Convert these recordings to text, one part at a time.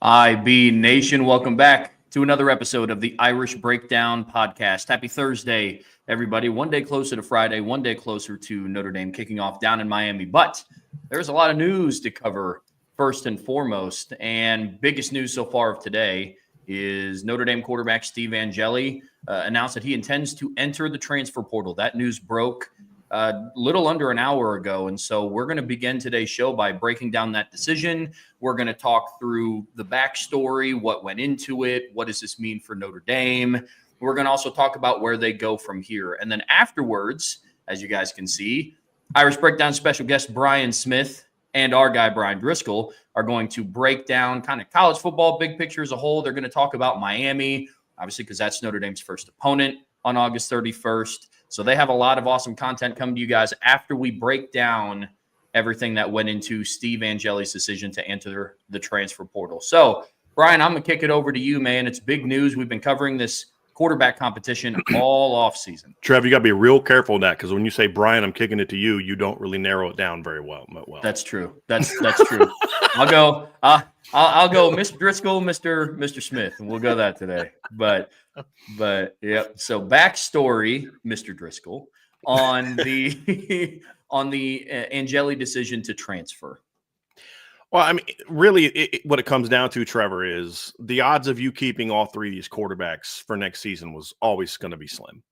IB Nation, welcome back to another episode of the Irish Breakdown Podcast. Happy Thursday, everybody. One day closer to Friday, one day closer to Notre Dame kicking off down in Miami. But there's a lot of news to cover first and foremost. And biggest news so far of today is Notre Dame quarterback Steve Angeli announced that he intends to enter the transfer portal. That news broke a little under an hour ago. And so we're going to begin today's show by breaking down that decision. We're going to talk through the backstory, what went into it, what does this mean for Notre Dame. We're going to also talk about where they go from here. And then afterwards, as you guys can see, Irish Breakdown special guest Brian Smith and our guy Brian Driscoll are going to break down kind of college football, big picture as a whole. They're going to talk about Miami, obviously, because that's Notre Dame's first opponent on August 31st. So they have a lot of awesome content coming to you guys after we break down everything that went into Steve Angeli's decision to enter the transfer portal. So, Brian, I'm going to kick it over to you, man. It's big news. We've been covering this quarterback competition all offseason. Trev, you got to be real careful with that because when you say, Brian, I'm kicking it to you, you don't really narrow it down very well. That's true. That's true. I'll go Mr. Driscoll, Mr. Smith, and we'll go that today. But yeah. So backstory, Mr. Driscoll, on the Angeli decision to transfer. Well, I mean, really, what it comes down to, Trevor, is the odds of you keeping all three of these quarterbacks for next season was always going to be slim.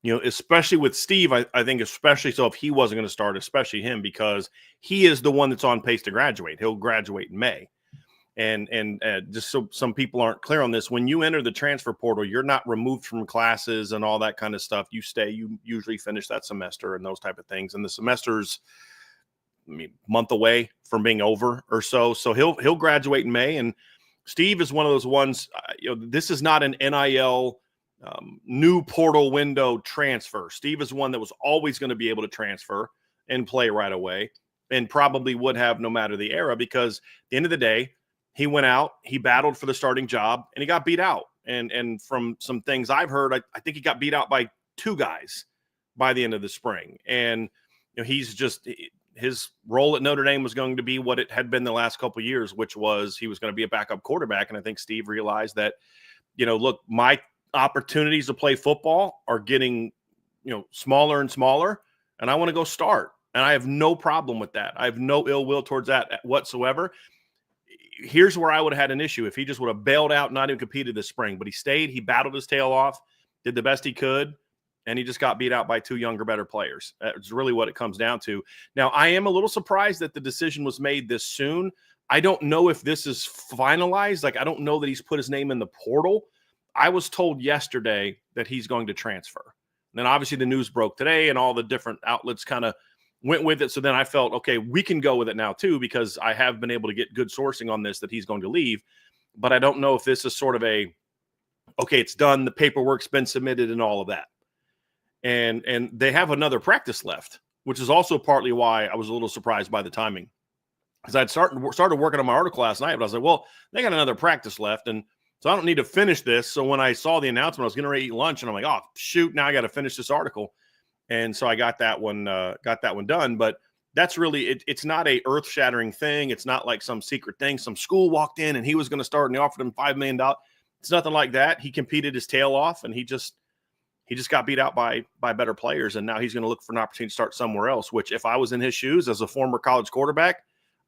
You know, especially with Steve, I think especially so if he wasn't going to start, especially him, because he is the one that's on pace to graduate. He'll graduate in May. And just so some people aren't clear on this, when you enter the transfer portal, you're not removed from classes and all that kind of stuff. You stay, you usually finish that semester and those type of things. And the semester's month away from being over or so. So he'll graduate in May. And Steve is one of those ones, this is not an NIL new portal window transfer. Steve is one that was always going to be able to transfer and play right away and probably would have no matter the era, because at the end of the day, he went out, he battled for the starting job, and he got beat out. And from some things I've heard, I think he got beat out by two guys by the end of the spring. And he's just – his role at Notre Dame was going to be what it had been the last couple of years, which was he was going to be a backup quarterback. And I think Steve realized that, look, my opportunities to play football are getting, smaller and smaller, and I want to go start. And I have no problem with that. I have no ill will towards that whatsoever. Here's where I would have had an issue if he just would have bailed out, not even competed this spring. But he stayed, he battled his tail off, did the best he could, and he just got beat out by two younger, better players. That's really what it comes down to. Now, I am a little surprised that the decision was made this soon. I don't know if this is finalized. I don't know that he's put his name in the portal. I was told yesterday that he's going to transfer. And then obviously the news broke today and all the different outlets kind of went with it. So then I felt, okay, we can go with it now too, because I have been able to get good sourcing on this that he's going to leave. But I don't know if this is sort of okay, it's done, the paperwork's been submitted and all of that. And they have another practice left, which is also partly why I was a little surprised by the timing. Because I'd started working on my article last night, but I was like, well, they got another practice left, and so I don't need to finish this. So when I saw the announcement, I was getting ready to eat lunch, and I'm like, oh, shoot, now I got to finish this article. And so I got that one done. But that's really, it's not a earth-shattering thing. It's not like some secret thing. Some school walked in, and he was going to start, and they offered him $5 million. It's nothing like that. He competed his tail off, and he just got beat out by better players, and now he's going to look for an opportunity to start somewhere else, which if I was in his shoes as a former college quarterback,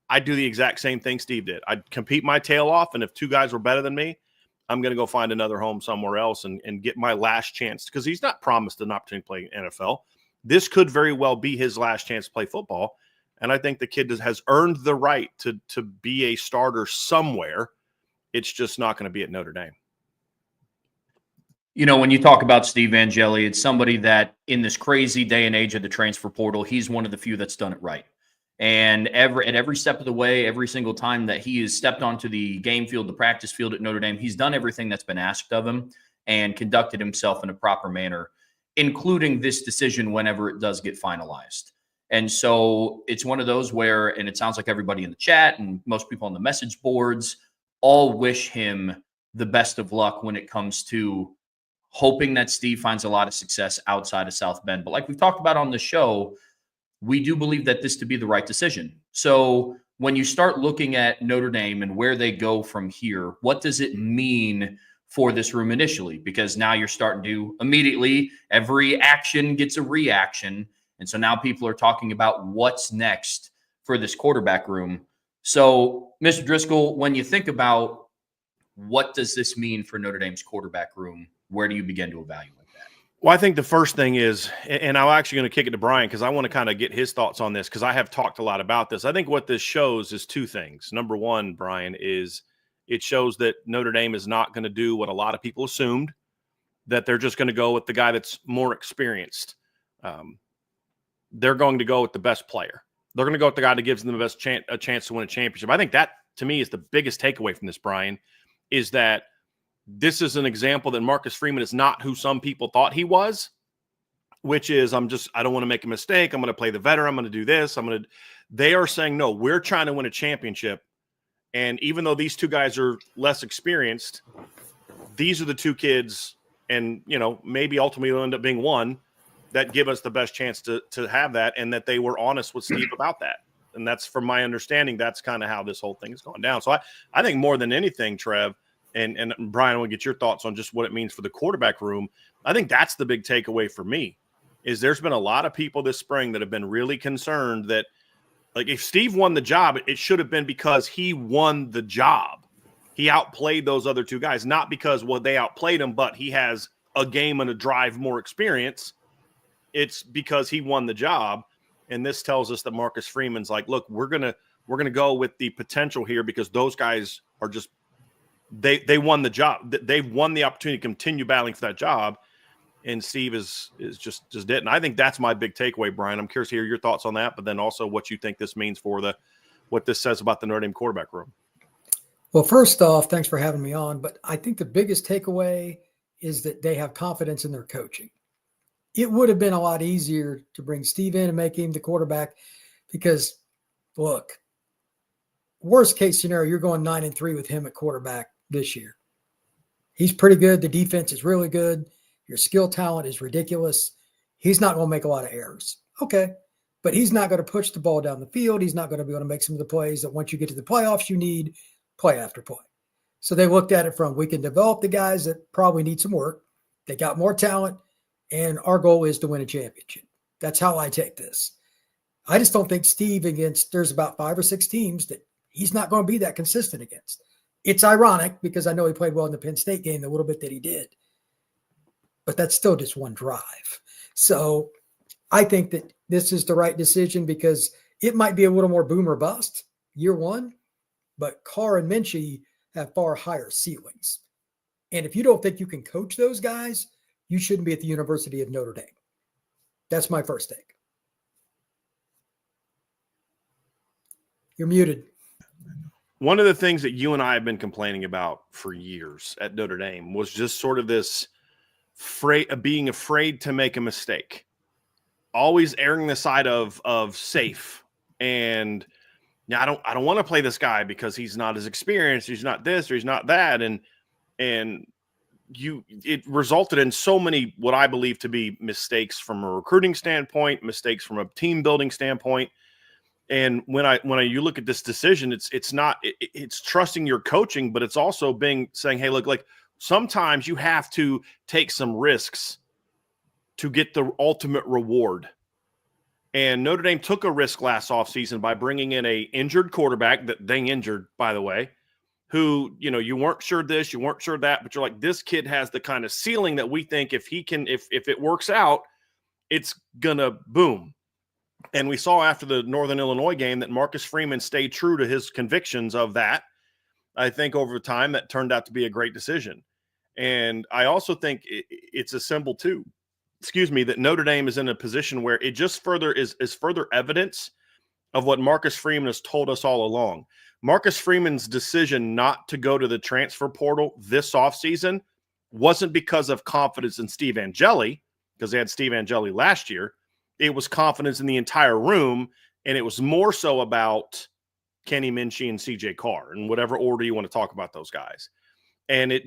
I'd do the exact same thing Steve did. I'd compete my tail off, and if two guys were better than me, I'm going to go find another home somewhere else and get my last chance, because he's not promised an opportunity to play NFL. This could very well be his last chance to play football, and I think the kid has earned the right to be a starter somewhere. It's just not going to be at Notre Dame. When you talk about Steve Angeli, it's somebody that in this crazy day and age of the transfer portal, he's one of the few that's done it right. And at every step of the way, every single time that he has stepped onto the game field, the practice field at Notre Dame, he's done everything that's been asked of him and conducted himself in a proper manner, including this decision whenever it does get finalized. And so it's one of those where, and it sounds like everybody in the chat and most people on the message boards all wish him the best of luck when it comes to hoping that Steve finds a lot of success outside of South Bend. But like we've talked about on the show, we do believe that this to be the right decision. So when you start looking at Notre Dame and where they go from here, what does it mean for this room initially? Because now you're starting to immediately, every action gets a reaction. And so now people are talking about what's next for this quarterback room. So, Mr. Driscoll, when you think about what does this mean for Notre Dame's quarterback room, where do you begin to evaluate that? Well, I think the first thing is, and I'm actually going to kick it to Brian because I want to kind of get his thoughts on this because I have talked a lot about this. I think what this shows is two things. Number one, Brian, is it shows that Notre Dame is not going to do what a lot of people assumed, that they're just going to go with the guy that's more experienced. They're going to go with the best player. They're going to go with the guy that gives them the best a chance to win a championship. I think that, to me, is the biggest takeaway from this, Brian, is that this is an example that Marcus Freeman is not who some people thought he was, which is I don't want to make a mistake. I'm going to play the veteran. I'm going to do this. They are saying, no, we're trying to win a championship. And even though these two guys are less experienced, these are the two kids, and, maybe ultimately it'll end up being one, that give us the best chance to have that, and that they were honest with Steve about that. And that's, from my understanding, that's kind of how this whole thing has gone down. So I think more than anything, Trev, and Brian, I want to get your thoughts on just what it means for the quarterback room. I think that's the big takeaway for me, is there's been a lot of people this spring that have been really concerned that, like, if Steve won the job, it should have been because he won the job. He outplayed those other two guys, not because, they outplayed him, but he has a game and a drive more experience. It's because he won the job. And this tells us that Marcus Freeman's like, look, we're gonna go with the potential here because those guys are just they won the job. They've won the opportunity to continue battling for that job. And Steve is just dead. And I think that's my big takeaway, Brian. I'm curious to hear your thoughts on that, but then also what you think this means for what this says about the Notre Dame quarterback room. Well, first off, thanks for having me on. But I think the biggest takeaway is that they have confidence in their coaching. It would have been a lot easier to bring Steve in and make him the quarterback because, look, worst case scenario, you're going 9-3 with him at quarterback this year. He's pretty good. The defense is really good. Your skill talent is ridiculous. He's not going to make a lot of errors. Okay. But he's not going to push the ball down the field. He's not going to be able to make some of the plays that once you get to the playoffs, you need play after play. So they looked at it from, we can develop the guys that probably need some work. They got more talent. And our goal is to win a championship. That's how I take this. I just don't think Steve there's about 5 or 6 teams that he's not going to be that consistent against. It's ironic because I know he played well in the Penn State game, the little bit that he did. But that's still just one drive. So I think that this is the right decision because it might be a little more boom or bust year one, but Carr and Minchie have far higher ceilings. And if you don't think you can coach those guys, you shouldn't be at the University of Notre Dame. That's my first take. You're muted. One of the things that you and I have been complaining about for years at Notre Dame was just sort of this being afraid to make a mistake, always erring the side of safe. And I don't want to play this guy because he's not as experienced. He's not this or he's not that. And it resulted in so many, what I believe to be mistakes from a recruiting standpoint, mistakes from a team building standpoint. And when you look at this decision, it's trusting your coaching, but it's also saying, hey, look, like sometimes you have to take some risks to get the ultimate reward. And Notre Dame took a risk last offseason by bringing in a injured quarterback that they injured, by the way, who, you weren't sure this, you weren't sure that, but you're like, this kid has the kind of ceiling that we think if it works out, it's gonna boom. And we saw after the Northern Illinois game that Marcus Freeman stayed true to his convictions of that. I think over time that turned out to be a great decision. And I also think it's a symbol too, that Notre Dame is in a position where it just further is further evidence of what Marcus Freeman has told us all along. Marcus Freeman's decision not to go to the transfer portal this offseason wasn't because of confidence in Steve Angeli, because they had Steve Angeli last year. It was confidence in the entire room, and it was more so about Kenny Minchie and CJ Carr, in whatever order you want to talk about those guys. And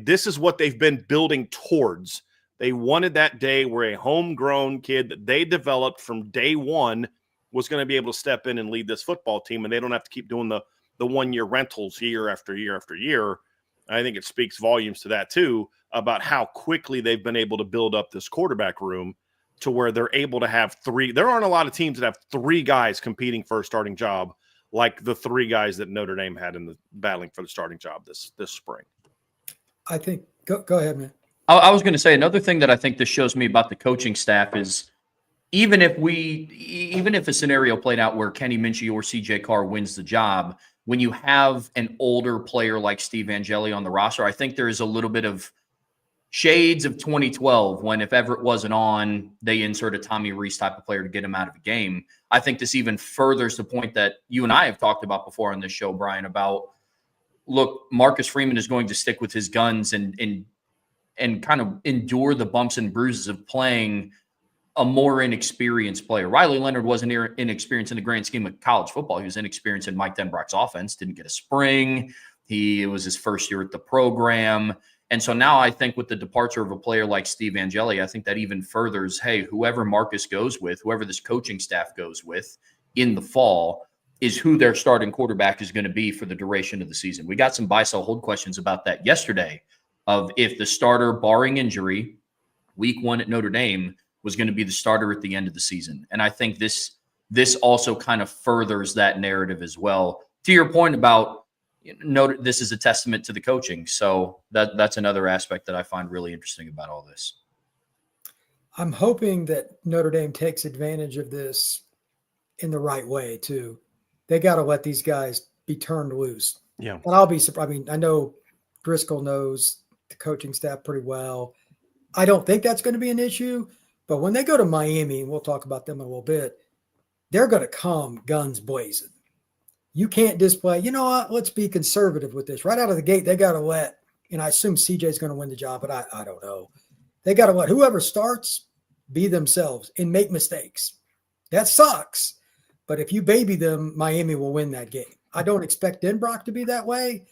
this is what they've been building towards. They wanted that day where a homegrown kid that they developed from day one was going to be able to step in and lead this football team, and they don't have to keep doing the 1-year rentals year after year after year. I think it speaks volumes to that too, about how quickly they've been able to build up this quarterback room to where they're able to have 3. There aren't a lot of teams that have 3 guys competing for a starting job like the 3 guys that Notre Dame had in the battling for the starting job this spring. I think go ahead, man. I was going to say another thing that I think this shows me about the coaching staff is even if a scenario played out where Kenny Minchie or CJ Carr wins the job, when you have an older player like Steve Angeli on the roster, I think there is a little bit of shades of 2012 when if Everett wasn't on, they insert a Tommy Rees type of player to get him out of the game. I think this even furthers the point that you and I have talked about before on this show, Brian, about, look, Marcus Freeman is going to stick with his guns and kind of endure the bumps and bruises of playing a more inexperienced player. Riley Leonard wasn't inexperienced in the grand scheme of college football. He was inexperienced in Mike Denbrock's offense, didn't get a spring. It was his first year at the program. And so now I think with the departure of a player like Steve Angeli, I think that even furthers, hey, whoever Marcus goes with, whoever this coaching staff goes with in the fall is who their starting quarterback is going to be for the duration of the season. We got some buy, sell, hold questions about that yesterday of if the starter, barring injury, week 1 at Notre Dame, was going to be the starter at the end of the season. And I think this also kind of furthers that narrative as well. To your point about, this is a testament to the coaching. So that's another aspect that I find really interesting about all this. I'm hoping that Notre Dame takes advantage of this in the right way too. They got to let these guys be turned loose. Yeah. And I'll be surprised. I mean, I know Driscoll knows the coaching staff pretty well. I don't think that's going to be an issue. But when they go to Miami, and we'll talk about them in a little bit, they're going to come guns blazing. You can't display, you know what, let's be conservative with this. Right out of the gate, they got to let, and I assume CJ's going to win the job, but I don't know. They got to let whoever starts be themselves and make mistakes. That sucks. But if you baby them, Miami will win that game. I don't expect Denbrock to be that way,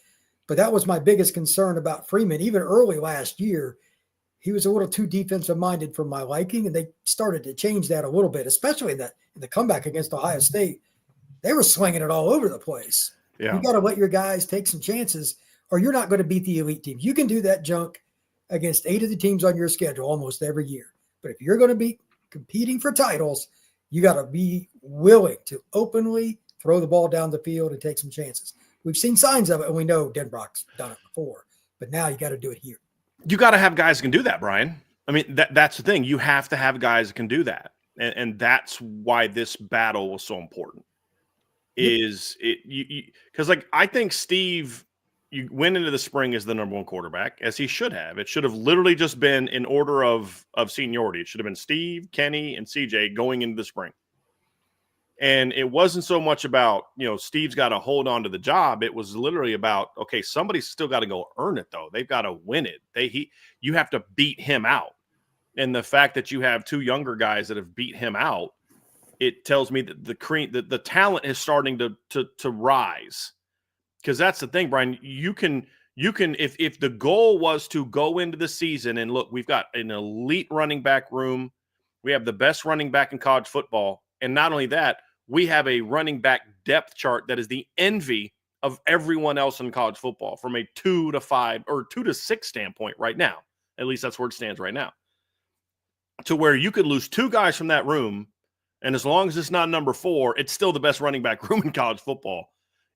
but that was my biggest concern about Freeman. Even early last year, he was a little too defensive minded for my liking, and they started to change that a little bit, especially in the comeback against Ohio State. They were slinging it all over the place. Yeah. You got to let your guys take some chances, or you're not going to beat the elite teams. You can do that junk against 8 of the teams on your schedule almost every year. But if you're going to be competing for titles, you got to be willing to openly throw the ball down the field and take some chances. We've seen signs of it, and we know Denbrock's done it before. But now you got to do it here. You got to have guys who can do that, Brian. I mean, that's the thing. You have to have guys who can do that. And that's why this battle was so important. Because I think Steve, you went into the spring as the number 1 quarterback, as he should have. It should have literally just been in order of seniority. It should have been Steve, Kenny, and CJ going into the spring. And it wasn't so much about, Steve's got to hold on to the job. It was literally about, okay, somebody's still got to go earn it, though. They've got to win it. You have to beat him out. And the fact that you have 2 younger guys that have beat him out, it tells me that the talent is starting to rise. Because that's the thing, Brian. You can if the goal was to go into the season and look, we've got an elite running back room. We have the best running back in college football. And not only that, we have a running back depth chart that is the envy of everyone else in college football from a 2 to 5 or 2 to 6 standpoint right now. At least that's where it stands right now. To where you could lose 2 guys from that room, and as long as it's not number 4, it's still the best running back room in college football.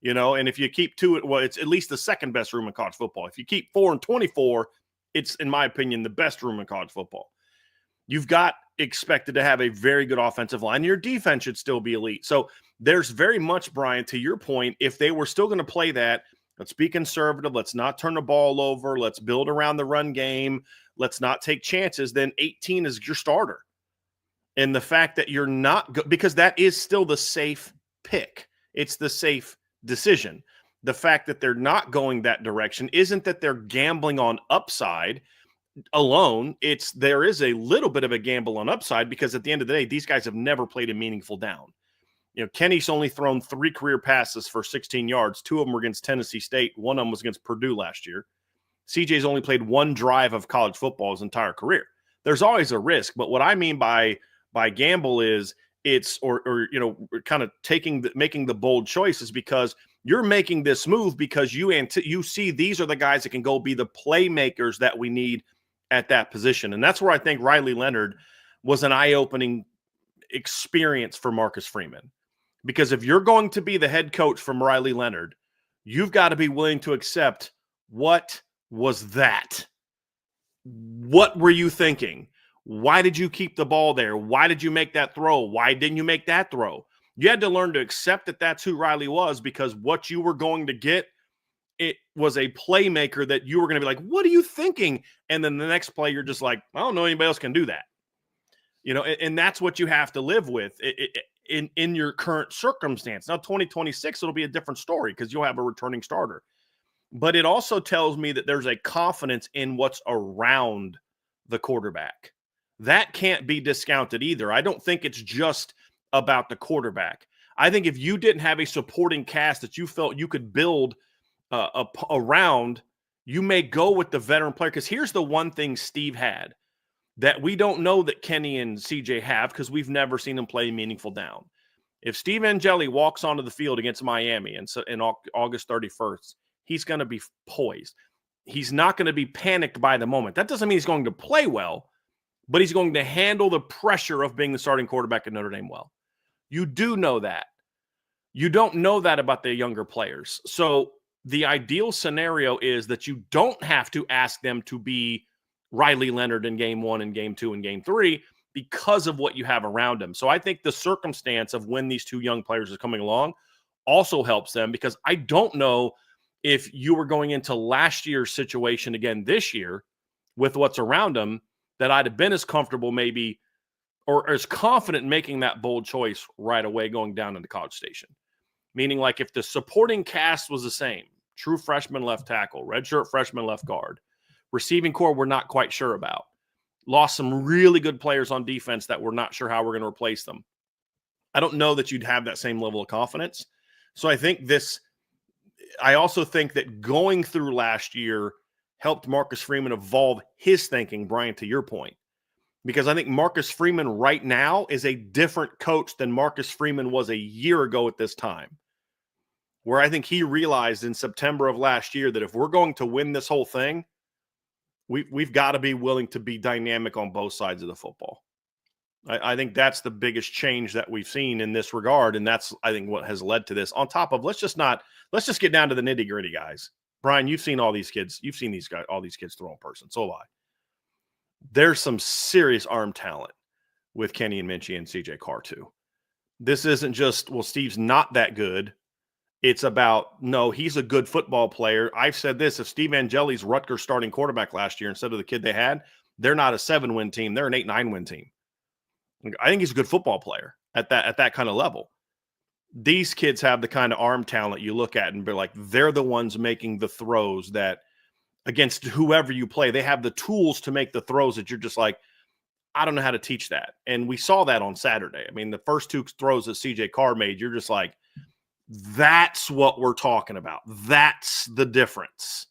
And if you keep 2, it's at least the second best room in college football. If you keep 4 and 24, it's, in my opinion, the best room in college football. You've got expected to have a very good offensive line. Your defense should still be elite. So there's very much, Brian, to your point, if they were still going to play that, let's be conservative. Let's not turn the ball over. Let's build around the run game. Let's not take chances. Then 18 is your starter. And the fact that you're not because that is still the safe pick. It's the safe decision. The fact that they're not going that direction isn't that they're gambling on upside alone. There is a little bit of a gamble on upside because at the end of the day, these guys have never played a meaningful down. Kenny's only thrown 3 career passes for 16 yards. 2 of them were against Tennessee State. 1 of them was against Purdue last year. CJ's only played 1 drive of college football his entire career. There's always a risk, but what I mean by gamble is it's or kind of making the bold choice is because you're making this move because you see these are the guys that can go be the playmakers that we need at that position. And that's where I think Riley Leonard was an eye-opening experience for Marcus Freeman. Because if you're going to be the head coach from Riley Leonard, you've got to be willing to accept what was that? What were you thinking? Why did you keep the ball there? Why did you make that throw? Why didn't you make that throw? You had to learn to accept that that's who Riley was, because what you were going to get, it was a playmaker that you were going to be like, what are you thinking? And then the next play, you're just like, I don't know anybody else can do that. And that's what you have to live with in your current circumstance. Now, 2026, it'll be a different story because you'll have a returning starter. But it also tells me that there's a confidence in what's around the quarterback. That can't be discounted either. I don't think it's just about the quarterback. I think if you didn't have a supporting cast that you felt you could build around, you may go with the veteran player. Because here's the one thing Steve had that we don't know that Kenny and CJ have, because we've never seen them play meaningful down. If Steve Angeli walks onto the field against Miami in August 31st, he's going to be poised. He's not going to be panicked by the moment. That doesn't mean he's going to play well, but he's going to handle the pressure of being the starting quarterback at Notre Dame well. You do know that. You don't know that about the younger players. So the ideal scenario is that you don't have to ask them to be Riley Leonard in game 1 and game 2 and game 3 because of what you have around them. So I think the circumstance of when these two young players are coming along also helps them, because I don't know if you were going into last year's situation again this year with what's around them, that I'd have been as comfortable maybe or as confident in making that bold choice right away going down into College Station. Meaning, like, if the supporting cast was the same, true freshman left tackle, redshirt freshman left guard, receiving core we're not quite sure about, lost some really good players on defense that we're not sure how we're going to replace them. I don't know that you'd have that same level of confidence. So I also think that going through last year helped Marcus Freeman evolve his thinking, Brian, to your point. Because I think Marcus Freeman right now is a different coach than Marcus Freeman was a year ago at this time. Where I think he realized in September of last year that if we're going to win this whole thing, we've got to be willing to be dynamic on both sides of the football. I think that's the biggest change that we've seen in this regard, and that's, I think, what has led to this. On top of, let's just get down to the nitty gritty, guys. Brian, you've seen all these kids. You've seen all these kids throw in person. So have I. There's some serious arm talent with Kenny and Minchie and CJ Carr too. This isn't just, well, Steve's not that good. It's about, no, he's a good football player. I've said this, if Steve Angeli's Rutgers starting quarterback last year instead of the kid they had, they're not a 7-win team. They're an 8-9 win team. I think he's a good football player at that kind of level. These kids have the kind of arm talent you look at and be like, they're the ones making the throws that against whoever you play, they have the tools to make the throws that you're just like, I don't know how to teach that. And we saw that on Saturday. I mean, the first two throws that CJ Carr made, you're just like, that's what we're talking about. That's the difference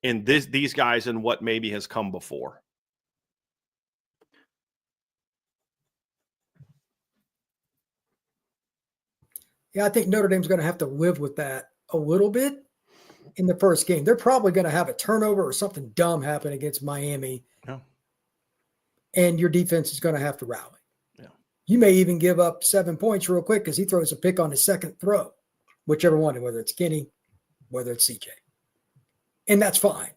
in these guys and what maybe has come before. Yeah, I think Notre Dame's going to have to live with that a little bit in the first game. They're probably going to have a turnover or something dumb happen against Miami. Yeah. And your defense is going to have to rally. Yeah. You may even give up 7 points real quick because he throws a pick on his second throw, whichever one, whether it's Kenny, whether it's CJ. And that's fine.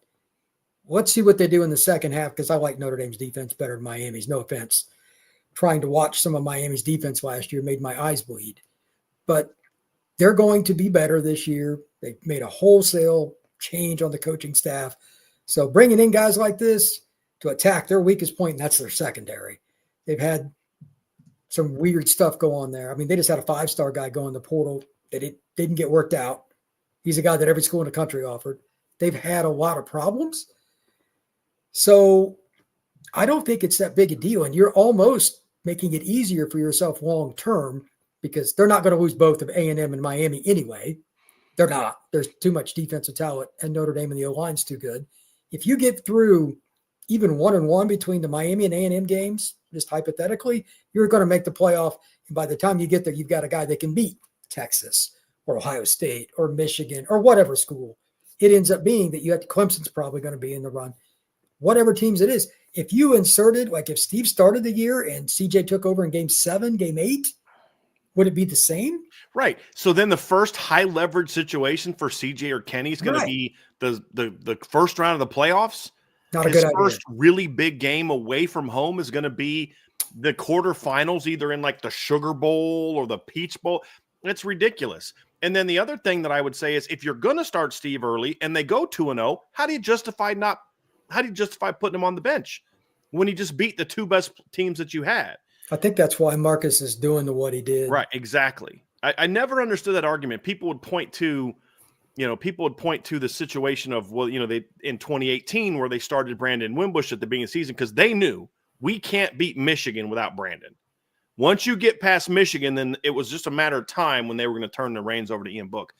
Let's see what they do in the second half, because I like Notre Dame's defense better than Miami's. No offense. Trying to watch some of Miami's defense last year made my eyes bleed. But they're going to be better this year. They made a wholesale change on the coaching staff. So bringing in guys like this to attack their weakest point, and that's their secondary. They've had some weird stuff go on there. I mean, they just had a 5-star guy go in the portal that it didn't get worked out. He's a guy that every school in the country offered. They've had a lot of problems. So I don't think it's that big a deal. And you're almost making it easier for yourself long-term, because they're not going to lose both of A&M and Miami anyway. They're not. There's too much defensive talent, and Notre Dame and the O-line's too good. If you get through even 1-1 between the Miami and A&M games, just hypothetically, you're going to make the playoff. And by the time you get there, you've got a guy that can beat Texas or Ohio State or Michigan or whatever school. It ends up being that you have Clemson's probably going to be in the run. Whatever teams it is. If you inserted, like if Steve started the year and CJ took over in game 7, game 8, would it be the same? Right. So then the first high leverage situation for CJ or Kenny is going to be the first round of the playoffs. Not a good idea. First really big game away from home is going to be the quarterfinals, either in like the Sugar Bowl or the Peach Bowl. It's ridiculous. And then the other thing that I would say is if you're going to start Steve early and they go 2-0, how do you justify putting him on the bench when he just beat the two best teams that you had? I think that's why Marcus is doing what he did. Right, exactly. I never understood that argument. People would point to the situation of, well, they in 2018 where they started Brandon Wimbush at the beginning of the season because they knew we can't beat Michigan without Brandon. Once you get past Michigan, then it was just a matter of time when they were going to turn the reins over to Ian Book.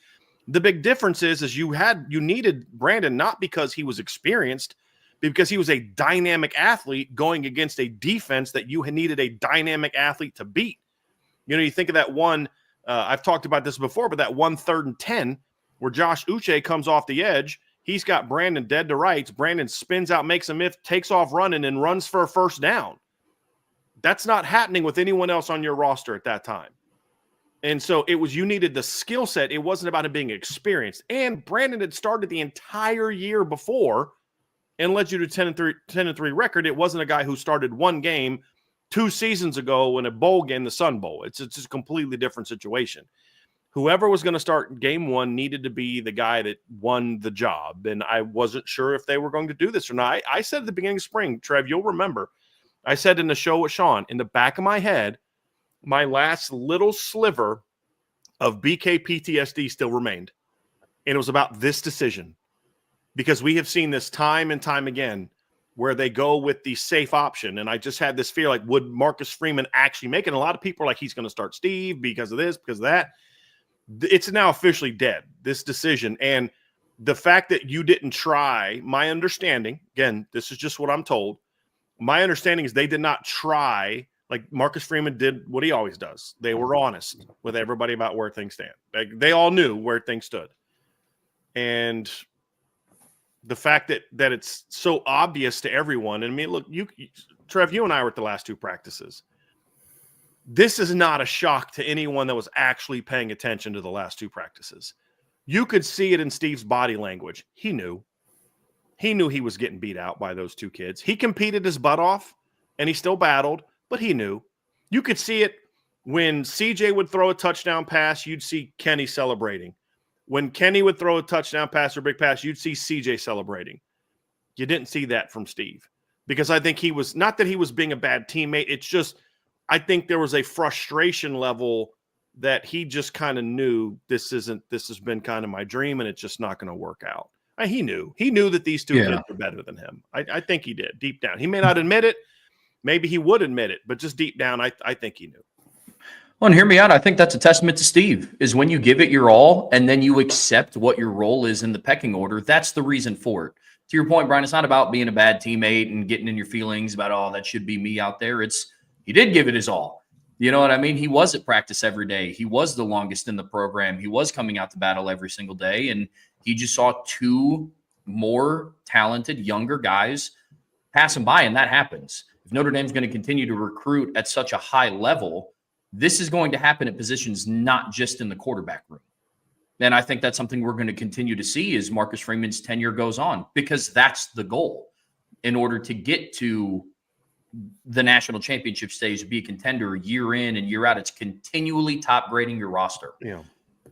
The big difference is you needed Brandon not because he was experienced, but because he was a dynamic athlete going against a defense that you had needed a dynamic athlete to beat. You think of that one, I've talked about this before, but that 1 3rd and 10 where Josh Uche comes off the edge. He's got Brandon dead to rights. Brandon spins out, makes a miss, takes off running, and runs for a first down. That's not happening with anyone else on your roster at that time. And so you needed the skill set. It wasn't about him being experienced. And Brandon had started the entire year before and led you to 10-3 record. It wasn't a guy who started one game 2 seasons ago in a bowl game, the Sun Bowl. It's just a completely different situation. Whoever was going to start game 1 needed to be the guy that won the job. And I wasn't sure if they were going to do this or not. I said at the beginning of spring, Trev, you'll remember, I said in the show with Sean, in the back of my head, my last little sliver of BK PTSD still remained. And it was about this decision. Because we have seen this time and time again where they go with the safe option. And I just had this fear, like, would Marcus Freeman actually make it? And a lot of people are like, he's going to start Steve because of this, because of that. It's now officially dead, this decision. And the fact that you didn't try, my understanding, again, this is just what I'm told. My understanding is they did not try, like Marcus Freeman did what he always does. They were honest with everybody about where things stand. They all knew where things stood. And the fact that it's so obvious to everyone, and I mean, look, Trev, you and I were at the last 2 practices. This is not a shock to anyone that was actually paying attention to the last 2 practices. You could see it in Steve's body language. He knew he was getting beat out by those 2 kids. He competed his butt off, and he still battled, but he knew. You could see it when CJ would throw a touchdown pass, you'd see Kenny celebrating. When Kenny would throw a touchdown pass or big pass, you'd see CJ celebrating. You didn't see that from Steve because I think he was, not that he was being a bad teammate. It's just, I think there was a frustration level that he just kind of knew this has been kind of my dream and it's just not going to work out. He knew that these 2 kids were better than him. I think he did deep down. He may not admit it. Maybe he would admit it, but just deep down, I think he knew. Well, and hear me out. I think that's a testament to Steve, is when you give it your all and then you accept what your role is in the pecking order. That's the reason for it. To your point, Brian, it's not about being a bad teammate and getting in your feelings about, oh, that should be me out there. He did give it his all. You know what I mean? He was at practice every day. He was the longest in the program. He was coming out to battle every single day. And he just saw 2 more talented, younger guys pass him by, and that happens. If Notre Dame's going to continue to recruit at such a high level, this is going to happen at positions not just in the quarterback room. And I think that's something we're going to continue to see as Marcus Freeman's tenure goes on, because that's the goal. In order to get to the national championship stage, be a contender year in and year out, it's continually top grading your roster. Yeah.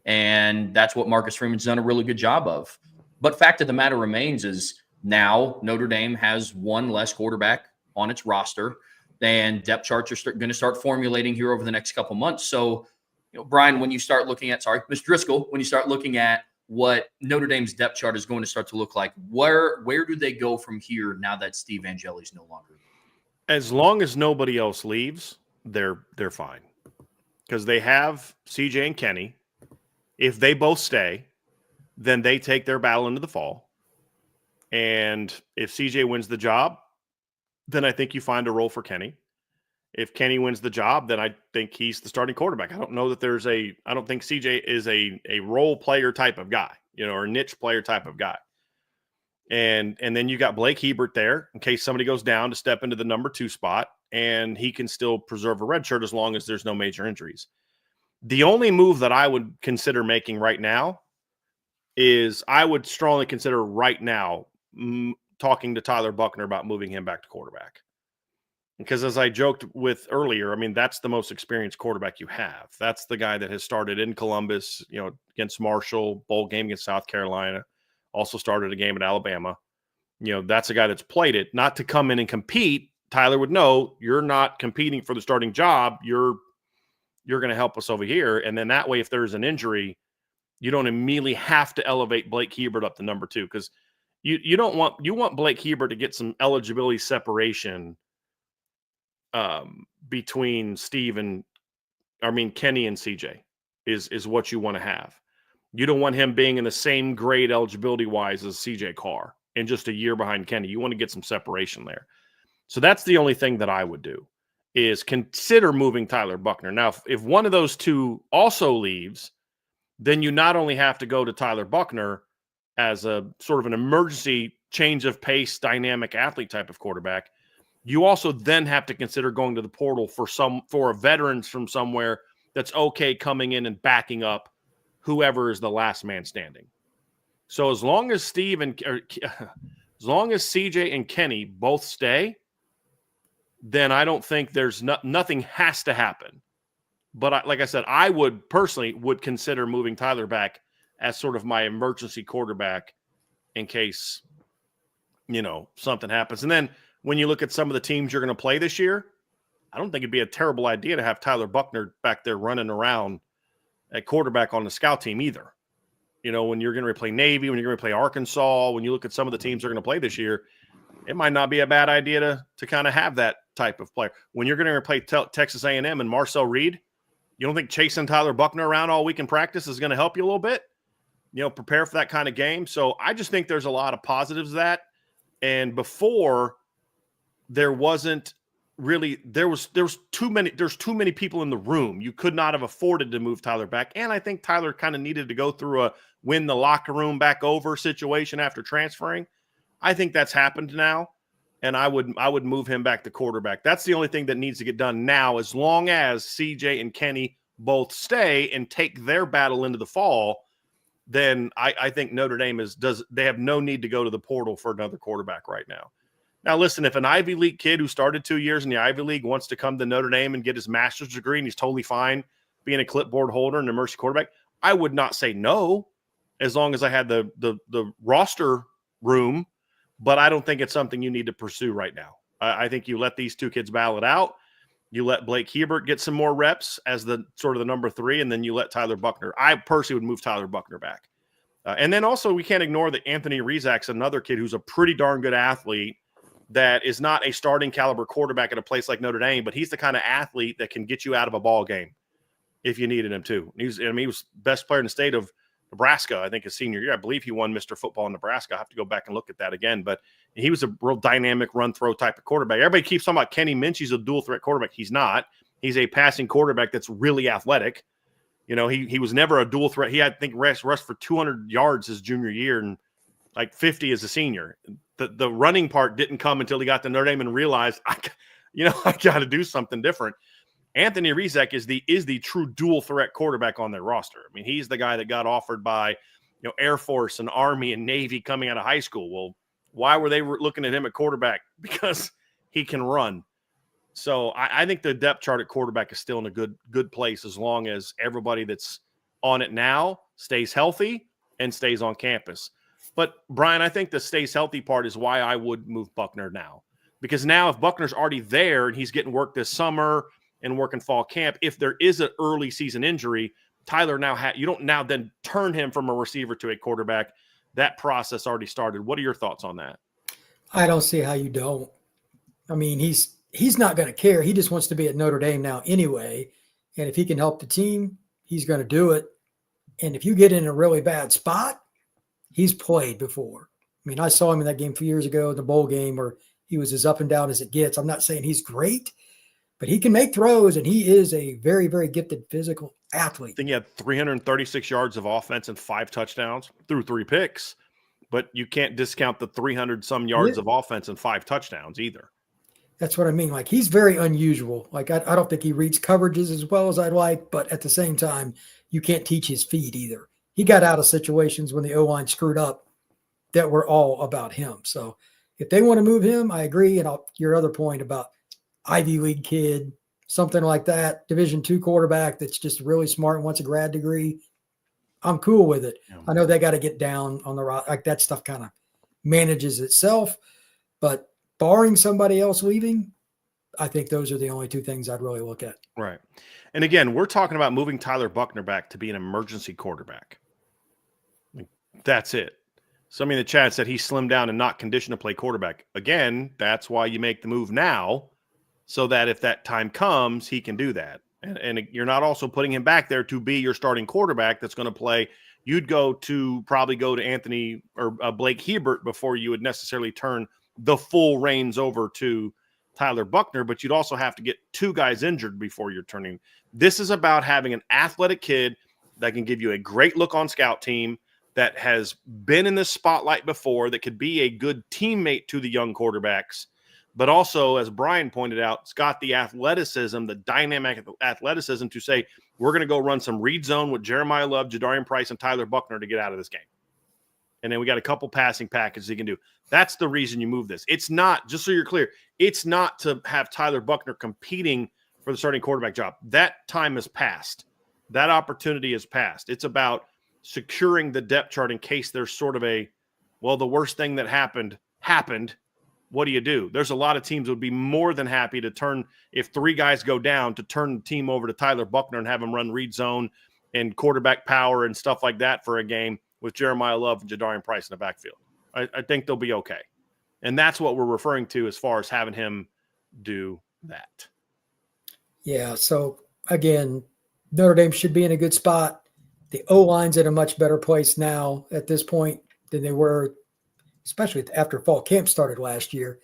And that's what Marcus Freeman's done a really good job of. But fact of the matter remains is now Notre Dame has 1 less quarterback on its roster, and depth charts are going to start formulating here over the next couple months. So, Brian, when you start looking at, Mr. Driscoll, when you start looking at what Notre Dame's depth chart is going to start to look like, where do they go from here now that Steve Angeli's no longer? As long as nobody else leaves, they're fine. Because they have CJ and Kenny. If they both stay, then they take their battle into the fall. And if CJ wins the job, then I think you find a role for Kenny. If Kenny wins the job, then I think he's the starting quarterback. I don't know that I don't think CJ is a role player type of guy, or a niche player type of guy. And then you got Blake Hebert there in case somebody goes down to step into the number 2 spot, and he can still preserve a red shirt as long as there's no major injuries. The only move that I would consider making right now is I would strongly consider right now talking to Tyler Buckner about moving him back to quarterback. Because as I joked with earlier, I mean, that's the most experienced quarterback you have. That's the guy that has started in Columbus, against Marshall, bowl game against South Carolina, also started a game at Alabama. That's a guy that's played it. Not to come in and compete. Tyler would know you're not competing for the starting job. You're going to help us over here. And then that way, if there's an injury, you don't immediately have to elevate Blake Hebert up to number 2, because you want Blake Hebert to get some eligibility separation between Kenny and CJ is what you want to have. You don't want him being in the same grade eligibility wise as CJ Carr and just a year behind Kenny. You want to get some separation there. So that's the only thing that I would do, is consider moving Tyler Buckner. Now, if one of those two also leaves, then you not only have to go to Tyler Buckner as a sort of an emergency change of pace, dynamic athlete type of quarterback, you also then have to consider going to the portal for a veterans from somewhere that's okay coming in and backing up whoever is the last man standing. So as long as as long as CJ and Kenny both stay, then I don't think there's nothing has to happen. But like I said, I would personally consider moving Tyler back as sort of my emergency quarterback in case, something happens. And then when you look at some of the teams you're going to play this year, I don't think it'd be a terrible idea to have Tyler Buckner back there running around at quarterback on the scout team either. When you're going to play Navy, when you're going to play Arkansas, when you look at some of the teams they're going to play this year, it might not be a bad idea to kind of have that type of player. When you're going to play Texas A&M and Marcel Reed, you don't think chasing Tyler Buckner around all week in practice is going to help you a little bit? Prepare for that kind of game. So I just think there's a lot of positives to that. And before, there wasn't really, there's too many people in the room. You could not have afforded to move Tyler back. And I think Tyler kind of needed to go through a win the locker room back over situation after transferring. I think that's happened now. And I would move him back to quarterback. That's the only thing that needs to get done now, as long as CJ and Kenny both stay and take their battle into the fall. Then I think Notre Dame they have no need to go to the portal for another quarterback right now. Now, listen, if an Ivy League kid who started 2 years in the Ivy League wants to come to Notre Dame and get his master's degree and he's totally fine being a clipboard holder and an emergency quarterback, I would not say no, as long as I had the roster room. But I don't think it's something you need to pursue right now. I think you let these two kids battle it out. You let Blake Hebert get some more reps as the sort of the number 3, and then you let Tyler Buckner. I personally would move Tyler Buckner back. And then also we can't ignore that Anthony Rizak's another kid who's a pretty darn good athlete that is not a starting caliber quarterback at a place like Notre Dame, but he's the kind of athlete that can get you out of a ball game if you needed him to. He was best player in the state of Nebraska, I think, his senior year. I believe he won Mr. Football in Nebraska. I have to go back and look at that again. But he was a real dynamic run-throw type of quarterback. Everybody keeps talking about Kenny Minchie's a dual-threat quarterback. He's not. He's a passing quarterback that's really athletic. He was never a dual threat. He had, I think, rushed for 200 yards his junior year and like 50 as a senior. The running part didn't come until he got to Notre Dame and realized, I got to do something different. Anthony Rizak is the true dual threat quarterback on their roster. I mean, he's the guy that got offered by, Air Force and Army and Navy coming out of high school. Well, why were they looking at him at quarterback? Because he can run. So I think the depth chart at quarterback is still in a good place as long as everybody that's on it now stays healthy and stays on campus. But, Brian, I think the stays healthy part is why I would move Buckner now. Because now if Buckner's already there and he's getting work this summer and working fall camp, if there is an early season injury, Tyler you don't now then turn him from a receiver to a quarterback. That process already started. What are your thoughts on that? I don't see how you don't. I mean, he's not going to care. He just wants to be at Notre Dame now anyway. And if he can help the team, he's going to do it. And if you get in a really bad spot, he's played before. I mean, I saw him in that game a few years ago, the bowl game, where he was as up and down as it gets. I'm not saying he's great, but he can make throws, and he is a very, very gifted physical athlete. I think he had 336 yards of offense and 5 touchdowns through 3 picks, but you can't discount the 300-some yards of offense and 5 touchdowns either. That's what I mean. Like, he's very unusual. Like, I don't think he reads coverages as well as I'd like, but at the same time, you can't teach his feet either. He got out of situations when the O-line screwed up that were all about him. So if they want to move him, I agree. And your other point about Ivy League kid, something like that, Division II quarterback that's just really smart and wants a grad degree, I'm cool with it. Yeah. I know they got to get down on the rock. Like, that stuff kind of manages itself, but barring somebody else leaving, I think those are the only 2 things I'd really look at. Right. And again, we're talking about moving Tyler Buckner back to be an emergency quarterback. That's it. So, I mean, the chat said he's slimmed down and not conditioned to play quarterback. Again, that's why you make the move now, so that if that time comes, he can do that. And you're not also putting him back there to be your starting quarterback that's going to play. You'd probably go to Anthony or Blake Hebert before you would necessarily turn the full reins over to Tyler Buckner, but you'd also have to get 2 guys injured before you're turning. This is about having an athletic kid that can give you a great look on scout team, that has been in this spotlight before, that could be a good teammate to the young quarterbacks, but also, as Brian pointed out, it's got the athleticism, the dynamic athleticism to say, we're going to go run some read zone with Jeremiah Love, Jadarian Price, and Tyler Buckner to get out of this game. And then we got a couple passing packages he can do. That's the reason you move this. It's not, just so you're clear, it's not to have Tyler Buckner competing for the starting quarterback job. That time has passed. That opportunity has passed. It's about securing the depth chart in case there's sort of the worst thing that happened. What do you do? There's a lot of teams that would be more than happy to turn, if 3 guys go down, to turn the team over to Tyler Buckner and have him run read zone and quarterback power and stuff like that for a game with Jeremiah Love and Jadarian Price in the backfield. I think they'll be okay. And that's what we're referring to as far as having him do that. Yeah, so again, Notre Dame should be in a good spot. The O-line's in a much better place now at this point than they were, especially after fall camp started last year.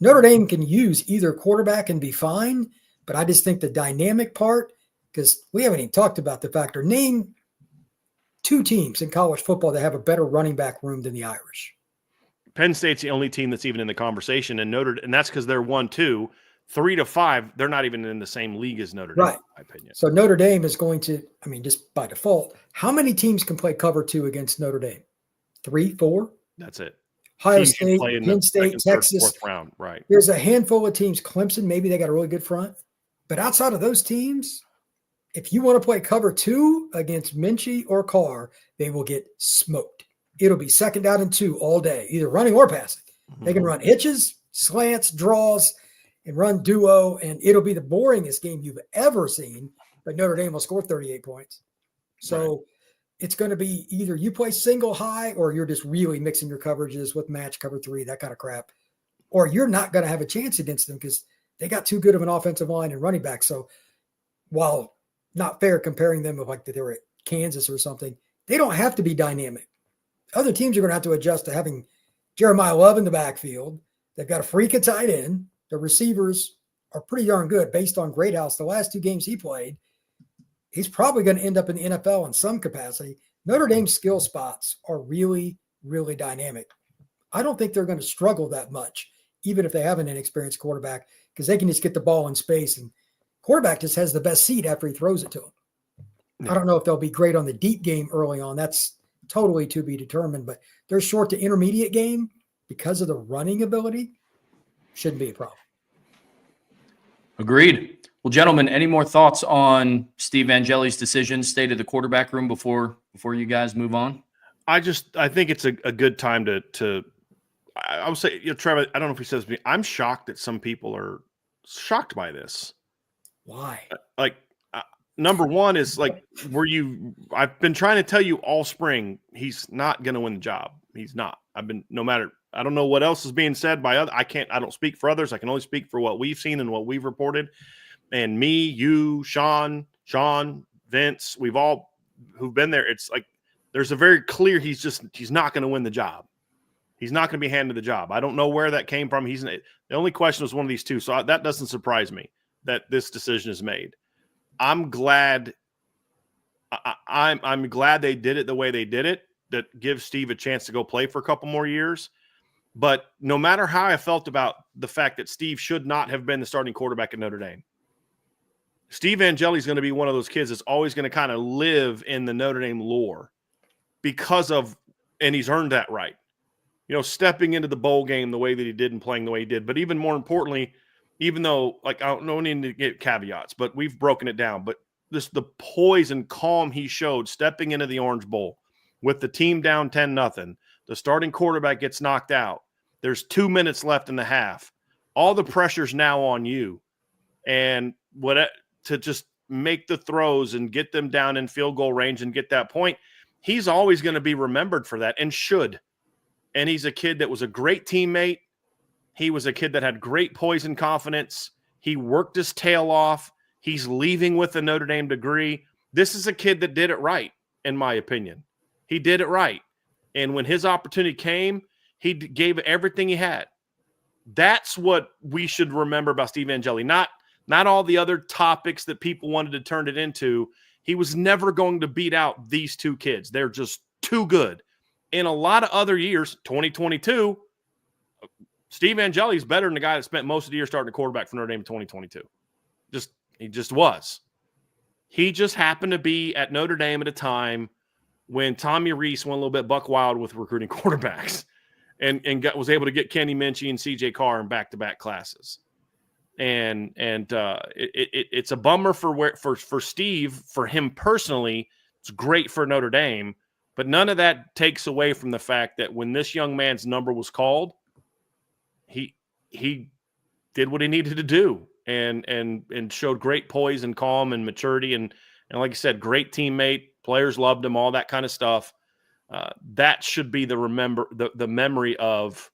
Notre Dame can use either quarterback and be fine, but I just think the dynamic part, because we haven't even talked about the factor, name 2 teams in college football that have a better running back room than the Irish. Penn State's the only team that's even in the conversation, and that's because they're 1-2. 3 to 5, they're not even in the same league as Notre Dame, right, in my opinion. So Notre Dame is going to, just by default, how many teams can play cover 2 against Notre Dame? 3, 4? That's it. Ohio State, Penn State, Texas. 4th round, right. There's a handful of teams. Clemson, maybe they got a really good front. But outside of those teams, if you want to play cover 2 against Minchie or Carr, they will get smoked. It'll be 2nd down and 2 all day, either running or passing. They can run hitches, slants, draws, and run duo, and it'll be the boringest game you've ever seen, but Notre Dame will score 38 points. So it's going to be either you play single high or you're just really mixing your coverages with match cover 3, that kind of crap, or you're not going to have a chance against them because they got too good of an offensive line and running back. So while not fair comparing them with like they were at Kansas or something, they don't have to be dynamic. Other teams are going to have to adjust to having Jeremiah Love in the backfield. They've got a freak at tight end. The receivers are pretty darn good based on Greathouse. The last 2 games he played, he's probably going to end up in the NFL in some capacity. Notre Dame's skill spots are really, really dynamic. I don't think they're going to struggle that much, even if they have an inexperienced quarterback, because they can just get the ball in space, and quarterback just has the best seat after he throws it to him. Yeah. I don't know if they'll be great on the deep game early on. That's totally to be determined, but their short to intermediate game, because of the running ability, shouldn't be a problem. Agreed. Well, gentlemen, any more thoughts on Steve Angeli's decision, state of the quarterback room before you guys move on? I think it's a good time to I would say, Trevor, I don't know if he says to me, I'm shocked that some people are shocked by this. Why? Number one is I've been trying to tell you all spring, he's not going to win the job. He's not. I don't know what else is being said by other. I don't speak for others. I can only speak for what we've seen and what we've reported. And me, you, Sean, Vince, we've all who've been there. It's like, there's a very clear, he's not going to win the job. He's not going to be handed the job. I don't know where that came from. The only question was one of these two. So that doesn't surprise me that this decision is made. I'm glad. I'm glad they did it the way they did it. That gives Steve a chance to go play for a couple more years. But no matter how I felt about the fact that Steve should not have been the starting quarterback at Notre Dame, Steve Angeli is going to be one of those kids that's always going to kind of live in the Notre Dame lore because of, and he's earned that right. Stepping into the bowl game the way that he did and playing the way he did. But even more importantly, even though, I don't need to get caveats, but we've broken it down. But the poise and calm he showed stepping into the Orange Bowl with the team down 10-0, the starting quarterback gets knocked out. There's 2 minutes left in the half. All the pressure's now on you. And to just make the throws and get them down in field goal range and get that point, he's always going to be remembered for that and should. And he's a kid that was a great teammate. He was a kid that had great poise and confidence. He worked his tail off. He's leaving with a Notre Dame degree. This is a kid that did it right, in my opinion. He did it right. And when his opportunity came, he gave everything he had. That's what we should remember about Steve Angeli. Not all the other topics that people wanted to turn it into. He was never going to beat out these two kids. They're just too good. In a lot of other years, 2022, Steve Angeli is better than the guy that spent most of the year starting a quarterback for Notre Dame in 2022. He just was. He just happened to be at Notre Dame at a time when Tommy Rees went a little bit buck wild with recruiting quarterbacks and was able to get Kenny Minchie and CJ Carr in back-to-back classes. And it's a bummer for Steve, for him personally. It's great for Notre Dame, but none of that takes away from the fact that when this young man's number was called, he did what he needed to do and showed great poise and calm and maturity and like I said, great teammate. Players loved him, all that kind of stuff. That should be the memory of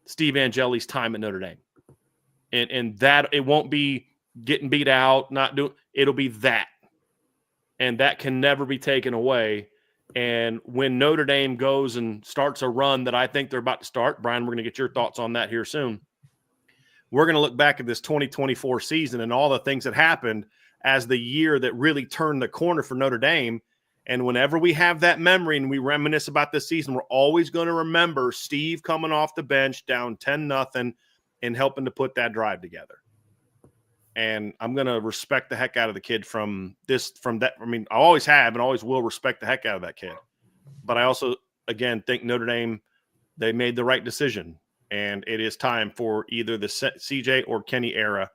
Steve Angeli's time at Notre Dame. And that it won't be getting beat out, it'll be that. And that can never be taken away. And when Notre Dame goes and starts a run that I think they're about to start, Brian, we're going to get your thoughts on that here soon. We're going to look back at this 2024 season and all the things that happened as the year that really turned the corner for Notre Dame. And whenever we have that memory and we reminisce about this season, we're always going to remember Steve coming off the bench down 10-0 and helping to put that drive together. And I'm going to respect the heck out of the kid from that. I mean, I always have and always will respect the heck out of that kid. But I also, again, think Notre Dame, they made the right decision. And it is time for either the CJ or Kenny era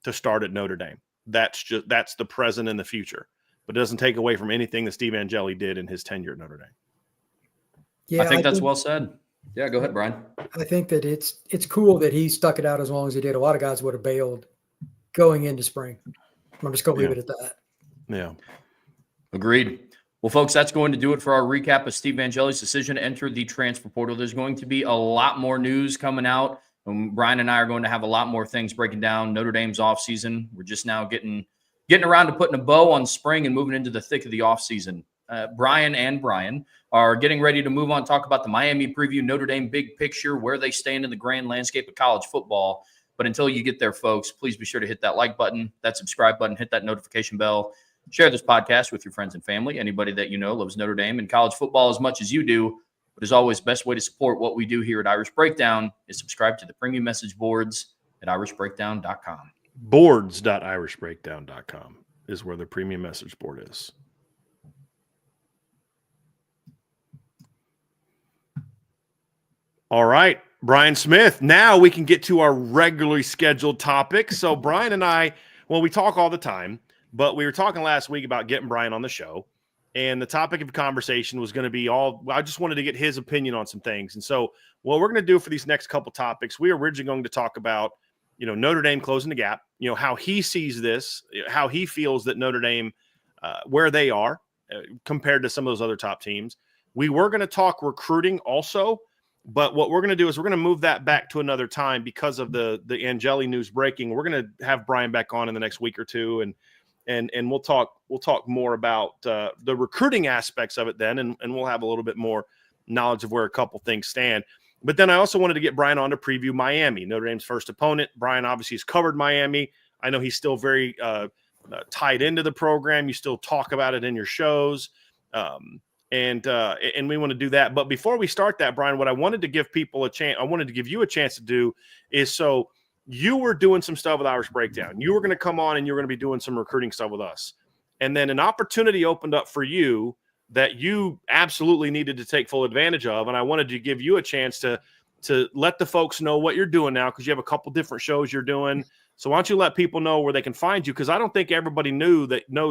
to start at Notre Dame. That's the present and the future. But it doesn't take away from anything that Steve Angeli did in his tenure at Notre Dame. Yeah, I think that's well said. Yeah, go ahead, Brian. I think that it's cool that he stuck it out as long as he did. A lot of guys would have bailed going into spring. I'm just going to leave it at that. Yeah. Agreed. Well, folks, that's going to do it for our recap of Steve Angeli's decision to enter the transfer portal. There's going to be a lot more news coming out. Brian and I are going to have a lot more things breaking down Notre Dame's offseason. We're just now getting around to putting a bow on spring and moving into the thick of the offseason. Brian and Brian are getting ready to move on, talk about the Miami preview, Notre Dame big picture, where they stand in the grand landscape of college football. But until you get there, folks, please be sure to hit that like button, that subscribe button, hit that notification bell. Share this podcast with your friends and family, anybody that you know loves Notre Dame and college football as much as you do. But as always, best way to support what we do here at Irish Breakdown is subscribe to the premium message boards at irishbreakdown.com. Boards.irishbreakdown.com is where the premium message board is. All right, Brian Smith. Now we can get to our regularly scheduled topics. So Brian and I, well, we talk all the time, but we were talking last week about getting Brian on the show. And the topic of conversation was going to be I just wanted to get his opinion on some things. And so what we're going to do for these next couple topics, we are originally going to talk about, Notre Dame closing the gap, how he sees this, how he feels that Notre Dame, where they are compared to some of those other top teams. We were going to talk recruiting also, but what we're going to do is we're going to move that back to another time because of the Angeli news breaking. We're going to have Brian back on in the next week or two, and we'll talk more about the recruiting aspects of it then, and we'll have a little bit more knowledge of where a couple things stand. But then I also wanted to get Brian on to preview Miami, Notre Dame's first opponent. Brian obviously has covered Miami. I know he's still very tied into the program. You still talk about it in your shows. And we want to do that. But before we start that, Brian, what I wanted to give people a chance, I wanted to give you a chance to do is, so you were doing some stuff with Irish Breakdown. You were going to come on and you were going to be doing some recruiting stuff with us. And then an opportunity opened up for you that you absolutely needed to take full advantage of. And I wanted to give you a chance to let the folks know what you're doing now, because you have a couple different shows you're doing. So why don't you let people know where they can find you? Because I don't think everybody knows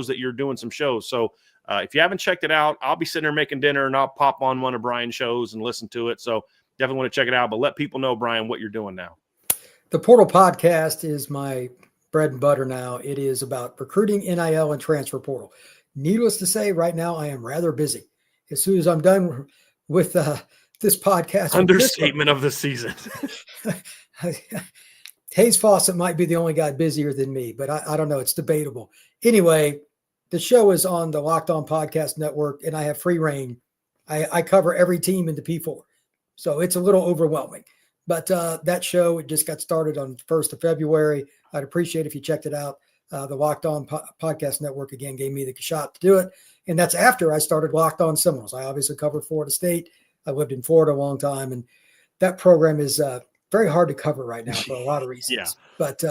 that you're doing some shows. So if you haven't checked it out, I'll be sitting there making dinner and I'll pop on one of Brian's shows and listen to it. So definitely want to check it out. But let people know, Brian, what you're doing now. The Portal Podcast is my bread and butter now. It is about recruiting, NIL, and transfer portal. Needless to say, right now I am rather busy. As soon as I'm done with this podcast. Understatement of the season. Hayes Fawcett might be the only guy busier than me, but I don't know. It's debatable. Anyway, the show is on the Locked On Podcast Network, and I have free reign. I cover every team into P4. So it's a little overwhelming. But that show, it just got started on 1st of February. I'd appreciate if you checked it out. The Locked On Podcast Network, again, gave me the shot to do it. And that's after I started Locked On Seminoles. I obviously covered Florida State. I lived in Florida a long time. And that program is very hard to cover right now for a lot of reasons. Yeah. But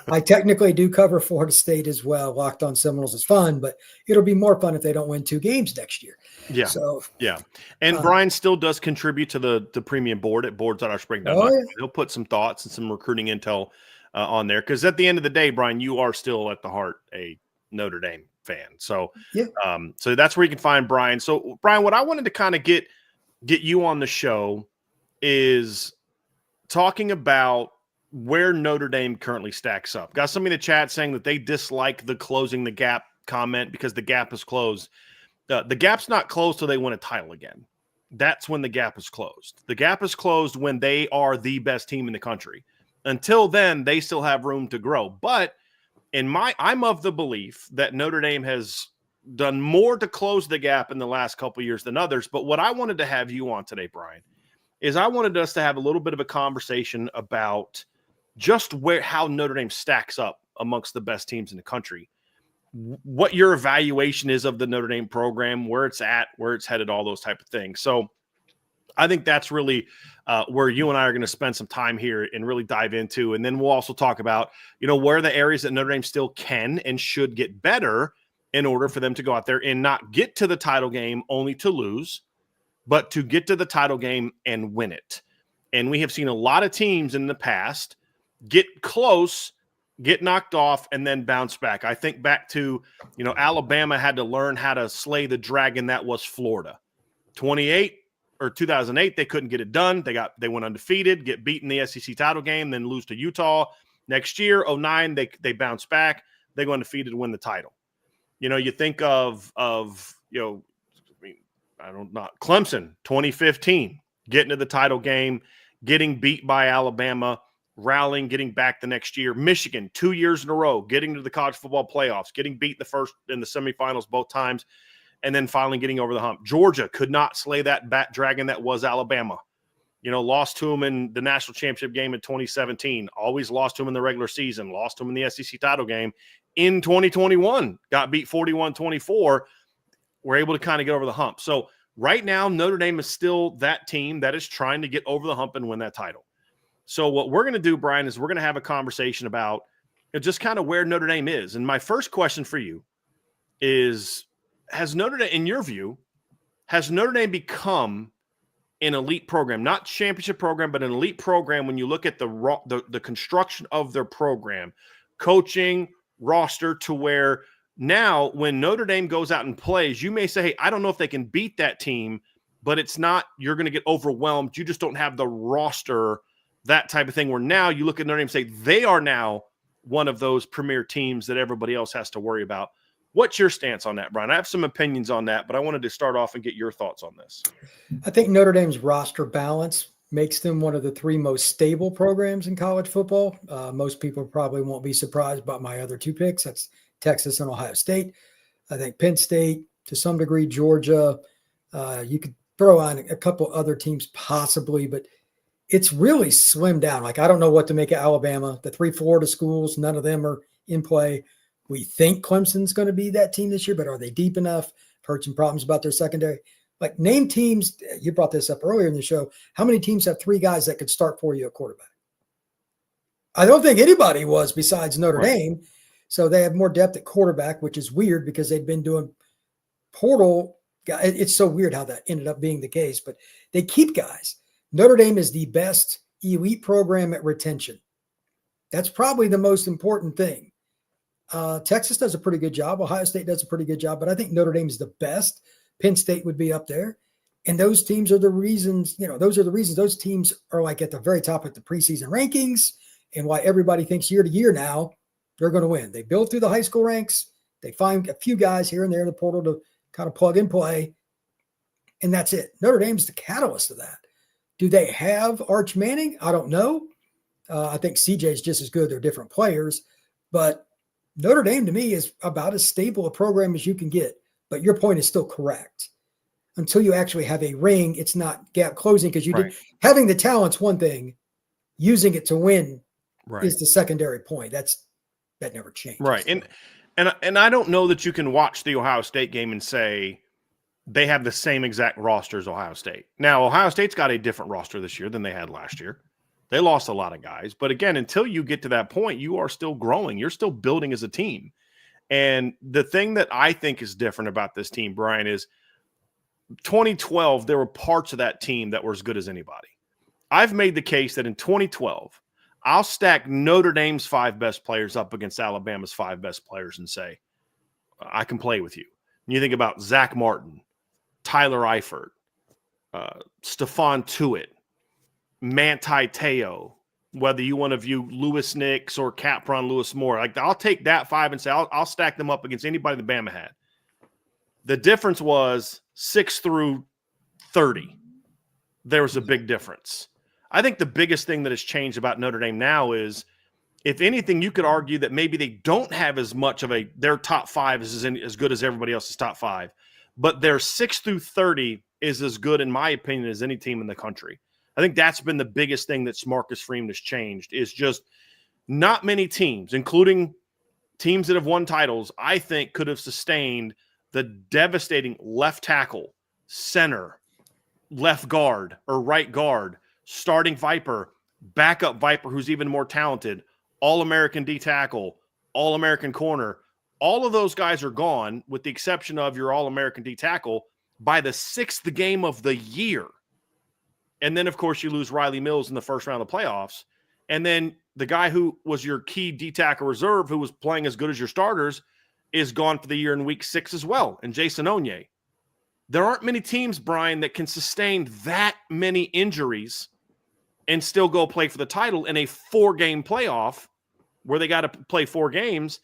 I technically do cover Florida State as well. Locked On Seminoles is fun, but it'll be more fun if they don't win 2 games next year. Yeah. So, yeah. And Brian still does contribute to the premium board at boards.ourspring.com. Oh, yeah. He'll put some thoughts and some recruiting intel on there. Because at the end of the day, Brian, you are still at the heart a Notre Dame fan. So, yeah. So that's where you can find Brian. So, Brian, what I wanted to kind of get you on the show is talking about where Notre Dame currently stacks up. Got somebody in the chat saying that they dislike the closing the gap comment because the gap is closed. The gap's not closed till they win a title again. That's when the gap is closed. The gap is closed when they are the best team in the country. Until then, they still have room to grow. But I'm of the belief that Notre Dame has done more to close the gap in the last couple of years than others. But what I wanted to have you on today, Brian, is I wanted us to have a little bit of a conversation about just how Notre Dame stacks up amongst the best teams in the country, what your evaluation is of the Notre Dame program, where it's at, where it's headed, all those type of things. So I think that's really where you and I are going to spend some time here and really dive into. And then we'll also talk about, where the areas that Notre Dame still can and should get better in order for them to go out there and not get to the title game only to lose, but to get to the title game and win it. And we have seen a lot of teams in the past get close, get knocked off, and then bounce back. I think back to, Alabama had to learn how to slay the dragon that was Florida. 2008, they couldn't get it done. They went undefeated, get beat in the SEC title game, then lose to Utah. Next year, 2009, they bounce back. They go undefeated to win the title. You think of Clemson, 2015, getting to the title game, getting beat by Alabama, rallying, getting back the next year. Michigan, 2 years in a row, getting to the college football playoffs, getting beat the first in the semifinals both times, and then finally getting over the hump. Georgia could not slay that bat dragon that was Alabama. Lost to them in the national championship game in 2017, always lost to them in the regular season, lost to them in the SEC title game. In 2021, got beat 41-24. We're able to kind of get over the hump. So right now, Notre Dame is still that team that is trying to get over the hump and win that title. So what we're going to do, Brian, is we're going to have a conversation about just kind of where Notre Dame is. And my first question for you is, has Notre Dame, in your view, has Notre Dame become an elite program, not championship program, but an elite program when you look at the construction of their program, coaching, roster, to where now when Notre Dame goes out and plays, you may say, hey, I don't know if they can beat that team, but it's not, you're going to get overwhelmed. You just don't have the roster, that type of thing, where now you look at Notre Dame and say they are now one of those premier teams that everybody else has to worry about. What's your stance on that, Brian? I have some opinions on that, but I wanted to start off and get your thoughts on this. I think Notre Dame's roster balance makes them one of the 3 most stable programs in college football. Most people probably won't be surprised by my other 2 picks. That's Texas and Ohio State. I think Penn State, to some degree, Georgia. You could throw on a couple other teams possibly, but it's really slimmed down. Like, I don't know what to make of Alabama. The 3 Florida schools, none of them are in play. We think Clemson's going to be that team this year, but are they deep enough? I've heard some problems about their secondary. Like, name teams, you brought this up earlier in the show. How many teams have 3 guys that could start for you at quarterback? I don't think anybody was besides Notre Dame. So they have more depth at quarterback, which is weird because they've been doing portal. It's so weird how that ended up being the case, but they keep guys. Notre Dame is the best elite program at retention. That's probably the most important thing. Texas does a pretty good job. Ohio State does a pretty good job, but I think Notre Dame is the best. Penn State would be up there. And those teams are the reasons, those are the reasons those teams are like at the very top of the preseason rankings and why everybody thinks year to year now they're going to win. They build through the high school ranks. They find a few guys here and there in the portal to kind of plug and play. And that's it. Notre Dame's the catalyst of that. Do they have Arch Manning? I don't know. I think CJ is just as good. They're different players. But Notre Dame, to me, is about as stable a program as you can get. But your point is still correct. Until you actually have a ring, it's not gap closing because having the talent's one thing. Using it to win is the secondary point. That never changed. Right. And I don't know that you can watch the Ohio State game and say they have the same exact roster as Ohio State. Now, Ohio State's got a different roster this year than they had last year. They lost a lot of guys. But again, until you get to that point, you are still growing. You're still building as a team. And the thing that I think is different about this team, Brian, is 2012, there were parts of that team that were as good as anybody. I've made the case that in 2012, I'll stack Notre Dame's 5 best players up against Alabama's 5 best players and say, I can play with you. And you think about Zach Martin, Tyler Eifert, Stephon Tuitt, Manti Te'o, whether you want to view Lewis Nix or Capron Lewis Moore. Like, I'll take that 5 and say I'll stack them up against anybody that Bama had. The difference was 6 through 30. There was a big difference. I think the biggest thing that has changed about Notre Dame now is, if anything, you could argue that maybe they don't have as much of their top 5 is as good as everybody else's top 5, but their 6 through 30 is as good, in my opinion, as any team in the country. I think that's been the biggest thing that Marcus Freeman has changed, is just not many teams, including teams that have won titles, I think could have sustained the devastating left tackle, center, left guard, or right guard, starting Viper, backup Viper who's even more talented, All-American D tackle, All-American corner. All of those guys are gone, with the exception of your All-American D tackle, by the 6th game of the year. And then, of course, you lose Riley Mills in the first round of playoffs. And then the guy who was your key D tackle reserve, who was playing as good as your starters, is gone for the year in week 6 as well, and Jason Onye. There aren't many teams, Brian, that can sustain that many injuries and still go play for the title in a 4-game playoff where they got to play 4 games.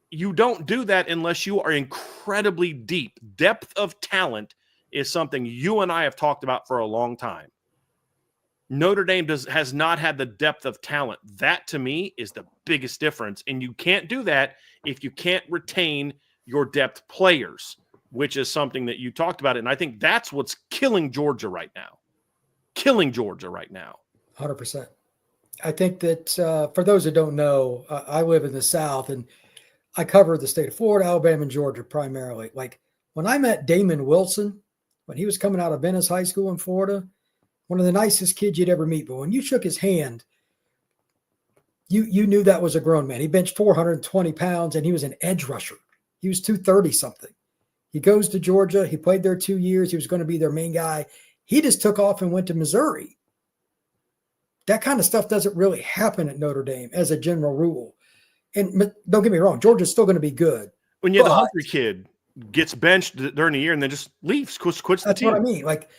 You don't do that unless you are incredibly deep. Depth of talent is something you and I have talked about for a long time. Notre Dame has not had the depth of talent. That, to me, is the biggest difference. And you can't do that if you can't retain your depth players, which is something that you talked about. And I think that's what's killing Georgia right now. 100%. I think that for those that don't know, I live in the South, and I cover the state of Florida, Alabama, and Georgia primarily. Like, when I met Damon Wilson, when he was coming out of Venice High School in Florida, one of the nicest kids you'd ever meet. But when you shook his hand, you knew that was a grown man. He benched 420 pounds, and he was an edge rusher. He was 230-something. He goes to Georgia. He played there 2 years. He was going to be their main guy. He just took off and went to Missouri. That kind of stuff doesn't really happen at Notre Dame as a general rule. And don't get me wrong, Georgia's still going to be good. When you have the Humphrey kid gets benched during the year and then just leaves, quits the team. That's what I mean. Like,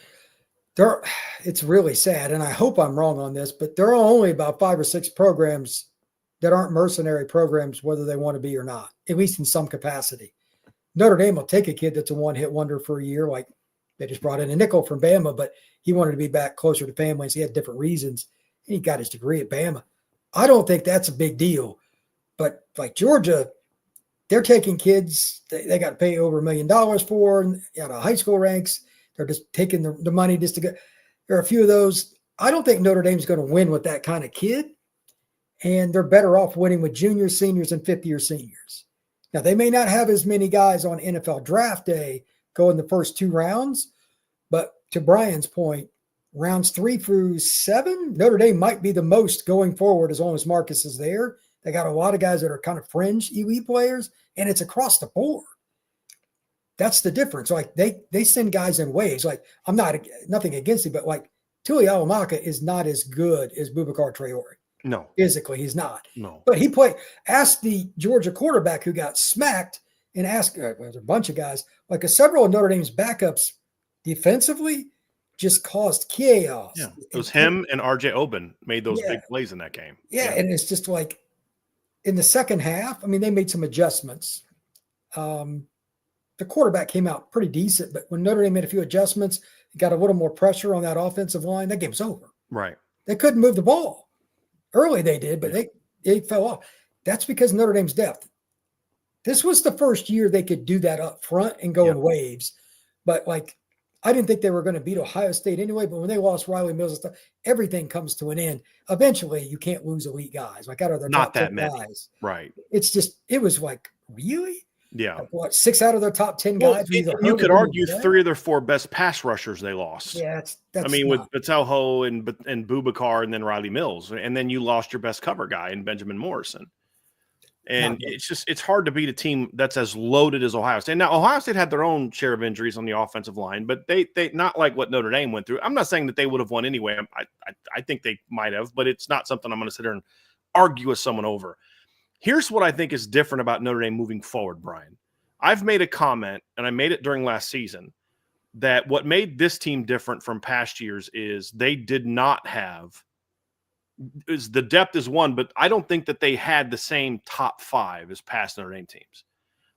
it's really sad, and I hope I'm wrong on this, but there are only about 5 or 6 programs that aren't mercenary programs, whether they want to be or not, at least in some capacity. Notre Dame will take a kid that's a one-hit wonder for a year. Like, they just brought in a nickel from Bama, but he wanted to be back closer to family, so he had different reasons. And he got his degree at Bama. I don't think that's a big deal. But like Georgia, they're taking kids they got to pay over $1 million for out of high school ranks. They're just taking the money just to get. There are a few of those. I don't think Notre Dame's going to win with that kind of kid. And they're better off winning with juniors, seniors, and fifth-year seniors. Now, they may not have as many guys on NFL draft day go in the first 2 rounds, but to Brian's point, rounds 3 through 7, Notre Dame might be the most going forward as long as Marcus is there. They got a lot of guys that are kind of fringe elite players, and it's across the board. That's the difference. Like they send guys in waves. Like I'm nothing against him, but like Tuli Alamaka is not as good as Boubacar Traore. No. Physically, he's not. No. But he played. Ask the Georgia quarterback who got smacked and ask there's a bunch of guys, like several of Notre Dame's backups defensively just caused chaos. Yeah. It was him and RJ Oben made those big plays in that game. Yeah. And it's just like in the second half, I mean, they made some adjustments. The quarterback came out pretty decent, but when Notre Dame made a few adjustments, got a little more pressure on that offensive line, that game's over. Right. They couldn't move the ball. Early they did, but they fell off. That's because Notre Dame's depth. This was the first year they could do that up front and go in waves. But like, I didn't think they were going to beat Ohio State anyway, but when they lost Riley Mills and stuff, everything comes to an end. Eventually, you can't lose elite guys. Like out of their top 10 guys. Right. It's just, it was like, really? Yeah. Like, what, 6 out of their top 10 guys? You could argue 3 of their 4 best pass rushers they lost. Yeah, that's with Batalho and Boubacar and then Riley Mills. And then you lost your best cover guy in Benjamin Morrison. And it's hard to beat a team that's as loaded as Ohio State. Now, Ohio State had their own share of injuries on the offensive line, but they not like what Notre Dame went through. I'm not saying that they would have won anyway. I think they might have, but it's not something I'm going to sit there and argue with someone over. Here's what I think is different about Notre Dame moving forward, Brian. I've made a comment, and I made it during last season, that what made this team different from past years is they did not have – the depth is one, but I don't think that they had the same top 5 as past Notre Dame teams.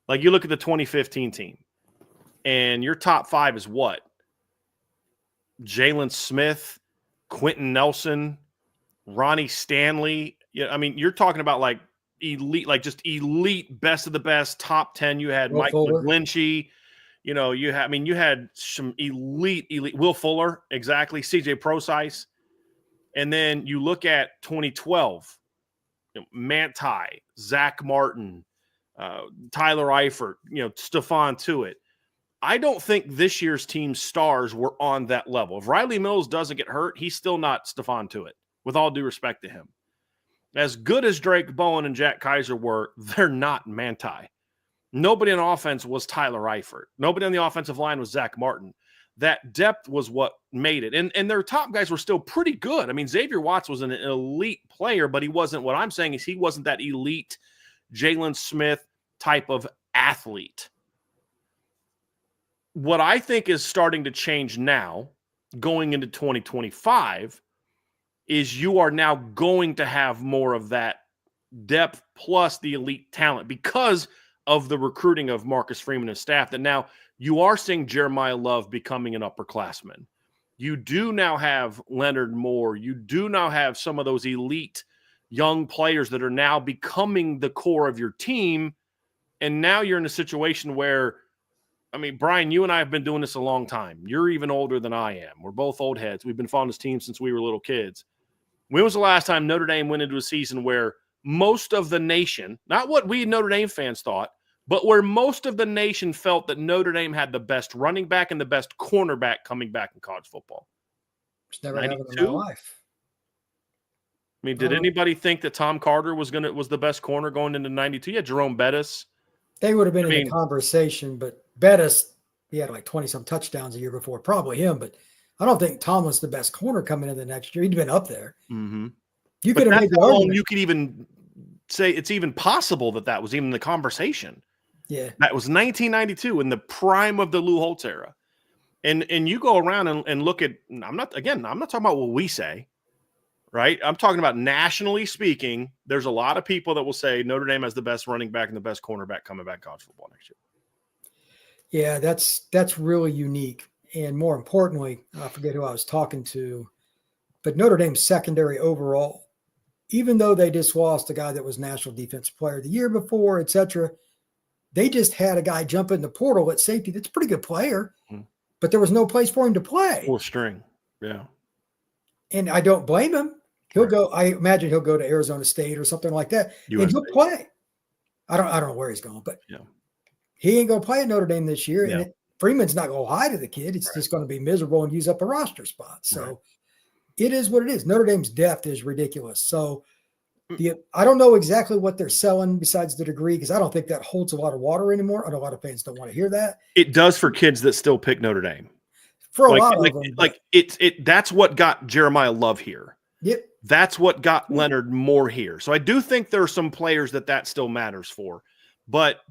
Like you look at the 2015 team, and your top 5 is what? Jalen Smith, Quentin Nelson, Ronnie Stanley. Yeah, I mean, you're talking about like elite, like just elite, best of the best, top 10. You had Mike McGlinchey. You had some elite. Will Fuller, exactly. CJ Procise. And then you look at 2012, Manti, Zach Martin, Tyler Eifert, Stephon Tuitt. I don't think this year's team stars were on that level. If Riley Mills doesn't get hurt, he's still not Stephon Tuitt, with all due respect to him. As good as Drake Bowen and Jack Kaiser were, they're not Manti. Nobody on offense was Tyler Eifert. Nobody on the offensive line was Zach Martin. That depth was what made it. And their top guys were still pretty good. I mean, Xavier Watts was an elite player, but he wasn't, what I'm saying is he wasn't that elite Jalen Smith type of athlete. What I think is starting to change now, going into 2025, is you are now going to have more of that depth plus the elite talent because of the recruiting of Marcus Freeman and staff, that now you are seeing Jeremiah Love becoming an upperclassman. You do now have Leonard Moore. You do now have some of those elite young players that are now becoming the core of your team. And now you're in a situation where, I mean, Brian, you and I have been doing this a long time. You're even older than I am. We're both old heads. We've been following this team since we were little kids. When was the last time Notre Dame went into a season where most of the nation, not what we Notre Dame fans thought, but where most of the nation felt that Notre Dame had the best running back and the best cornerback coming back in college football? It's never happened in my life. I mean, did anybody think that Tom Carter was the best corner going into 92? Yeah, Jerome Bettis. They would have been in the conversation, but Bettis, he had like 20-some touchdowns a year before, probably him, but I don't think Tom was the best corner coming in the next year. He'd been up there. Mm-hmm. You could have made the argument. You could even say it's even possible that was even the conversation. Yeah. That was 1992 in the prime of the Lou Holtz era. And you go around and look at, I'm not talking about what we say, right? I'm talking about nationally speaking, there's a lot of people that will say Notre Dame has the best running back and the best cornerback coming back in college football next year. Yeah, that's really unique. And more importantly, I forget who I was talking to, but Notre Dame's secondary overall, even though they just lost a guy that was National Defensive Player of the Year before, et cetera, they just had a guy jump in the portal at safety that's a pretty good player. Mm-hmm. but there was no place for him to play. Full string. Yeah. And I don't blame him. He'll Right. go. I imagine he'll go to Arizona State or something like that, and USC. he'll play. I don't know where he's going, but Yeah. he ain't going to play at Notre Dame this year. Yeah. And Freeman's not going to lie to the kid. It's Right. just going to be miserable and use up a roster spot. So Right. it is what it is. Notre Dame's depth is ridiculous. So I don't know exactly what they're selling besides the degree, because I don't think that holds a lot of water anymore. I know a lot of fans don't want to hear that. It does for kids that still pick Notre Dame. For a lot of them. Like that's what got Jeremiah Love here. Yep. That's what got Leonard Moore here. So I do think there are some players that still matters for. But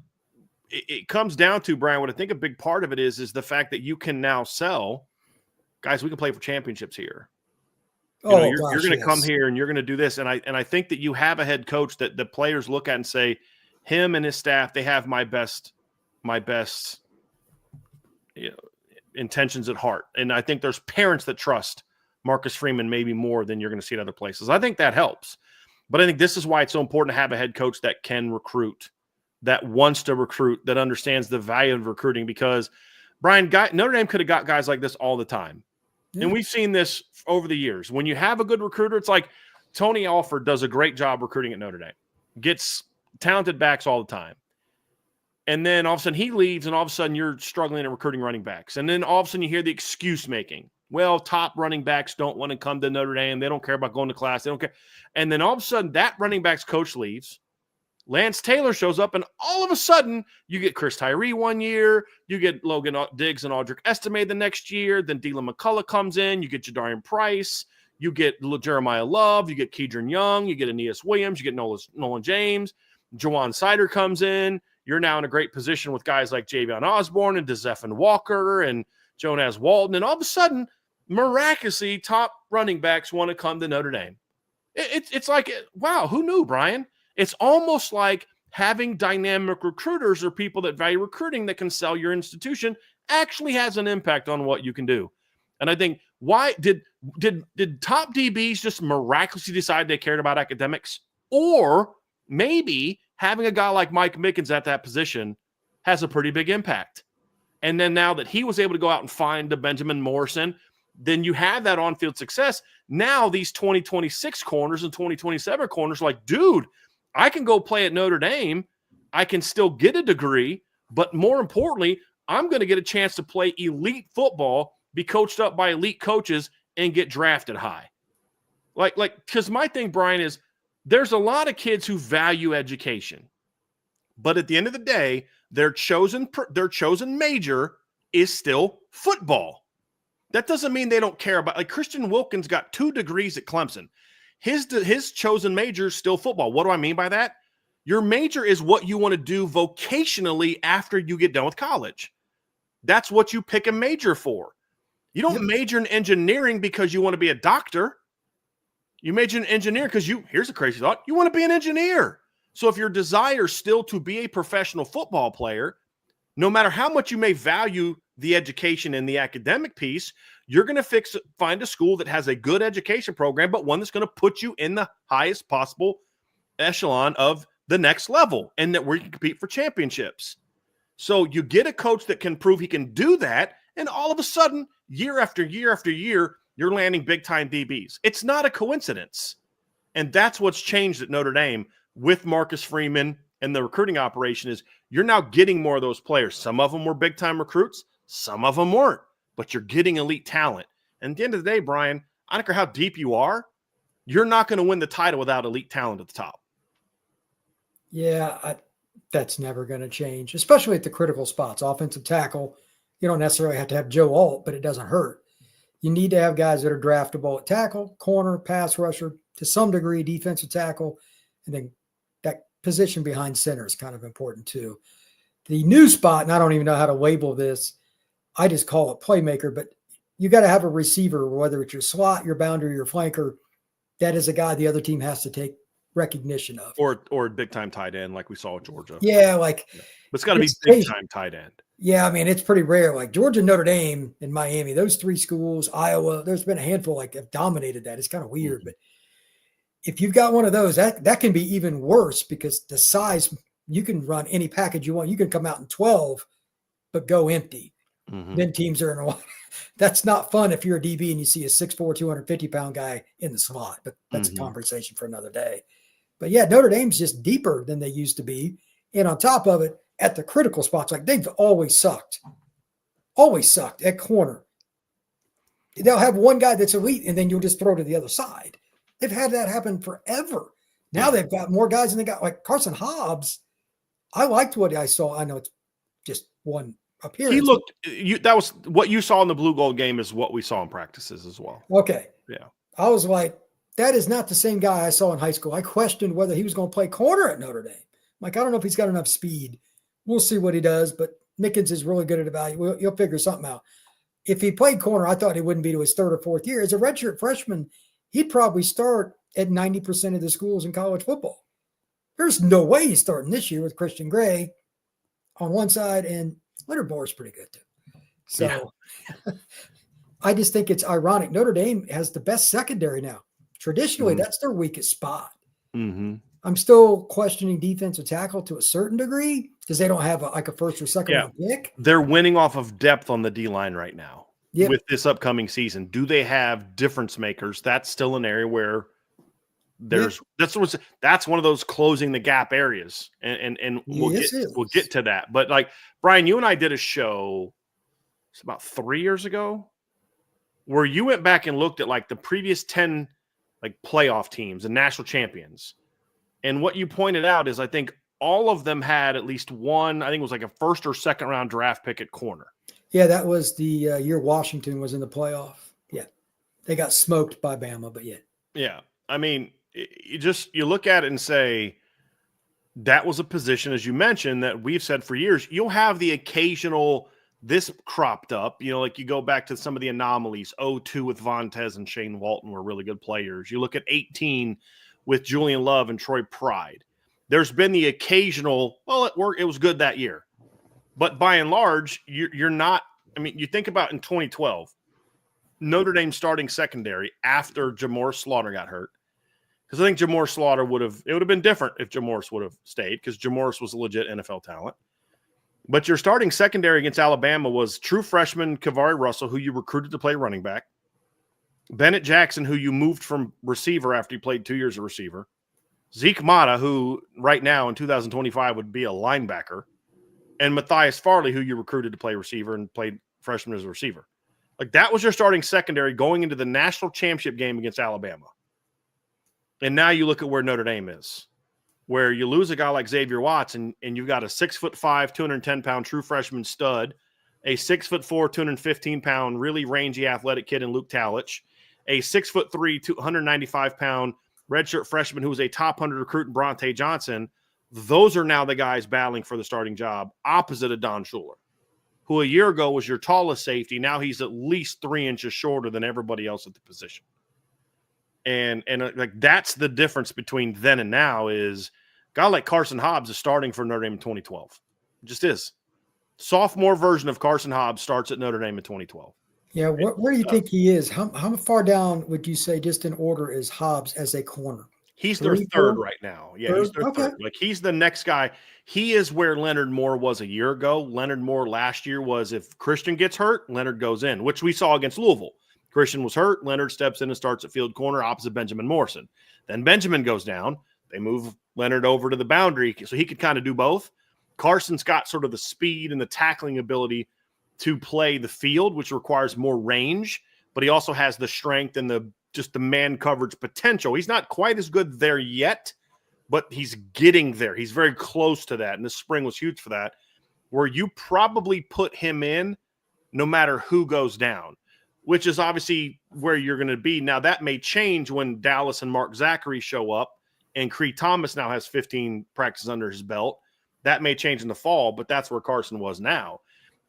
it comes down to, Brian, what I think a big part of it is the fact that you can now sell, guys, we can play for championships here. You're going to come here and you're going to do this. And I think that you have a head coach that the players look at and say, him and his staff, they have my best intentions at heart. And I think there's parents that trust Marcus Freeman maybe more than you're going to see at other places. I think that helps. But I think this is why it's so important to have a head coach that can recruit, that wants to recruit, that understands the value of recruiting. Because, Brian, Notre Dame could have got guys like this all the time. Yeah. And we've seen this over the years. When you have a good recruiter, it's like Tony Alford does a great job recruiting at Notre Dame. Gets talented backs all the time. And then all of a sudden he leaves, and all of a sudden you're struggling at recruiting running backs. And then all of a sudden you hear the excuse making. Well, top running backs don't want to come to Notre Dame. They don't care about going to class. They don't care. And then all of a sudden that running back's coach leaves. Lance Taylor shows up, and all of a sudden you get Chris Tyree one year. You get Logan Diggs and Audric Estime the next year. Then Dylan McCullough comes in. You get Jadarian Price. You get Jeremiah Love. You get Keedron Young. You get Aeneas Williams. You get Nolan James. Jawan Sider comes in. You're now in a great position with guys like Javion Osborne and DeZephan Walker and Jonas Walton. And all of a sudden, miraculously, top running backs want to come to Notre Dame. It's like, wow, who knew, Brian? It's almost like having dynamic recruiters or people that value recruiting that can sell your institution actually has an impact on what you can do. And I think, why did top DBs just miraculously decide they cared about academics? Or maybe having a guy like Mike Mickens at that position has a pretty big impact. And then now that he was able to go out and find a Benjamin Morrison, then you have that on-field success. Now these 2026 corners and 2027 corners are like, dude, I can go play at Notre Dame. I can still get a degree, but more importantly, I'm going to get a chance to play elite football, be coached up by elite coaches, and get drafted high. Because my thing, Brian, is there's a lot of kids who value education, but at the end of the day, their chosen major is still football. That doesn't mean they don't care about, like, Christian Wilkins got 2 degrees at Clemson. His chosen major is still football. What do I mean by that? Your major is what you want to do vocationally after you get done with college. That's what you pick a major for. You don't major in engineering because you want to be a doctor. You major in engineering because here's a crazy thought, you want to be an engineer. So if your desire is still to be a professional football player, no matter how much you may value the education and the academic piece, you're going to find a school that has a good education program, but one that's going to put you in the highest possible echelon of the next level, and that where you can compete for championships. So you get a coach that can prove he can do that, and all of a sudden, year after year after year, you're landing big-time DBs. It's not a coincidence. And that's what's changed at Notre Dame with Marcus Freeman and the recruiting operation is you're now getting more of those players. Some of them were big-time recruits. Some of them weren't. But you're getting elite talent. And at the end of the day, Brian, I don't care how deep you are, you're not going to win the title without elite talent at the top. Yeah, that's never going to change, especially at the critical spots. Offensive tackle, you don't necessarily have to have Joe Alt, but it doesn't hurt. You need to have guys that are draftable at tackle, corner, pass rusher, to some degree, defensive tackle, and then that position behind center is kind of important too. The new spot, and I don't even know how to label this, I just call it playmaker, but you got to have a receiver, whether it's your slot, your boundary, your flanker, that is a guy the other team has to take recognition of. Or big-time tight end like we saw at Georgia. Yeah, like. But it's got to be big-time tight end. Yeah, I mean, it's pretty rare. Like Georgia, Notre Dame, and Miami, those 3 schools, Iowa, there's been a handful like have dominated that. It's kind of weird, but if you've got one of those, that can be even worse because the size, you can run any package you want. You can come out in 12, but go empty. then teams are in a that's not fun if you're a DB and you see a 6'4", 250-pound guy in the slot, but that's a conversation for another day. But yeah, Notre Dame's just deeper than they used to be. And on top of it, at the critical spots, like they've always sucked at corner. They'll have one guy that's elite and then you'll just throw to the other side. They've had that happen forever. Now they've got more guys and they got like Carson Hobbs. I liked what I saw. I know it's just one appearance. He looked that was what you saw in the blue gold game is what we saw in practices as well. Okay. Yeah. I was like, that is not the same guy I saw in high school. I questioned whether he was going to play corner at Notre Dame. Like, I don't know if he's got enough speed. We'll see what he does, but Mickens is really good at evaluating. He'll figure something out. If he played corner, I thought he wouldn't be to his third or fourth year. As a redshirt freshman, he'd probably start at 90% of the schools in college football. There's no way he's starting this year with Christian Gray on one side, and Leonard Moore's pretty good too. So I just think it's ironic. Notre Dame has the best secondary now. Traditionally, that's their weakest spot. I'm still questioning defensive tackle to a certain degree because they don't have a first or second round pick. They're winning off of depth on the D-line right now with this upcoming season. Do they have difference makers? That's still an area where that's one of those closing the gap areas. And we'll get to that. But like, Brian, you and I did a show about 3 years ago where you went back and looked at like the previous 10 like playoff teams and national champions. And what you pointed out is I think all of them had at least one, I think it was like a first or second round draft pick at corner. Yeah, that was the year Washington was in the playoff. Yeah. They got smoked by Bama, but yeah. Yeah. I mean, you look at it and say that was a position, as you mentioned, that we've said for years, you'll have the occasional this cropped up, like you go back to some of the anomalies. 02 with Vontez and Shane Walton were really good players. You look at 18 with Julian Love and Troy Pride. There's been the occasional, it worked, it was good that year. But by and large, you're not, you think about in 2012, Notre Dame starting secondary after Jamor Slaughter got hurt. Because I think Jamor Slaughter it would have been different if Jamor's would have stayed because Jamor's was a legit NFL talent. But your starting secondary against Alabama was true freshman Kavari Russell, who you recruited to play running back, Bennett Jackson, who you moved from receiver after he played 2 years of receiver, Zeke Mata, who right now in 2025 would be a linebacker, and Matthias Farley, who you recruited to play receiver and played freshman as a receiver. Like that was your starting secondary going into the national championship game against Alabama. And now you look at where Notre Dame is, where you lose a guy like Xavier Watts and you've got a 6'5", 210-pound true freshman stud, a 6'4", 215-pound, really rangy athletic kid in Luke Talich, a 6'3", 295-pound redshirt freshman who was a top 100 recruit in Bronte Johnson. Those are now the guys battling for the starting job opposite of Don Schuler, who a year ago was your tallest safety. Now he's at least 3 inches shorter than everybody else at the position. And like that's the difference between then and now is a guy like Carson Hobbs is starting for Notre Dame in 2012. It just is. Sophomore version of Carson Hobbs starts at Notre Dame in 2012. Yeah, where do you think he is? How far down would you say just in order is Hobbs as a corner? He's their third right now. Yeah, he's their third. Like he's the next guy. He is where Leonard Moore was a year ago. Leonard Moore last year was if Christian gets hurt, Leonard goes in, which we saw against Louisville. Christian was hurt. Leonard steps in and starts at field corner opposite Benjamin Morrison. Then Benjamin goes down. They move Leonard over to the boundary so he could kind of do both. Carson's got sort of the speed and the tackling ability to play the field, which requires more range, but he also has the strength and the man coverage potential. He's not quite as good there yet, but he's getting there. He's very close to that, and this spring was huge for that, where you probably put him in no matter who goes down, which is obviously where you're going to be. Now, that may change when Dallas and Mark Zachary show up and Creed Thomas now has 15 practices under his belt. That may change in the fall, but that's where Carson was now.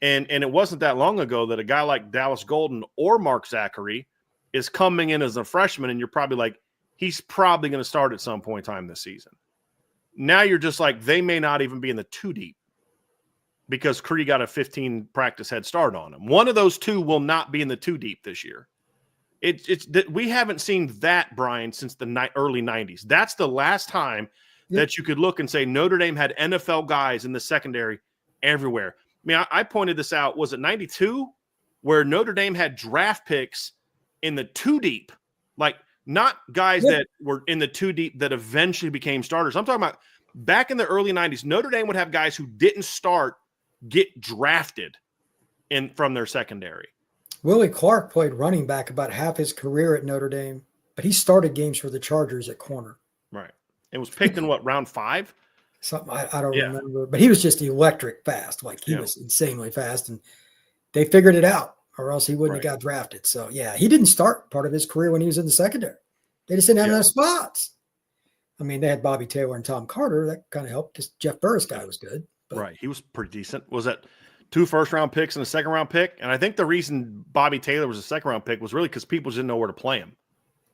And it wasn't that long ago that a guy like Dallas Golden or Mark Zachary is coming in as a freshman, and you're probably like, he's probably going to start at some point in time this season. Now you're just like, they may not even be in the 2 deep because Creed got a 15 practice head start on him. One of those two will not be in the 2 deep this year. We haven't seen that, Brian, since the early 90s. That's the last time that you could look and say Notre Dame had NFL guys in the secondary everywhere. mean, I pointed this out. Was it 92 where Notre Dame had draft picks in the 2 deep, like not guys that were in the 2 deep that eventually became starters. I'm talking about back in the early 90s, Notre Dame would have guys who didn't start get drafted from their secondary. Willie Clark played running back about half his career at Notre Dame, but he started games for the Chargers at corner. Right. It was picked in round 5? Something I don't remember, but he was just electric fast. Like he was insanely fast, and they figured it out, or else he wouldn't have got drafted. So yeah, he didn't start part of his career when he was in the secondary. They just didn't have enough spots. I mean, they had Bobby Taylor and Tom Carter. That kind of helped because Jeff Burris guy was good. But. Right. He was pretty decent. Was that 2 first-round picks and a second-round pick? And I think the reason Bobby Taylor was a second-round pick was really because people didn't know where to play him.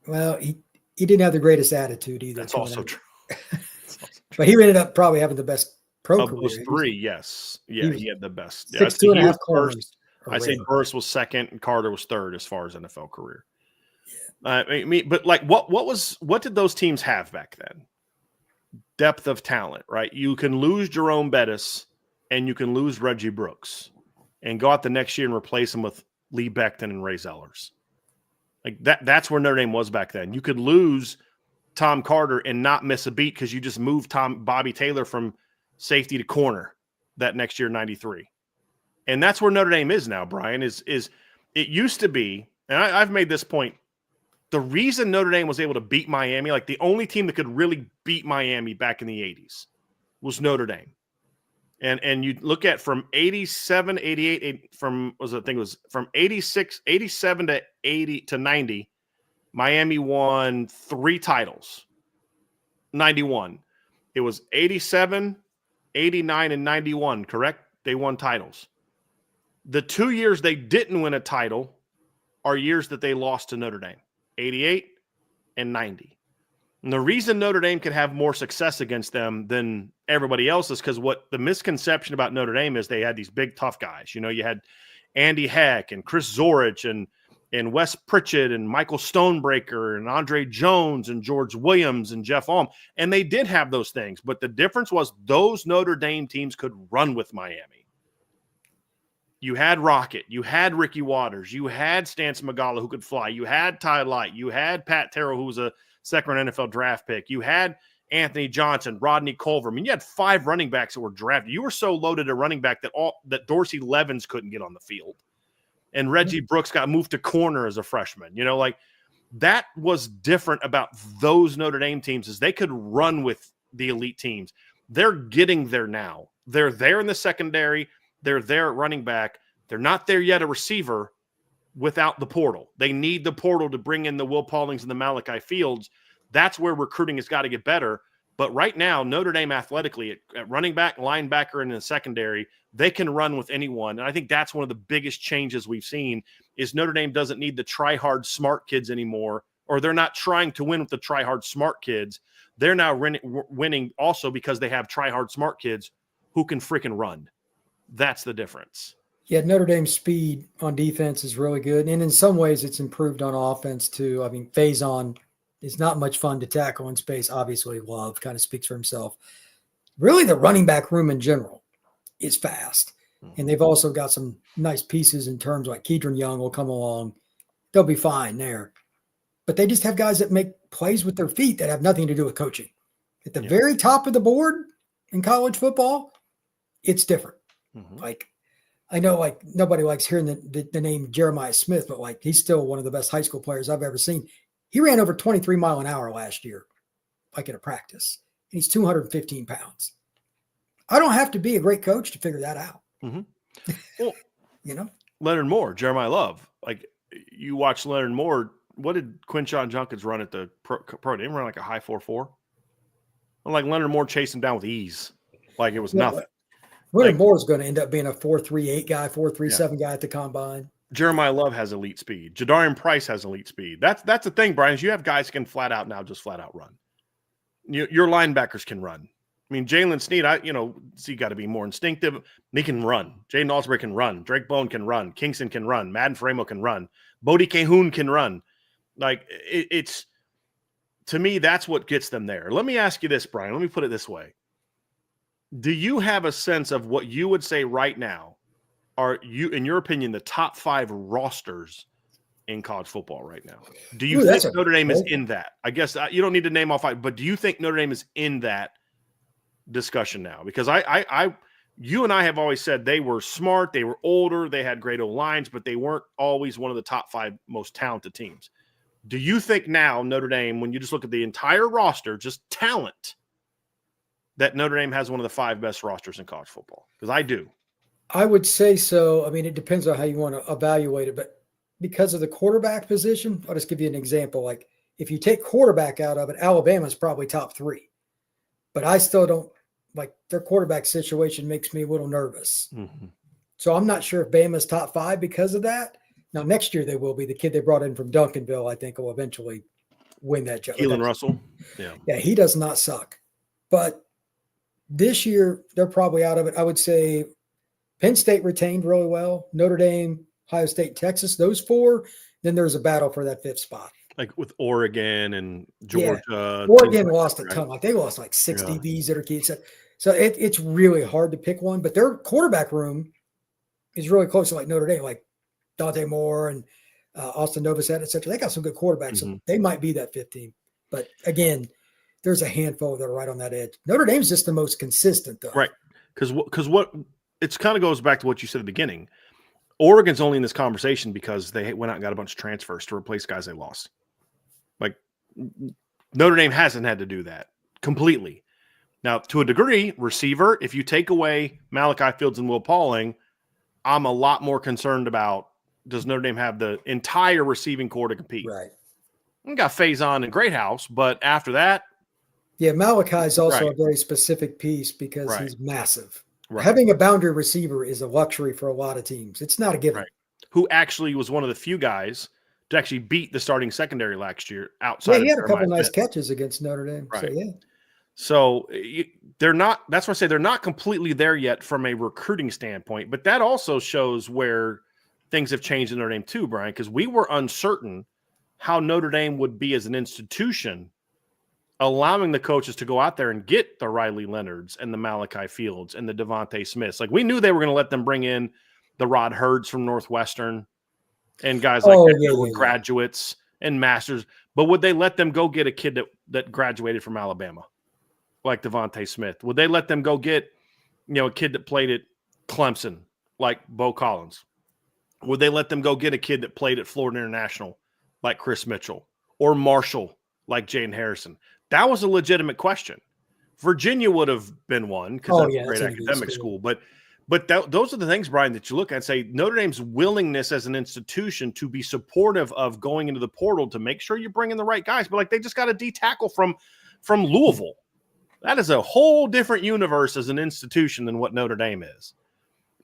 Well, he didn't have the greatest attitude either. That's also true. But he ended up probably having the best pro career. Those 3, yes. Yeah, he had the best. 6'2.5" corners. I'd say Burris was second and Carter was third as far as NFL career. Yeah. I mean, but like what did those teams have back then? Depth of talent, right? You can lose Jerome Bettis and you can lose Reggie Brooks and go out the next year and replace him with Lee Becton and Ray Zellers. Like that's where Notre Dame was back then. You could lose Tom Carter and not miss a beat because you just moved Bobby Taylor from safety to corner that next year, 93. And that's where Notre Dame is now, Brian, is it used to be, and I've made this point, the reason Notre Dame was able to beat Miami, like the only team that could really beat Miami back in the 80s was Notre Dame. And you look at from 87, 88, from 86, 87 to 80 to 90, Miami won 3 titles. 91. It was 87, 89, and 91, correct? They won titles. The 2 years they didn't win a title are years that they lost to Notre Dame, 88 and 90. And the reason Notre Dame could have more success against them than everybody else is because what the misconception about Notre Dame is they had these big, tough guys. You know, you had Andy Heck and Chris Zorich and Wes Pritchett and Michael Stonebreaker and Andre Jones and George Williams and Jeff Alm. And they did have those things. But the difference was those Notre Dame teams could run with Miami. You had Rocket. You had Ricky Waters. You had Stanson Magala who could fly. You had Ty Light. You had Pat Terrell, who was a second-round NFL draft pick. You had Anthony Johnson, Rodney Culver. I mean, you had 5 running backs that were drafted. You were so loaded at running back that Dorsey Levens couldn't get on the field. And Reggie Brooks got moved to corner as a freshman. You know, like that was different about those Notre Dame teams is they could run with the elite teams. They're getting there now. They're there in the secondary. They're there at running back. They're not there yet at receiver without the portal. They need the portal to bring in the Will Paulings and the Malachi Fields. That's where recruiting has got to get better. But right now, Notre Dame athletically at running back, linebacker, and in the secondary, they can run with anyone. And I think that's one of the biggest changes we've seen is Notre Dame doesn't need the try-hard smart kids anymore, or they're not trying to win with the try-hard smart kids. They're now winning also because they have try-hard smart kids who can freaking run. That's the difference. Yeah, Notre Dame's speed on defense is really good. And in some ways, it's improved on offense, too. I mean, Faison is not much fun to tackle in space. Obviously, Love kind of speaks for himself. Really, the running back room in general is fast. And they've also got some nice pieces in terms like Kedron Young will come along. They'll be fine there. But they just have guys that make plays with their feet that have nothing to do with coaching. At the very top of the board in college football, it's different. Mm-hmm. Like, I know like nobody likes hearing the name Jeremiah Smith, but like he's still one of the best high school players I've ever seen. He ran over 23 mile an hour last year, like in a practice. And he's 215 pounds. I don't have to be a great coach to figure that out. Mm-hmm. Well, you know, Leonard Moore, Jeremiah Love, like you watch Leonard Moore. What did Quinshon Junkins run at the pro? Didn't run like a high 4.4. Like Leonard Moore chased him down with ease, like it was nothing. Leonard Moore is going to end up being a 4.38 guy, 4.37 guy at the combine. Jeremiah Love has elite speed. Jadarian Price has elite speed. That's the thing, Brian, is you have guys who can flat out run. Your linebackers can run. I mean, Jalen Sneed, he got to be more instinctive. He can run. Jaden Alsbury can run. Drake Bone can run. Kingston can run. Madden Faremo can run. Bodie Cahoon can run. Like, it's to me, that's what gets them there. Let me ask you this, Brian. Let me put it this way. Do you have a sense of what you would say right now are you, in your opinion, the top 5 rosters in college football right now? Do you think Notre Dame is in that? I guess you don't need to name all 5, but do you think Notre Dame is in that discussion now? Because you and I have always said they were smart, they were older, they had great O-lines, but they weren't always one of the top 5 most talented teams. Do you think now Notre Dame, when you just look at the entire roster, just talent, that Notre Dame has one of the 5 best rosters in college football? Because I do. I would say so. I mean, it depends on how you want to evaluate it, but because of the quarterback position, I'll just give you an example. Like if you take quarterback out of it, Alabama's probably top 3, but I still don't like their quarterback situation makes me a little nervous. Mm-hmm. So I'm not sure if Bama's top 5 because of that. Now, next year they will be. The kid they brought in from Duncanville, I think, will eventually win that job. Keelan Russell. Yeah, he does not suck. But this year, they're probably out of it. I would say Penn State retained really well. Notre Dame, Ohio State, Texas, those 4. Then there's a battle for that 5th spot. Like with Oregon and Georgia. Yeah. Oregon lost a ton. Like they lost like 6 DBs that are key. So it's really hard to pick one. But their quarterback room is really close to like Notre Dame, like Dante Moore and Austin Novosad, et cetera. They got some good quarterbacks. So they might be that 5th team. But again, there's a handful that are right on that edge. Notre Dame's just the most consistent, though. Right. Because what it kind of goes back to what you said at the beginning. Oregon's only in this conversation because they went out and got a bunch of transfers to replace guys they lost. Like Notre Dame hasn't had to do that completely. Now, to a degree, receiver, if you take away Malachi Fields and Will Pauling, I'm a lot more concerned about, does Notre Dame have the entire receiving core to compete? Right. We got Faison and Greathouse, but after that. Yeah, Malachi is also a very specific piece because he's massive. Right. Having a boundary receiver is a luxury for a lot of teams. It's not a given. Right. Who actually was one of the few guys to actually beat the starting secondary last year outside. Yeah, he had a couple nice catches against Notre Dame. Right. So, they're not – that's why I say they're not completely there yet from a recruiting standpoint. But that also shows where things have changed in Notre Dame too, Brian, because we were uncertain how Notre Dame would be as an institution, allowing the coaches to go out there and get the Riley Leonards and the Malachi Fields and the Devontae Smiths. Like we knew they were going to let them bring in the Rod Herds from Northwestern and guys like that were graduates and masters. But would they let them go get a kid that graduated from Alabama, like Devontae Smith? Would they let them go get, a kid that played at Clemson, like Bo Collins? Would they let them go get a kid that played at Florida International, like Chris Mitchell, or Marshall, like Jaden Harrison? That was a legitimate question. Virginia would have been one because that's a great academic school. But those are the things, Brian, that you look at and say Notre Dame's willingness as an institution to be supportive of going into the portal to make sure you bring in the right guys. But like they just got a D tackle from Louisville. That is a whole different universe as an institution than what Notre Dame is.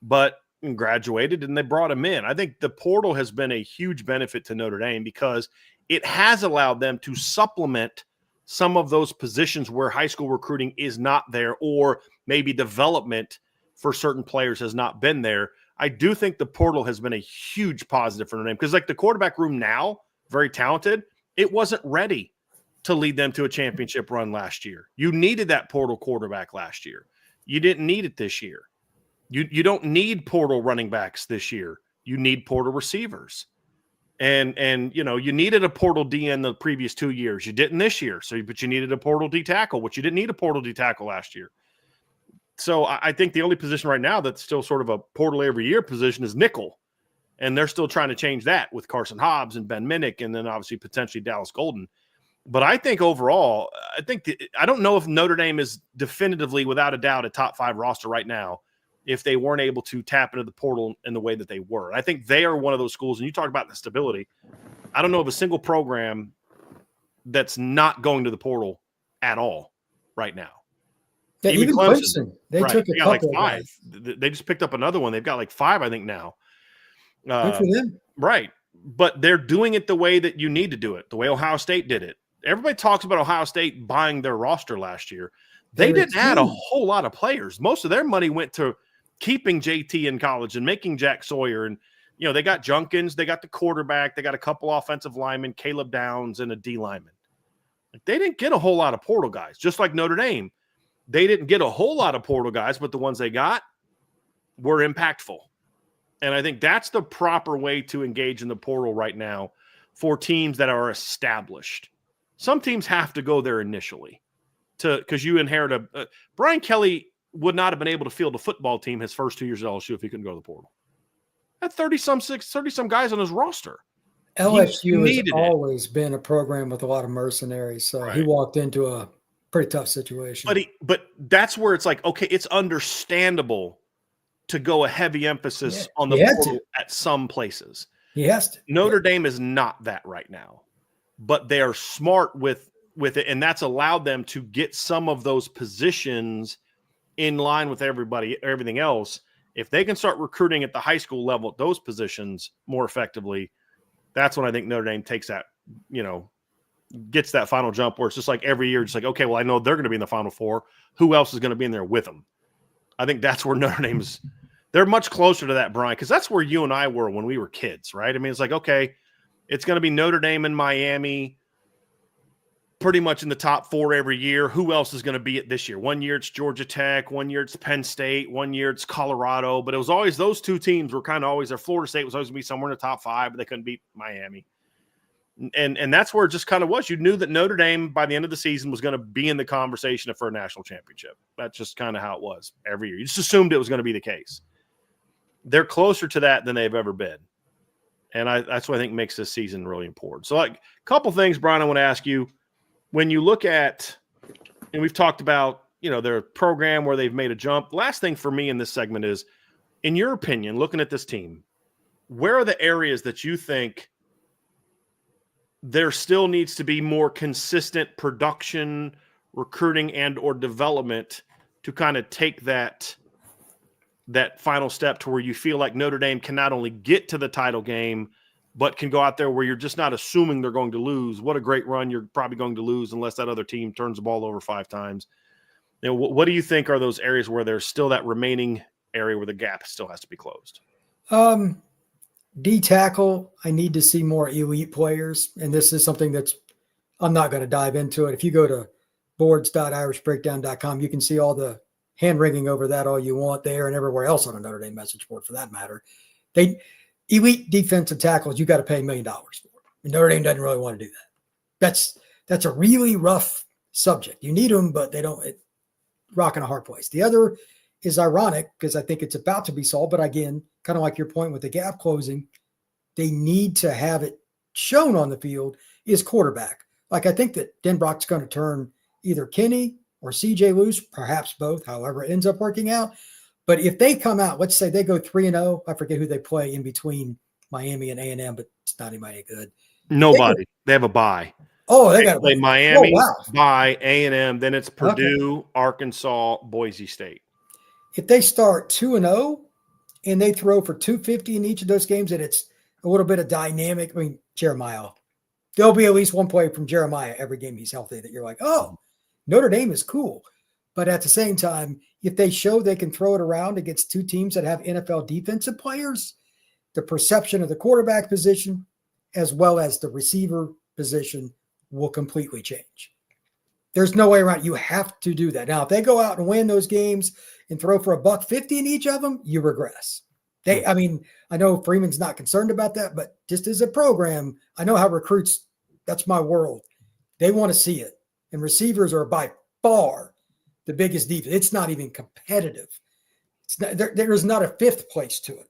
But graduated and they brought him in. I think the portal has been a huge benefit to Notre Dame because it has allowed them to supplement some of those positions where high school recruiting is not there, or maybe development for certain players has not been there. I do think the portal has been a huge positive for Notre Dame because like the quarterback room now, very talented, it wasn't ready to lead them to a championship run last year. You needed that portal quarterback last year. You didn't need it this year. You don't need portal running backs this year. You need portal receivers. And you needed a portal D in the previous 2 years. You didn't this year. But you needed a portal D tackle, which you didn't need a portal D tackle last year. So I think the only position right now that's still sort of a portal every year position is nickel. And they're still trying to change that with Carson Hobbs and Ben Minnick and then obviously potentially Dallas Golden. But I think overall, I don't know if Notre Dame is definitively, without a doubt, a top 5 roster right now if they weren't able to tap into the portal in the way that they were. I think they are one of those schools, and you talk about the stability. I don't know of a single program that's not going to the portal at all right now. Yeah, even Clemson. They took a couple like 5. They just picked up another one. They've got like 5, I think, now. Good for them. Right. But they're doing it the way that you need to do it, the way Ohio State did it. Everybody talks about Ohio State buying their roster last year. They didn't add a whole lot of players. Most of their money went to keeping JT in college and making Jack Sawyer. And, they got Junkins, they got the quarterback, they got a couple offensive linemen, Caleb Downs, and a D lineman. Like, they didn't get a whole lot of portal guys, just like Notre Dame. They didn't get a whole lot of portal guys, but the ones they got were impactful. And I think that's the proper way to engage in the portal right now for teams that are established. Some teams have to go there initially because you inherit Brian Kelly would not have been able to field a football team his first 2 years at LSU if he couldn't go to the portal. Had 30-some guys on his roster. LSU has always been a program with a lot of mercenaries, so Right. he walked into a pretty tough situation. But that's where it's like, okay, it's understandable to go a heavy emphasis on the portal at some places. He has to. Notre Dame is not that right now, but they are smart with it, and that's allowed them to get some of those positions in line with everything else. If they can start recruiting at the high school level at those positions more effectively, that's when I think Notre Dame takes that, gets that final jump where it's just like every year, just like, okay, well, I know they're going to be in the Final Four. Who else is going to be in there with them? I think that's where Notre Dame's – they're much closer to that, Brian, because that's where you and I were when we were kids, right? I mean, it's like, okay, it's going to be Notre Dame and Miami pretty much in the top 4 every year. Who else is going to be it this year? 1 year it's Georgia Tech, 1 year it's Penn State, 1 year it's Colorado. But it was always those two teams were kind of always there. Florida State was always going to be somewhere in the top 5, but they couldn't beat Miami. And that's where it just kind of was. You knew that Notre Dame by the end of the season was going to be in the conversation for a national championship. That's just kind of how it was every year. You just assumed it was going to be the case. They're closer to that than they've ever been. And that's what I think makes this season really important. So, like, a couple things, Brian, I want to ask you. When you look at, and we've talked about, their program where they've made a jump. Last thing for me in this segment is, in your opinion, looking at this team, where are the areas that you think there still needs to be more consistent production, recruiting, and or development to kind of take that final step to where you feel like Notre Dame can not only get to the title game, but can go out there where you're just not assuming they're going to lose. What a great run. You're probably going to lose unless that other team turns the ball over 5 times. What do you think are those areas where there's still that remaining area where the gap still has to be closed? D tackle, I need to see more elite players. And this is something I'm not going to dive into it. If you go to boards.irishbreakdown.com, you can see all the hand-wringing over that all you want there and everywhere else on a Notre Dame message board for that matter. Elite defensive tackles, you got to pay $1 million for. And Notre Dame doesn't really want to do that. That's a really rough subject. You need them, but they don't. Rock in a hard place. The other is ironic because I think it's about to be solved. But again, kind of like your point with the gap closing, they need to have it shown on the field is quarterback. Like I think that Denbrock's going to turn either Kenny or CJ loose, perhaps both, however it ends up working out. But if they come out, let's say they go 3-0, I forget who they play in between Miami and A&M, but it's not anybody good. Nobody. They have a bye. Oh, they got to play Miami, wow. bye, A&M, then it's Purdue, Arkansas, Boise State. If they start 2-0 and they throw for 250 in each of those games, and it's a little bit of dynamic. I mean, Jeremiah, there'll be at least one play from Jeremiah every game he's healthy that you're like, oh, Notre Dame is cool. But at the same time, if they show they can throw it around against 2 teams that have NFL defensive players, the perception of the quarterback position as well as the receiver position will completely change. There's no way around it. You have to do that. Now, if they go out and win those games and throw for $150 in each of them, you regress. I know Freeman's not concerned about that, but just as a program, I know how recruits, that's my world. They want to see it. And receivers are by far the biggest defense. It's not even competitive. There's not a 5th place to it.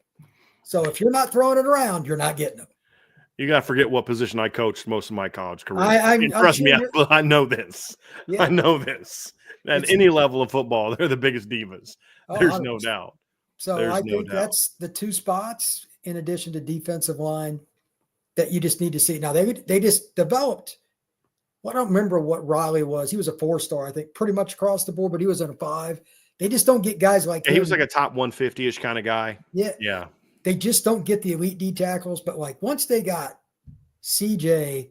So if you're not throwing it around, you're not getting them. You got to forget what position I coached most of my college career. Trust me, I know this. Yeah. I know this. At any level of football, they're the biggest divas. There's 100%. No doubt. So I think that's the 2 spots in addition to defensive line that you just need to see. Now, they just developed. Well, I don't remember what Riley was. He was a 4-star, I think, pretty much across the board, but he was in a 5. They just don't get guys like him. He was like a top 150-ish kind of guy. Yeah. Yeah. They just don't get the elite D tackles. But like once they got CJ,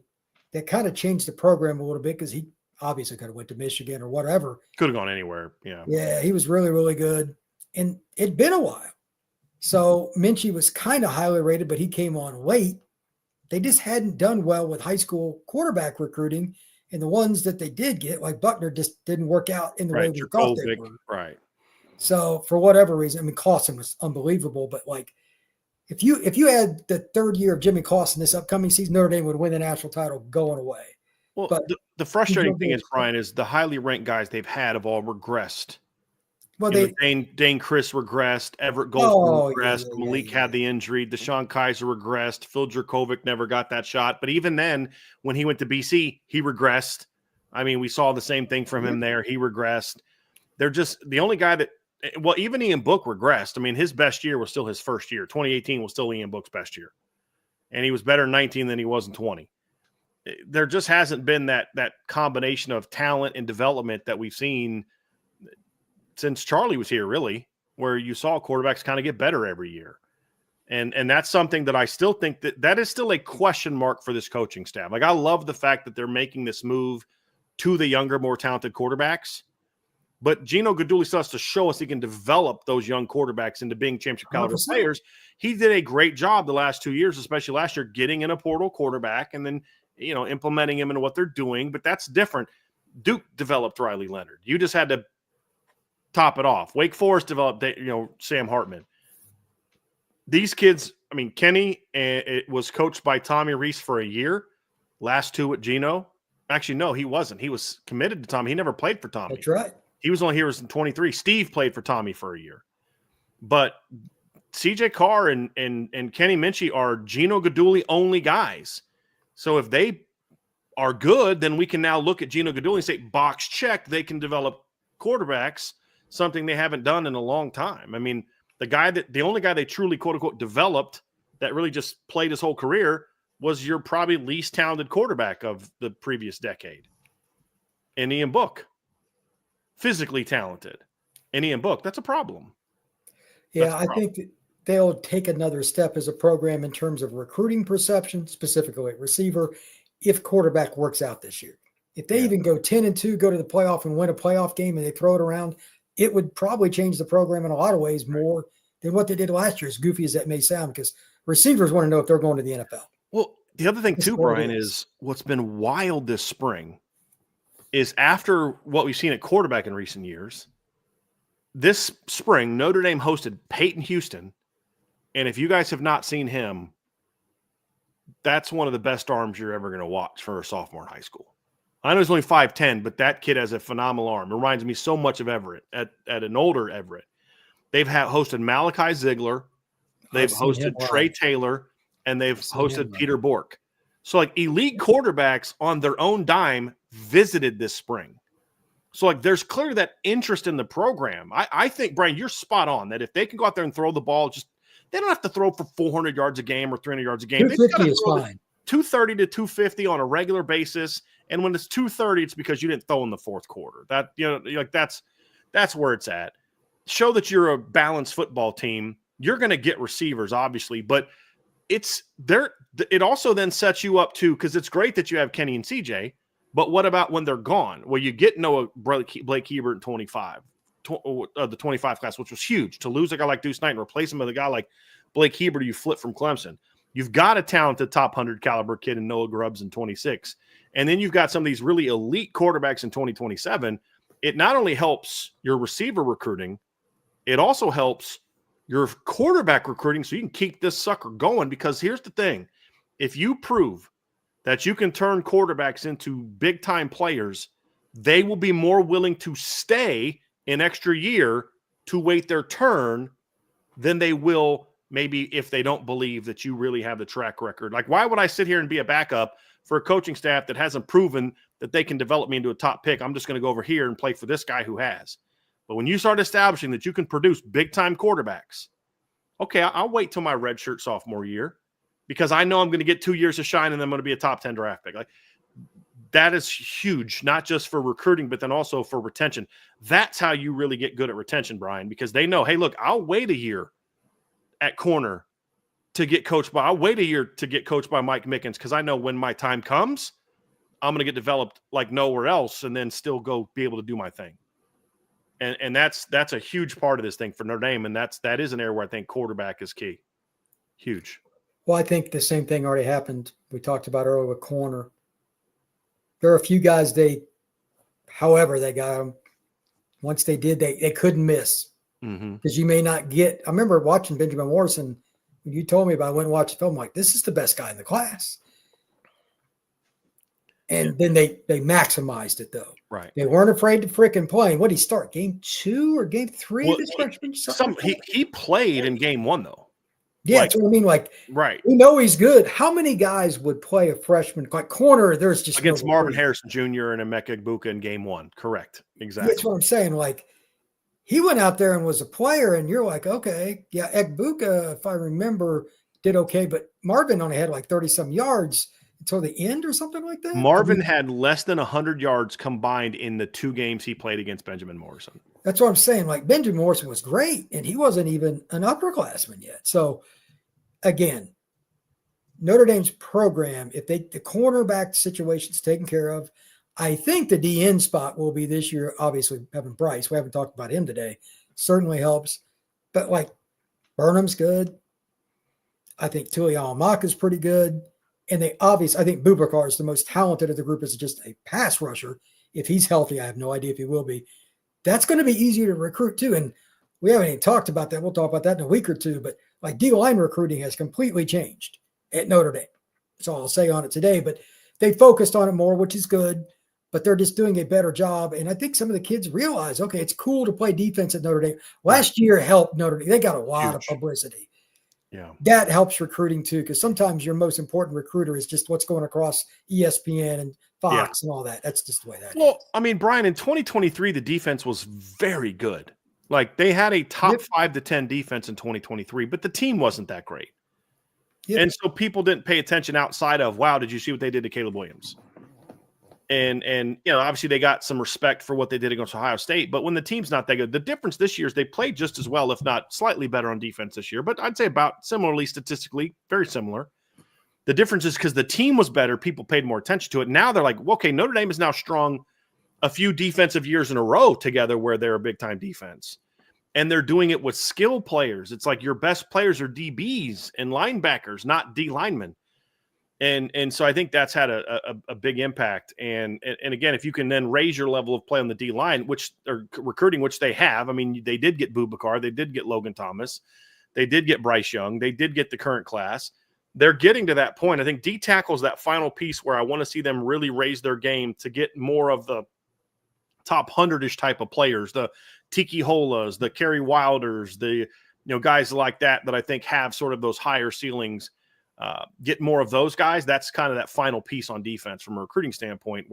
that kind of changed the program a little bit because he obviously could have went to Michigan or whatever. Could have gone anywhere. Yeah. Yeah, he was really, really good. And it'd been a while. So Minchie was kind of highly rated, but he came on late. They just hadn't done well with high school quarterback recruiting. And the ones that they did get, like Buckner, just didn't work out in the way we thought they were. Right. So for whatever reason, I mean, Clausen was unbelievable, but like If you had the third year of Jimmy Clausen this upcoming season, Notre Dame would win the national title going away. Well, but the frustrating thing is, Brian, is the highly ranked guys they've had have all regressed. Well, Dane Chris regressed, Everett Goldman regressed, yeah, Malik had the injury, Deshaun Kaiser regressed, Phil Jerkovic never got that shot. But even then, when he went to BC, he regressed. I mean, we saw the same thing from him there. He regressed. They're just the only guy that, well, even Ian Book regressed. I mean, his best year was still his first year. 2018 was still Ian Book's best year. And he was better in 19 than he was in 20. There just hasn't been that combination of talent and development that we've seen since Charlie was here, really, where you saw quarterbacks kind of get better every year. And that's something that I still think that is still a question mark for this coaching staff. Like, I love the fact that they're making this move to the younger, more talented quarterbacks. But Gino Guidugli still has to show us he can develop those young quarterbacks into being championship caliber players. He did a great job the last 2 years, especially last year, getting in a portal quarterback and then, implementing him into what they're doing. But that's different. Duke developed Riley Leonard. You just had to top it off. Wake Forest developed, Sam Hartman. These kids, I mean, Kenny it was coached by Tommy Reese for a year. Last two at Gino. Actually, no, he wasn't. He was committed to Tommy. He never played for Tommy. That's right. He was only here in 23. Steve played for Tommy for a year. But CJ Carr and Kenny Minchie are Gino Guidugli only guys. So if they are good, then we can now look at Gino Guidugli and say, box check, they can develop quarterbacks, something they haven't done in a long time. I mean, the only guy they truly, quote unquote, developed that really just played his whole career was your probably least talented quarterback of the previous decade. And Ian Book. Physically talented. And Ian Book, that's a problem. Yeah, I think that they'll take another step as a program in terms of recruiting perception, specifically at receiver, if quarterback works out this year. If they even go 10-2, go to the playoff and win a playoff game and they throw it around, it would probably change the program in a lot of ways more than what they did last year, as goofy as that may sound, because receivers want to know if they're going to the NFL. Well, the other thing too, Brian, is what's been wild this spring is after what we've seen at quarterback in recent years, this spring, Notre Dame hosted Peyton Houston. And if you guys have not seen him, that's one of the best arms you're ever going to watch for a sophomore in high school. I know he's only 5'10", but that kid has a phenomenal arm. It reminds me so much of Everett, at an older Everett. They've hosted Malachi Ziegler. They've hosted Trey Taylor. And they've hosted Peter Bork. So, like, elite quarterbacks on their own dime visited this spring. So, like, there's clearly that interest in the program. I think, Brian, you're spot on that if they can go out there and throw the ball, they don't have to throw for 400 yards a game or 300 yards a game. 250 is fine. 230 to 250 on a regular basis. And when it's 230, it's because you didn't throw in the fourth quarter. That's where it's at. Show that you're a balanced football team. You're going to get receivers, obviously, but it also then sets you up to, because it's great that you have Kenny and CJ, but what about when they're gone? Well, you get Noah Blake Hebert in 25, the 25 class, which was huge. To lose a guy like Deuce Knight and replace him with a guy like Blake Hebert, you flip from Clemson. You've got a talented top 100 caliber kid in Noah Grubbs in 26. And then you've got some of these really elite quarterbacks in 2027. It not only helps your receiver recruiting, it also helps your quarterback recruiting so you can keep this sucker going. Because here's the thing. If you prove that you can turn quarterbacks into big-time players, they will be more willing to stay an extra year to wait their turn than they will maybe if they don't believe that you really have the track record. Like, why would I sit here and be a backup for a coaching staff that hasn't proven that they can develop me into a top pick? I'm just going to go over here and play for this guy who has. But when you start establishing that you can produce big-time quarterbacks, okay, I'll wait till my redshirt sophomore year because I know I'm going to get 2 years of shine and I'm going to be a top 10 draft pick. Like, that is huge, not just for recruiting, but then also for retention. That's how you really get good at retention, Brian, because they know, hey, look, I'll wait a year at corner to get coached by. I'll wait a year to get coached by Mike Mickens because I know when my time comes, I'm going to get developed like nowhere else and then still go be able to do my thing. And that's a huge part of this thing for Notre Dame, and that is an area where I think quarterback is key. Huge. Well, I think the same thing already happened. We talked about earlier with corner. There are a few guys however they got them. Once they did, they couldn't miss because you may not get. I remember watching Benjamin Morrison When you told me about it, I went and watched the film, I'm like, this is the best guy in the class. And then they maximized it, though. Right. They weren't afraid to frickin' play. What did he start? Game 2 or game 3 Well, of his freshman? He played in game 1, though. Yeah, that's what I mean. Like, right. We know he's good. How many guys would play a freshman like corner? There's just against no Marvin Harrison Jr. and Emeka Egbuka in game 1. Correct. Exactly. That's what I'm saying. Like, he went out there and was a player, and you're like, okay, yeah, Egbuka, if I remember, did okay, but Marvin only had like 30-some yards until the end or something like that. Marvin had less than 100 yards combined in the 2 games he played against Benjamin Morrison. That's what I'm saying. Like, Benjamin Morrison was great, and he wasn't even an upperclassman yet. So, again, Notre Dame's program, if the cornerback situation's taken care of, I think the DN spot will be this year, obviously, having Bryce. We haven't talked about him today. Certainly helps. But, like, Burnham's good. I think Tuialamaka is pretty good. And I think Boubacar is the most talented of the group as just a pass rusher. If he's healthy, I have no idea if he will be. That's going to be easier to recruit too. And we haven't even talked about that. We'll talk about that in a week or two. But like D-line recruiting has completely changed at Notre Dame. That's all I'll say on it today. But they focused on it more, which is good. But they're just doing a better job. And I think some of the kids realize, okay, it's cool to play defense at Notre Dame. Last year helped Notre Dame. They got a lot of publicity. Yeah, that helps recruiting too, because sometimes your most important recruiter is just what's going across ESPN and Fox and all that. That's just the way that is. I mean, Brian, in 2023, the defense was very good. Like, they had a top 5 to 10 defense in 2023, but the team wasn't that great. Yep. And so people didn't pay attention outside of, wow, did you see what they did to Caleb Williams? And you know, obviously they got some respect for what they did against Ohio State, but when the team's not that good, the difference this year is they played just as well, if not slightly better on defense this year, but I'd say about similarly statistically, very similar. The difference is because the team was better, people paid more attention to it. Now they're like, well, okay, Notre Dame has now strung a few defensive years in a row together where they're a big-time defense, and they're doing it with skill players. It's like your best players are DBs and linebackers, not D linemen. And so I think that's had a big impact. And again, if you can then raise your level of play on the D line, which or recruiting, which they have. I mean, they did get Boubacar, they did get Logan Thomas, they did get Bryce Young, they did get the current class. They're getting to that point. I think D tackle is that final piece where I want to see them really raise their game to get more of the top 100-ish type of players, the Tiki Holas, the Kerry Wilders, the guys like that I think have sort of those higher ceilings. Get more of those guys. That's kind of that final piece on defense from a recruiting standpoint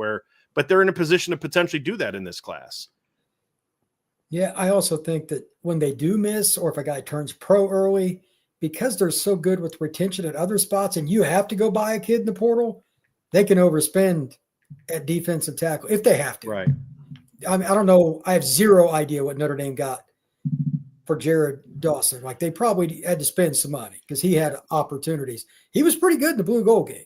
but they're in a position to potentially do that in this class. Yeah. I also think that when they do miss, or if a guy turns pro early, because they're so good with retention at other spots and you have to go buy a kid in the portal, they can overspend at defensive tackle if they have to. Right. I mean, I don't know. I have zero idea what Notre Dame got for Jared Dawson. Like, they probably had to spend some money because he had opportunities. He was pretty good in the blue gold game.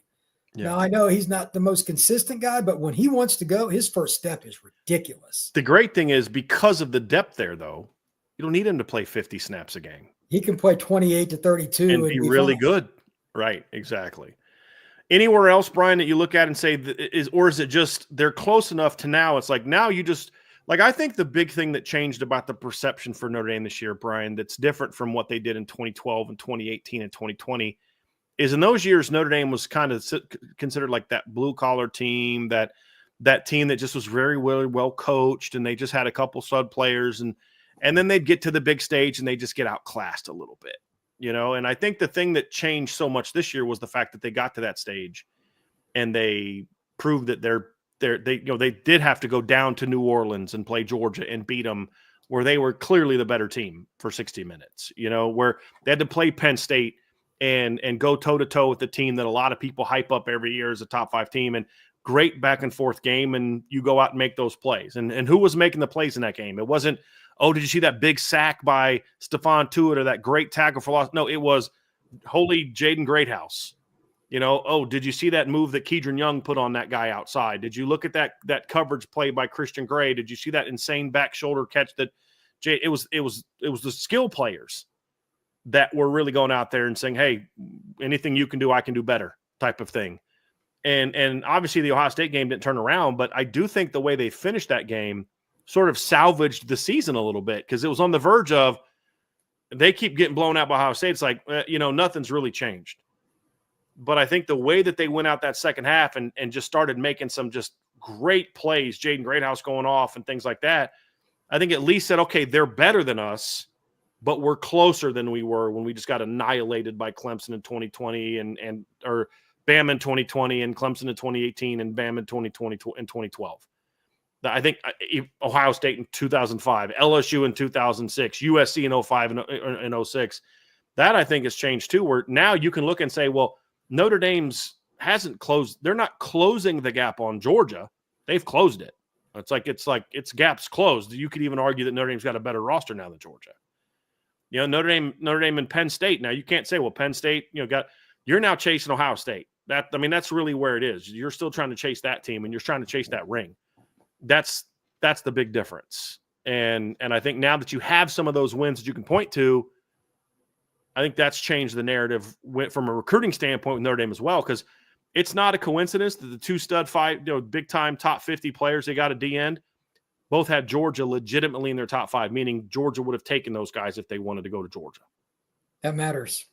Yeah. Now, I know he's not the most consistent guy, but when he wants to go, his first step is ridiculous. The great thing is, because of the depth there, though, you don't need him to play 50 snaps a game. He can play 28 to 32 and be really good. Right, exactly. Anywhere else, Brian, that you look at and say, is it just they're close enough to now? It's like now you just – like, I think the big thing that changed about the perception for Notre Dame this year, Brian, that's different from what they did in 2012 and 2018 and 2020 is in those years, Notre Dame was kind of considered like that blue-collar team, that team that just was very well coached, and they just had a couple stud players, and then they'd get to the big stage and they just get outclassed a little bit, And I think the thing that changed so much this year was the fact that they got to that stage and they proved that they did have to go down to New Orleans and play Georgia and beat them, where they were clearly the better team for 60 minutes, where they had to play Penn State and go toe-to-toe with the team that a lot of people hype up every year as a top 5 team, and great back and forth game, and you go out and make those plays. And who was making the plays in that game? It wasn't, oh, did you see that big sack by Stephon Tuitt or that great tackle for loss? No, it was holy Jaden Greathouse. Oh, did you see that move that Kedron Young put on that guy outside? Did you look at that coverage play by Christian Gray? Did you see that insane back shoulder catch that it was the skill players that were really going out there and saying, hey, anything you can do, I can do better type of thing. And obviously the Ohio State game didn't turn around, but I do think the way they finished that game sort of salvaged the season a little bit, because it was on the verge of, They keep getting blown out by Ohio State. It's like, nothing's really changed. But I think the way that they went out that second half and just started making some just great plays, Jaden Greathouse going off and things like that, I think at least said, okay, they're better than us, but we're closer than we were when we just got annihilated by Clemson in 2020 or Bama in 2020 and Clemson in 2018 and Bama in 2020 and 2012. I think Ohio State in 2005, LSU in 2006, USC in 05 and 06. That I think has changed too, where now you can look and say, well, Notre Dame's hasn't closed. They're not closing the gap on Georgia. They've closed it. It's like its gap's closed. You could even argue that Notre Dame's got a better roster now than Georgia. Notre Dame and Penn State. Now you can't say, well, Penn State, you're now chasing Ohio State. That's really where it is. You're still trying to chase that team and you're trying to chase that ring. That's the big difference. And I think now that you have some of those wins that you can point to, I think that's changed the narrative from a recruiting standpoint with Notre Dame as well, because it's not a coincidence that the two stud big time top 50 players they got at the end both had Georgia legitimately in their top 5, meaning Georgia would have taken those guys if they wanted to go to Georgia. That matters.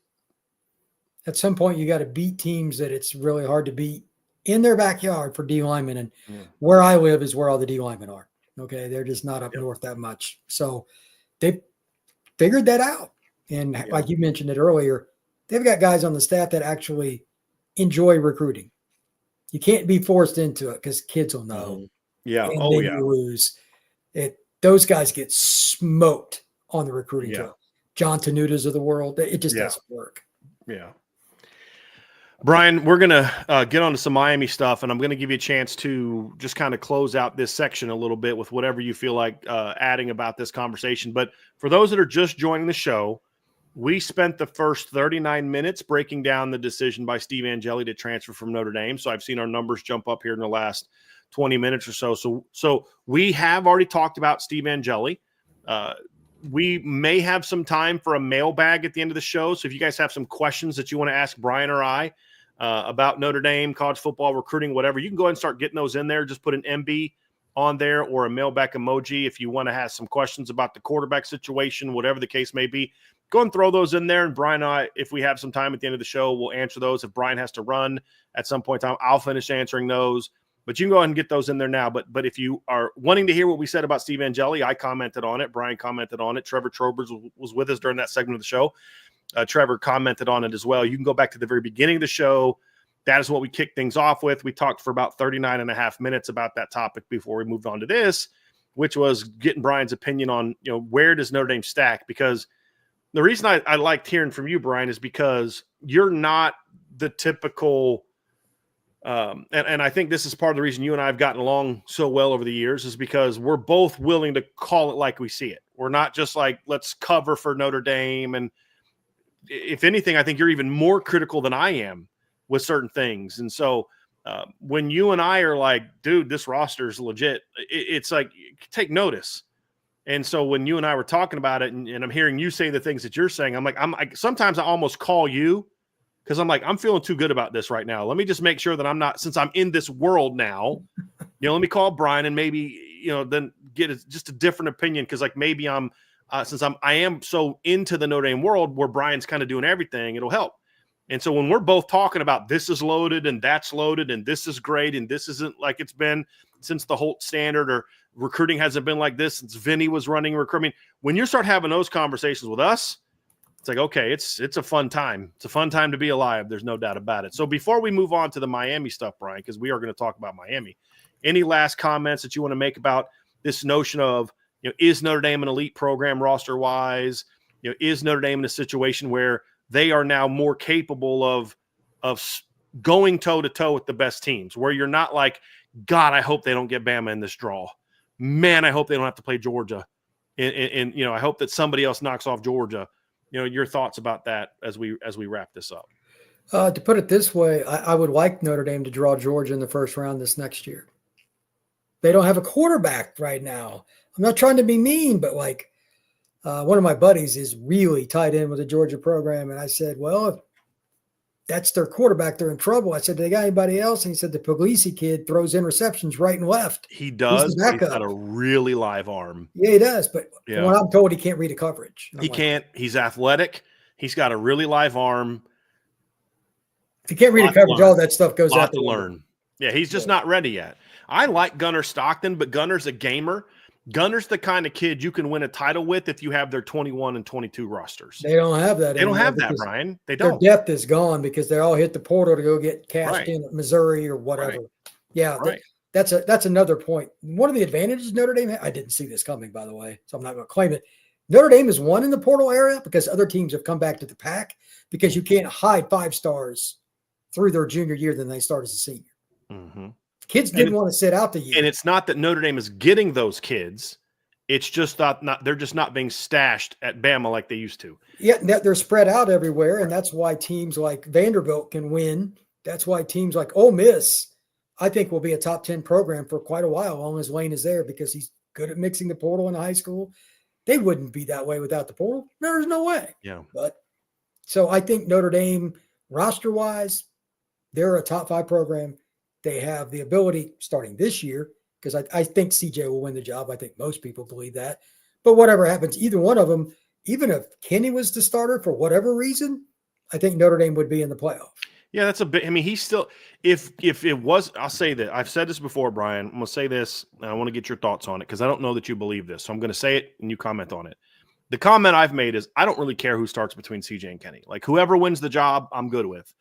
At some point, you got to beat teams that it's really hard to beat in their backyard for D linemen. And where I live is where all the D linemen are. Okay. They're just not up north that much. So they figured that out. And like you mentioned it earlier, they've got guys on the staff that actually enjoy recruiting. You can't be forced into it because kids will know. Yeah. And then you lose. Those guys get smoked on the recruiting trail. John Tenutas of the world. It just doesn't work. Yeah. Brian, we're going to get on to some Miami stuff, and I'm going to give you a chance to just kind of close out this section a little bit with whatever you feel like adding about this conversation. But for those that are just joining the show, we spent the first 39 minutes breaking down the decision by Steve Angeli to transfer from Notre Dame. So I've seen our numbers jump up here in the last 20 minutes or so. So we have already talked about Steve Angeli. We may have some time for a mailbag at the end of the show. So if you guys have some questions that you want to ask Brian or I about Notre Dame, college football, recruiting, whatever, you can go ahead and start getting those in there. Just put an MB on there or a mailback emoji if you want to have some questions about the quarterback situation, whatever the case may be. Go and throw those in there. And Brian and I, if we have some time at the end of the show, we'll answer those. If Brian has to run at some point in time, I'll finish answering those. But you can go ahead and get those in there now. But if you are wanting to hear what we said about Steve Angeli, I commented on it. Brian commented on it. Trevor Trobers was with us during that segment of the show. Trevor commented on it as well. You can go back to the very beginning of the show. That is what we kicked things off with. We talked for about 39 and a half minutes about that topic before we moved on to this, which was getting Brian's opinion on, where does Notre Dame stack? Because the reason I liked hearing from you, Brian, is because you're not the typical and I think this is part of the reason you and I have gotten along so well over the years, is because we're both willing to call it like we see it. We're not just like, let's cover for Notre Dame. And if anything, I think you're even more critical than I am with certain things. And so when you and I are like, dude, this roster is legit, it's like, take notice. And so when you and I were talking about it and I'm hearing you say the things that you're saying, I'm like, sometimes I almost call you because I'm like, I'm feeling too good about this right now. Let me just make sure that I'm not, since I'm in this world now, let me call Brian and maybe, then get just a different opinion. Cause like maybe I am so into the Notre Dame world where Brian's kind of doing everything, it'll help. And so when we're both talking about this is loaded and that's loaded and this is great and this isn't like it's been since the Holt standard, or recruiting hasn't been like this since Vinny was running recruiting. When you start having those conversations with us, it's like, okay, it's a fun time. It's a fun time to be alive. There's no doubt about it. So before we move on to the Miami stuff, Brian, because we are going to talk about Miami, any last comments that you want to make about this notion of, is Notre Dame an elite program roster wise? Is Notre Dame in a situation where they are now more capable of going toe to toe with the best teams, where you're not like, God, I hope they don't get Bama in this draw. Man, I hope they don't have to play Georgia. And I hope that somebody else knocks off Georgia. Your thoughts about that as we wrap this up. To put it this way, I would like Notre Dame to draw Georgia in the first round this next year. They don't have a quarterback right now. I'm not trying to be mean, but like one of my buddies is really tied in with the Georgia program. And I said, well, that's their quarterback. They're in trouble. I said, do they got anybody else? And he said, the Puglisi kid throws interceptions right and left. He does. He's the But he's backup. got a really live arm. Yeah, he does. But Yeah. from what I'm told, he can't read a coverage. He can't. He's athletic. He's got a really live arm. If you can't read a coverage, all that stuff goes out to the window. learn. Yeah, he's just not ready yet. I like Gunnar Stockton, but Gunnar's a gamer. Gunner's the kind of kid you can win a title with if you have their 21 and 22 rosters. They don't have that. They don't have that, Brian. They don't. Their depth is gone because they all hit the portal to go get cashed Right. in at Missouri or whatever. Right. Yeah, Right. that's another point. One of the advantages Notre Dame had, I didn't see this coming, by the way, so I'm not going to claim it. Notre Dame has won in the portal area because other teams have come back to the pack because you can't hide 5 stars through their junior year than they start as a senior. Mm-hmm. Kids didn't want to sit out the year. And it's not that Notre Dame is getting those kids. It's just not they're just not being stashed at Bama like they used to. Yeah, they're spread out everywhere, and that's why teams like Vanderbilt can win. That's why teams like Ole Miss, I think, will be a top 10 program for quite a while, as long as Lane is there, because he's good at mixing the portal in high school. They wouldn't be that way without the portal. There's no way. Yeah. But so I think Notre Dame, roster-wise, they're a top 5 program. They have the ability starting this year, because I think CJ will win the job. I think most people believe that. But whatever happens, either one of them, even if Kenny was the starter for whatever reason, I think Notre Dame would be in the playoff. Yeah, that's a bit. I mean, he's still. If it was, I'll say that I've said this before, Brian. I'm going to say this, and I want to get your thoughts on it because I don't know that you believe this. So I'm going to say it, and you comment on it. The comment I've made is I don't really care who starts between CJ and Kenny. Like whoever wins the job, I'm good with.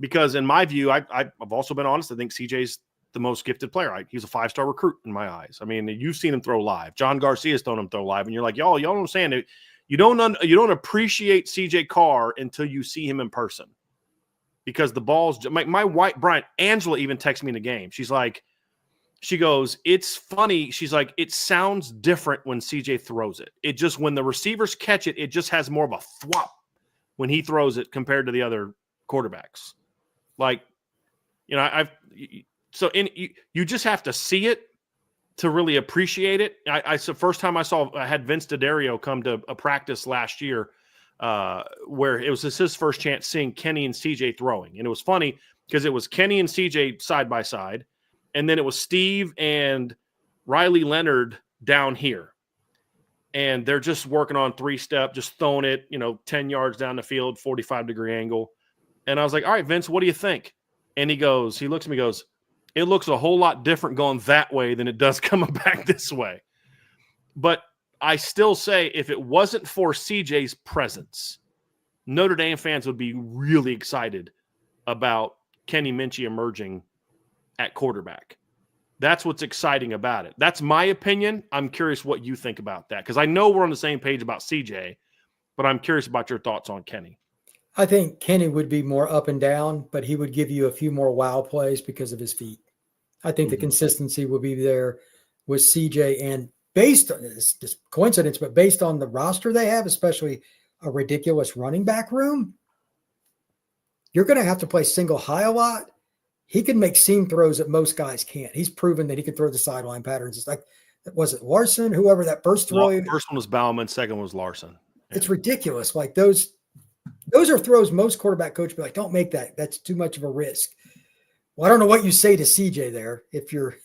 Because in my view, I've also been honest. I think CJ's the most gifted player. He's a 5-star recruit in my eyes. I mean, you've seen him throw live. John Garcia's thrown him throw live, and you're like, y'all don't understand it. You don't appreciate CJ Carr until you see him in person, because the balls. My wife, Brian, Angela even texted me in the game. She goes, it's funny. She's like, it sounds different when CJ throws it. It just when the receivers catch it, it just has more of a thwop when he throws it compared to the other quarterbacks. Like, you know, you just have to see it to really appreciate it. It's the first time I had Vince D'Addario come to a practice last year where it was his first chance seeing Kenny and CJ throwing. And it was funny because it was Kenny and CJ side by side. And then it was Steve and Riley Leonard down here. And they're just working on 3-step, just throwing it, 10 yards down the field, 45-degree angle. And I was like, all right, Vince, what do you think? And he looks at me, goes, it looks a whole lot different going that way than it does coming back this way. But I still say if it wasn't for CJ's presence, Notre Dame fans would be really excited about Kenny Minchie emerging at quarterback. That's what's exciting about it. That's my opinion. I'm curious what you think about that, because I know we're on the same page about CJ, but I'm curious about your thoughts on Kenny. I think Kenny would be more up and down, but he would give you a few more wow plays because of his feet. I think the consistency will be there with CJ, and based on this coincidence, but based on the roster they have, especially a ridiculous running back room, you're going to have to play single high a lot. He can make seam throws that most guys can't. He's proven that he can throw the sideline patterns. It's like, was it Larson? Whoever that first throw. The first one was Bauman. Second was Larson. Yeah. It's ridiculous. Like those are throws most quarterback coach be like, don't make that. That's too much of a risk. Well, I don't know what you say to CJ there. If you're,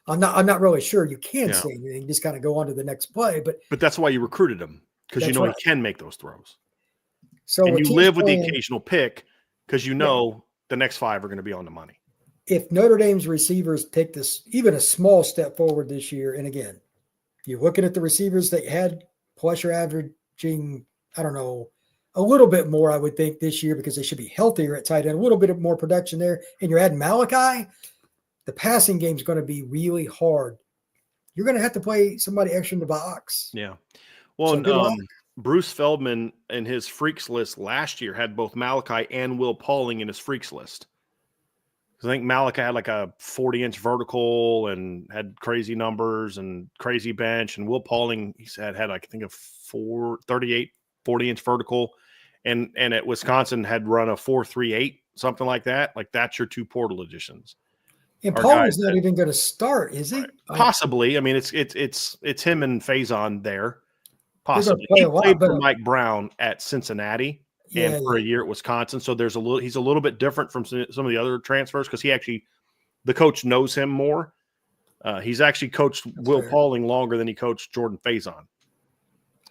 I'm not really sure you can say anything. You just kind of go on to the next play. But that's why you recruited him, because he can make those throws. So and you live with the occasional pick because the next 5 are going to be on the money. If Notre Dame's receivers take this even a small step forward this year, and again, you're looking at the receivers that had, plus you're averaging, I don't know, a little bit more, I would think, this year, because they should be healthier at tight end, a little bit of more production there, and you're adding Malachi, the passing game is going to be really hard. You're going to have to play somebody extra in the box. Yeah. Well, so Bruce Feldman and his freaks list last year had both Malachi and Will Pauling in his freaks list. I think Malachi had like a 40-inch vertical and had crazy numbers and crazy bench. And Will Pauling, he said, had like, I think a 38, 40-inch vertical. And at Wisconsin had run a 4.38, something like that. Like that's your 2 portal additions. And Pauling's not even going to start, is he? Right. Possibly. I mean, it's him and Faison there. Possibly. He played for Mike Brown at Cincinnati. and for a year at Wisconsin. So he's a little bit different from some of the other transfers because the coach knows him more. He's actually coached Will Pauling longer than he coached Jordan Faison.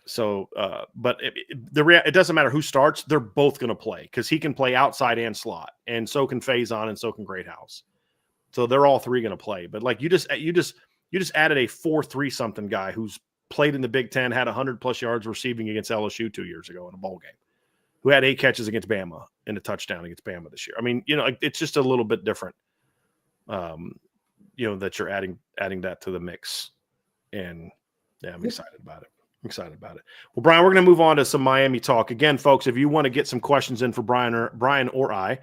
So, but it doesn't matter who starts; they're both going to play because he can play outside and slot, and so can Faison, and so can Greathouse. So they're all three going to play. But like you just added a 4-3 something guy who's played in the Big Ten, had 100+ yards receiving against LSU 2 years ago in a bowl game, who had 8 catches against Bama and a touchdown against Bama this year. I mean, it's just a little bit different. That you're adding that to the mix, and yeah, I'm excited about it. Well, Brian, we're going to move on to some Miami talk again, folks. If you want to get some questions in for Brian or I,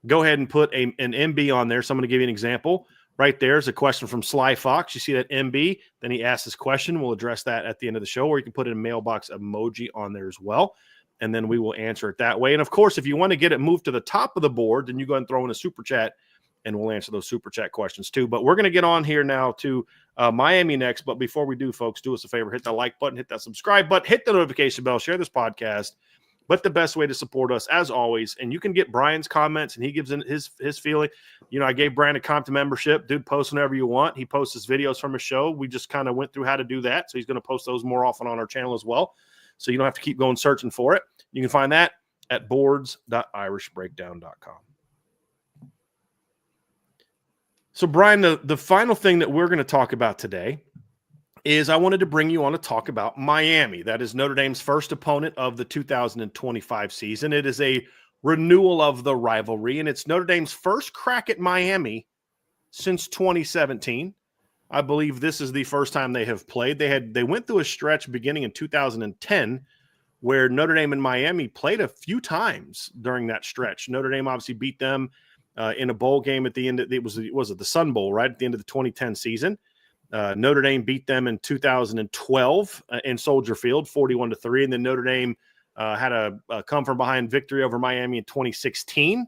go ahead and put an MB on there. So I'm going to give you an example. Right there's a question from Sly Fox. You see that MB? Then he asks this question. We'll address that at the end of the show, or you can put a mailbox emoji on there as well, and then we will answer it that way. And of course, if you want to get it moved to the top of the board, then you go ahead and throw in a super chat, and we'll answer those super chat questions too. But we're going to get on here now to Miami next. But before we do, folks, do us a favor, hit that like button, hit that subscribe button, hit the notification bell, share this podcast. But the best way to support us, as always, and you can get Brian's comments, and he gives in his feeling. I gave Brian a comp to membership. Dude, post whenever you want. He posts his videos from his show. We just kind of went through how to do that. So he's going to post those more often on our channel as well. So you don't have to keep going searching for it. You can find that at boards.irishbreakdown.com. So, Brian, the final thing that we're going to talk about today is I wanted to bring you on to talk about Miami. That is Notre Dame's first opponent of the 2025 season. It is a renewal of the rivalry, and it's Notre Dame's first crack at Miami since 2017. I believe this is the first time they have played. They went through a stretch beginning in 2010 where Notre Dame and Miami played a few times during that stretch. Notre Dame obviously beat them in a bowl game at the end. Was it the Sun Bowl, right at the end of the 2010 season? Notre Dame beat them in 2012 in Soldier Field, 41-3, and then Notre Dame had a come from behind victory over Miami in 2016.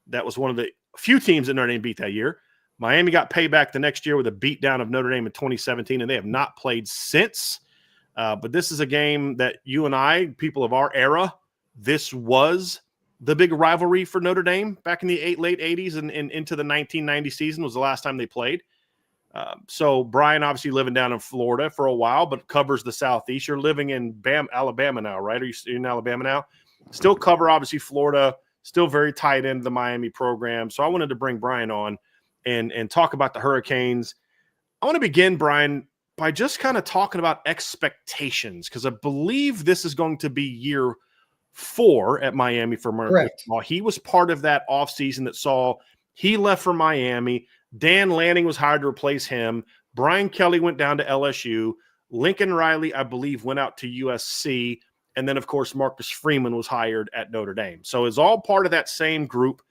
That was one of the few teams that Notre Dame beat that year. Miami got payback the next year with a beatdown of Notre Dame in 2017, and they have not played since. But this is a game that you and I, people of our era, this was the big rivalry for Notre Dame back in the late 80s and into the 1990 season was the last time they played. So Brian, obviously living down in Florida for a while, but covers the Southeast. You're living in Alabama now, right? Are you in Alabama now? Still cover, obviously, Florida, still very tied into the Miami program. So I wanted to bring Brian on and talk about the Hurricanes. I want to begin, Brian, by just kind of talking about expectations, because I believe this is going to be year 4 at Miami for Mark. He was part of that offseason that saw he left for Miami. Dan Lanning was hired to replace him. Brian Kelly went down to LSU. Lincoln Riley, I believe, went out to USC. And then, of course, Marcus Freeman was hired at Notre Dame. So it's all part of that same group.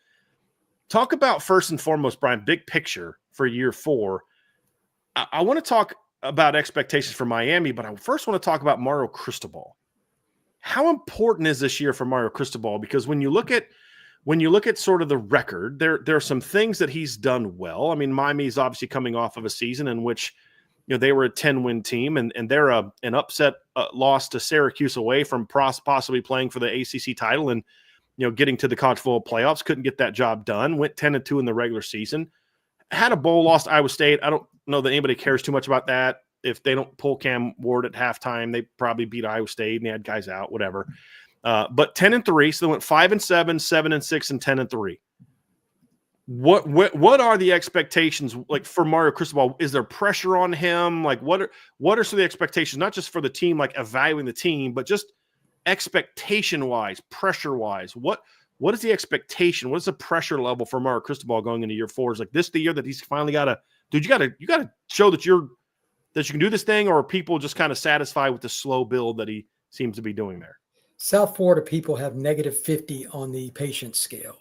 Talk about, first and foremost, Brian, big picture for year 4. I want to talk about expectations for Miami, but I first want to talk about Mario Cristobal. How important is this year for Mario Cristobal? Because when you look at sort of the record, there are some things that he's done well. I mean, Miami's obviously coming off of a season in which they were a 10-win team, and they're an upset loss to Syracuse away from possibly playing for the ACC title and getting to the college football playoffs. Couldn't get that job done. Went 10-2 in the regular season. Had a bowl loss to Iowa State. I don't know that anybody cares too much about that. If they don't pull Cam Ward at halftime, they probably beat Iowa State and they had guys out, whatever. But 10-3, so they went 5-7, 7-6, and 10-3. What are the expectations like for Mario Cristobal? Is there pressure on him? Like what are some of the expectations, not just for the team, like evaluating the team, but just expectation wise, pressure wise? What is the expectation? What is the pressure level for Mario Cristobal going into year 4? Is like this the year that he's finally got to, dude, you got to show that you can do this thing, or are people just kind of satisfied with the slow build that he seems to be doing there? South Florida people have -50 on the patience scale.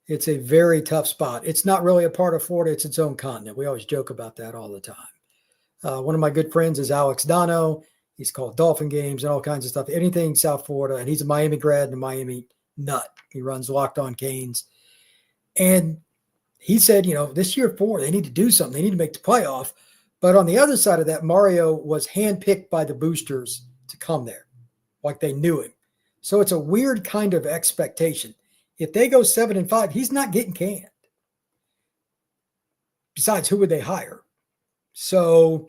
It's a very tough spot. It's not really a part of Florida. It's its own continent. We always joke about that all the time. One of my good friends is Alex Dono. He's called Dolphin games and all kinds of stuff. Anything South Florida. And he's a Miami grad and a Miami nut. He runs Locked On Canes. And he said, this year 4, they need to do something. They need to make the playoff. But on the other side of that, Mario was handpicked by the boosters to come there. Like they knew him. So it's a weird kind of expectation. If they go 7-5, he's not getting canned. Besides, who would they hire? So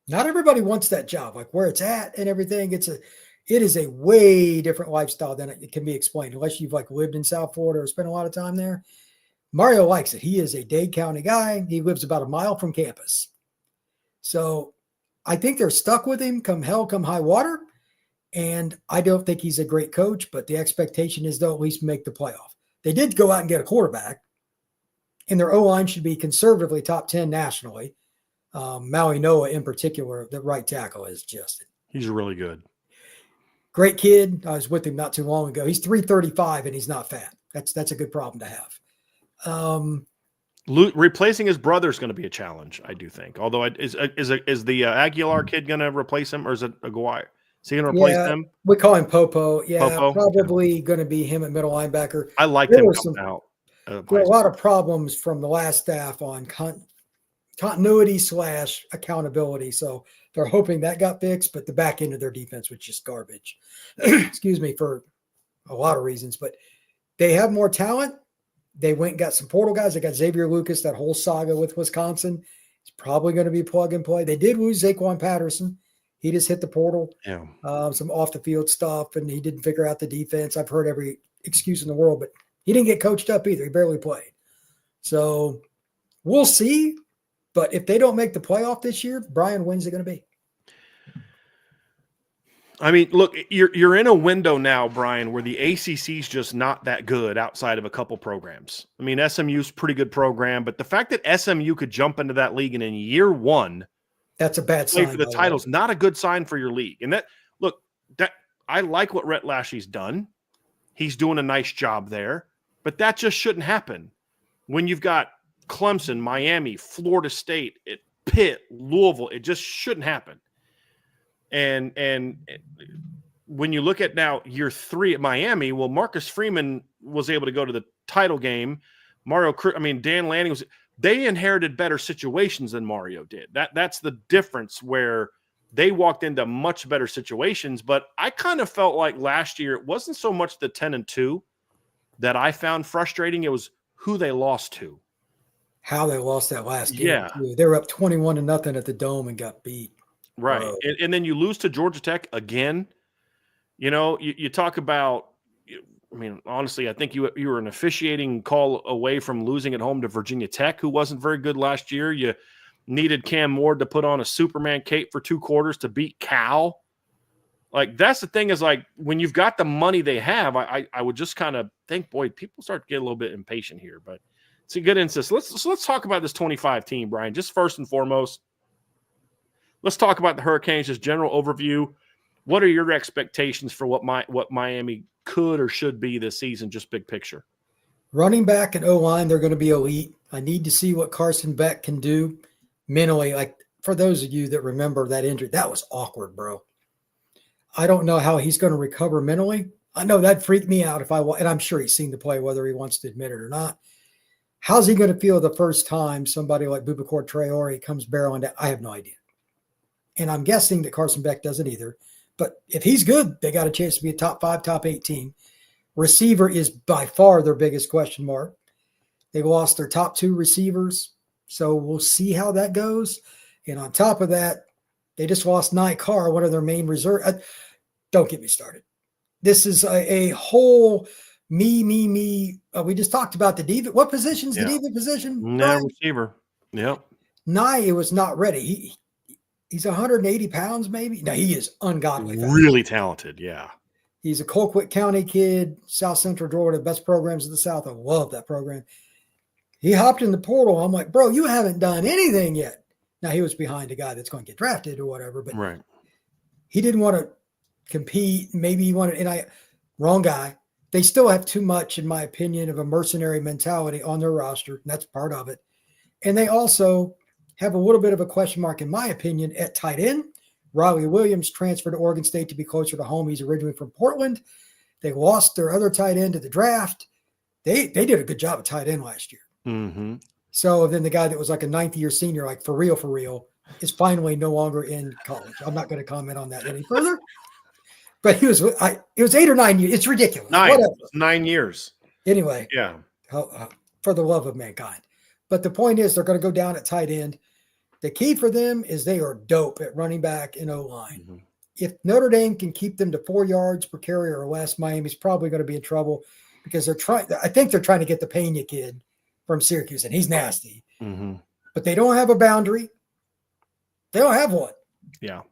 not everybody wants that job, like where it's at and everything. It is a way different lifestyle than it can be explained, unless you've like lived in South Florida or spent a lot of time there. Mario likes it. He is a Dade County guy. He lives about a mile from campus. So I think they're stuck with him come hell, come high water. And I don't think he's a great coach, but the expectation is they'll at least make the playoff. They did go out and get a quarterback, and their O-line should be conservatively top 10 nationally. Maui Noah in particular, the right tackle is just. He's really good. Great kid. I was with him not too long ago. He's 335 and he's not fat. That's a good problem to have. Replacing his brother is going to be a challenge, I do think. Although is the Aguilar kid going to replace him, or is it Aguirre? Is he going to replace him? We call him Popo. Yeah, Popo? Probably going to be him at middle linebacker. I like him coming out. There were a lot of problems from the last staff on continuity / accountability. So they're hoping that got fixed, but the back end of their defense was just garbage. Excuse me, for a lot of reasons. But they have more talent. They went and got some portal guys. They got Xavier Lucas, that whole saga with Wisconsin. It's probably going to be plug and play. They did lose Zaquan Patterson. He just hit the portal. Yeah. Some off the field stuff, and he didn't figure out the defense. I've heard every excuse in the world, but he didn't get coached up either. He barely played. So we'll see. But if they don't make the playoff this year, Brian, when's it going to be? I mean, look, you're in a window now, Brian, where the ACC's just not that good outside of a couple programs. I mean, SMU's a pretty good program, but the fact that SMU could jump into that league and in year one, that's a bad sign for the title's not a good sign for your league. And that I like what Rhett Lashie's done. He's doing a nice job there, but that just shouldn't happen when you've got Clemson, Miami, Florida State, Pitt, Louisville. It just shouldn't happen. And when you look at now year 3 at Miami, well, Marcus Freeman was able to go to the title game. Dan Lanning they inherited better situations than Mario did. That's the difference, where they walked into much better situations. But I kind of felt like last year, it wasn't so much the 10-2 that I found frustrating. It was who they lost to. How they lost that last game. Yeah. Too. They were up 21-0 at the Dome and got beat. Right. And then you lose to Georgia Tech again. You know, you talk about, I mean, honestly, I think you were an officiating call away from losing at home to Virginia Tech, who wasn't very good last year. You needed Cam Ward to put on a Superman cape for 2 quarters to beat Cal. Like, that's the thing, is like, when you've got the money they have, I would just kind of think, boy, people start to get a little bit impatient here. But it's a good instance. Let's talk about this 25 team, Brian. Just first and foremost, let's talk about the Hurricanes, just general overview. What are your expectations for what Miami could or should be this season, just big picture? Running back and O-line, they're going to be elite. I need to see what Carson Beck can do mentally. Like, for those of you that remember that injury, that was awkward, bro. I don't know how he's going to recover mentally. I know that freaked me out and I'm sure he's seen the play, whether he wants to admit it or not. How's he going to feel the first time somebody like Boubacar Traore comes barreling down? I have no idea. And I'm guessing that Carson Beck doesn't either. But if he's good, they got a chance to be a top 5, top 8 team. Receiver is by far their biggest question mark. They lost their top 2 receivers, so we'll see how that goes. And on top of that, they just lost Nye Carr, one of their main reserve. Don't get me started. This is a whole me. We just talked about the diva. What position's the diva position? No, receiver. Yep. Nye was not ready. He's 180 pounds, maybe. No, he is ungodly fast. Really talented, yeah. He's a Colquitt County kid, South Central Georgia, the best programs in the South. I love that program. He hopped in the portal. I'm like, bro, you haven't done anything yet. Now, he was behind a guy that's going to get drafted or whatever, but right. He didn't want to compete. Maybe he wanted – wrong guy. They still have too much, in my opinion, of a mercenary mentality on their roster, and that's part of it. And they also – have a little bit of a question mark, in my opinion, at tight end. Riley Williams transferred to Oregon State to be closer to home. He's originally from Portland. They lost their other tight end to the draft. They did a good job at tight end last year. Mm-hmm. So then the guy that was like a 9th-year senior, like for real, is finally no longer in college. I'm not going to comment on that any further. But it was 8 or 9 years. It's ridiculous. 9. Whatever. 9 years. Anyway, Yeah. For the love of mankind. But the point is, they're going to go down at tight end. The key for them is they are dope at running back and O-line. Mm-hmm. If Notre Dame can keep them to 4 yards per carry or less, Miami's probably going to be in trouble because I think they're trying to get the Pena kid from Syracuse, and he's nasty. Mm-hmm. But they don't have a boundary. They don't have one. Yeah.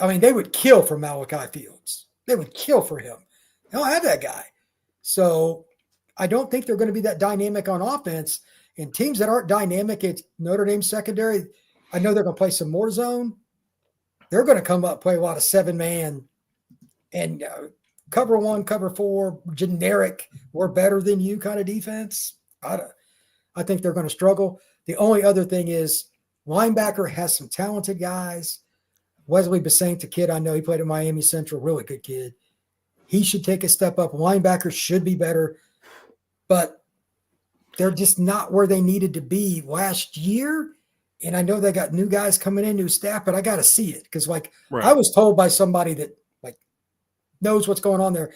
I mean, they would kill for Malachi Fields. They would kill for him. They don't have that guy. So I don't think they're going to be that dynamic on offense. And teams that aren't dynamic at Notre Dame secondary, I know they're going to play some more zone. They're going to come up, play a lot of 7-man and cover 1, cover 4, generic, we're better than you kind of defense. I think they're going to struggle. The only other thing is linebacker has some talented guys. Wesley Basaint, the kid I know, he played at Miami Central, really good kid. He should take a step up. Linebackers should be better, but they're just not where they needed to be last year. And I know they got new guys coming in, new staff, but I got to see it because, I was told by somebody that knows what's going on there.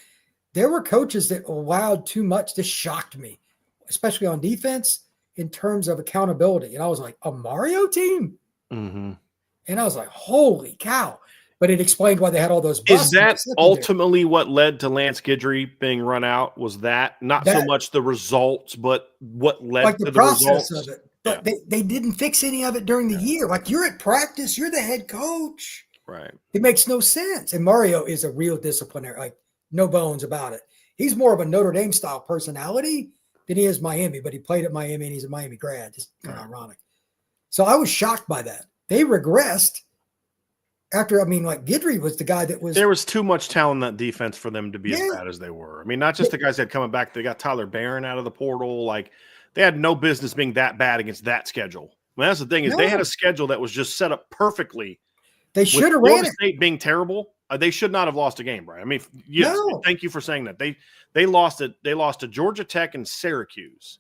There were coaches that allowed too much. This shocked me, especially on defense in terms of accountability. And I was like, a Mario team? Mm-hmm. And I was like, holy cow. But it explained why they had all those busts. Is that ultimately what led to Lance Guidry being run out? Was that not so much the results, but what led to the process results? of it? But they didn't fix any of it during the year. You're at practice, you're the head coach. Right. It makes no sense. And Mario is a real disciplinary, no bones about it. He's more of a Notre Dame style personality than he is Miami, but he played at Miami and he's a Miami grad. Just kind of ironic. So I was shocked by that. They regressed after, Guidry was the guy that was. There was too much talent in that defense for them to be as bad as they were. Not just the guys that coming back. They got Tyler Barron out of the portal. They had no business being that bad against that schedule. That's the thing is they had a schedule that was just set up perfectly. They should have ran it. State being terrible, they should not have lost a game, right? Yes. No. Thank you for saying that. They lost it. They lost to Georgia Tech and Syracuse.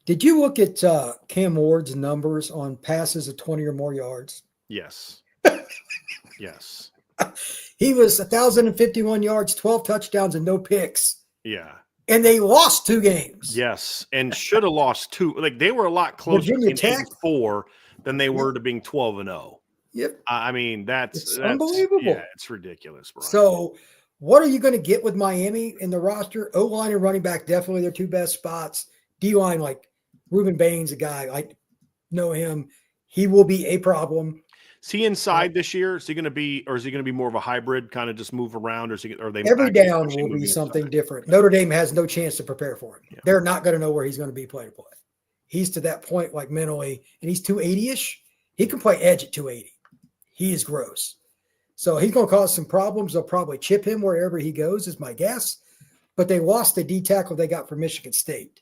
Did you look at Cam Ward's numbers on passes of 20 or more yards? Yes. Yes. He was 1,051 yards, 12 touchdowns, and no picks. Yeah. And they lost 2 games. Yes, and should have lost 2. They were a lot closer to 8-4 than they were to being 12-0. Yep. That's unbelievable. Yeah, it's ridiculous, Brian. So, what are you going to get with Miami in the roster? O-line and running back, definitely their 2 best spots. D-line, Reuben Baines, a guy, I know him. He will be a problem. Is he inside this year? Is he going to be more of a hybrid, kind of just move around, or are they every down will be something different? Notre Dame has no chance to prepare for him. Yeah. They're not going to know where he's going to be play to play. He's to that point, mentally, and he's 280-ish. He can play edge at 280. He is gross. So he's going to cause some problems. They'll probably chip him wherever he goes, is my guess. But they lost the D tackle they got from Michigan State.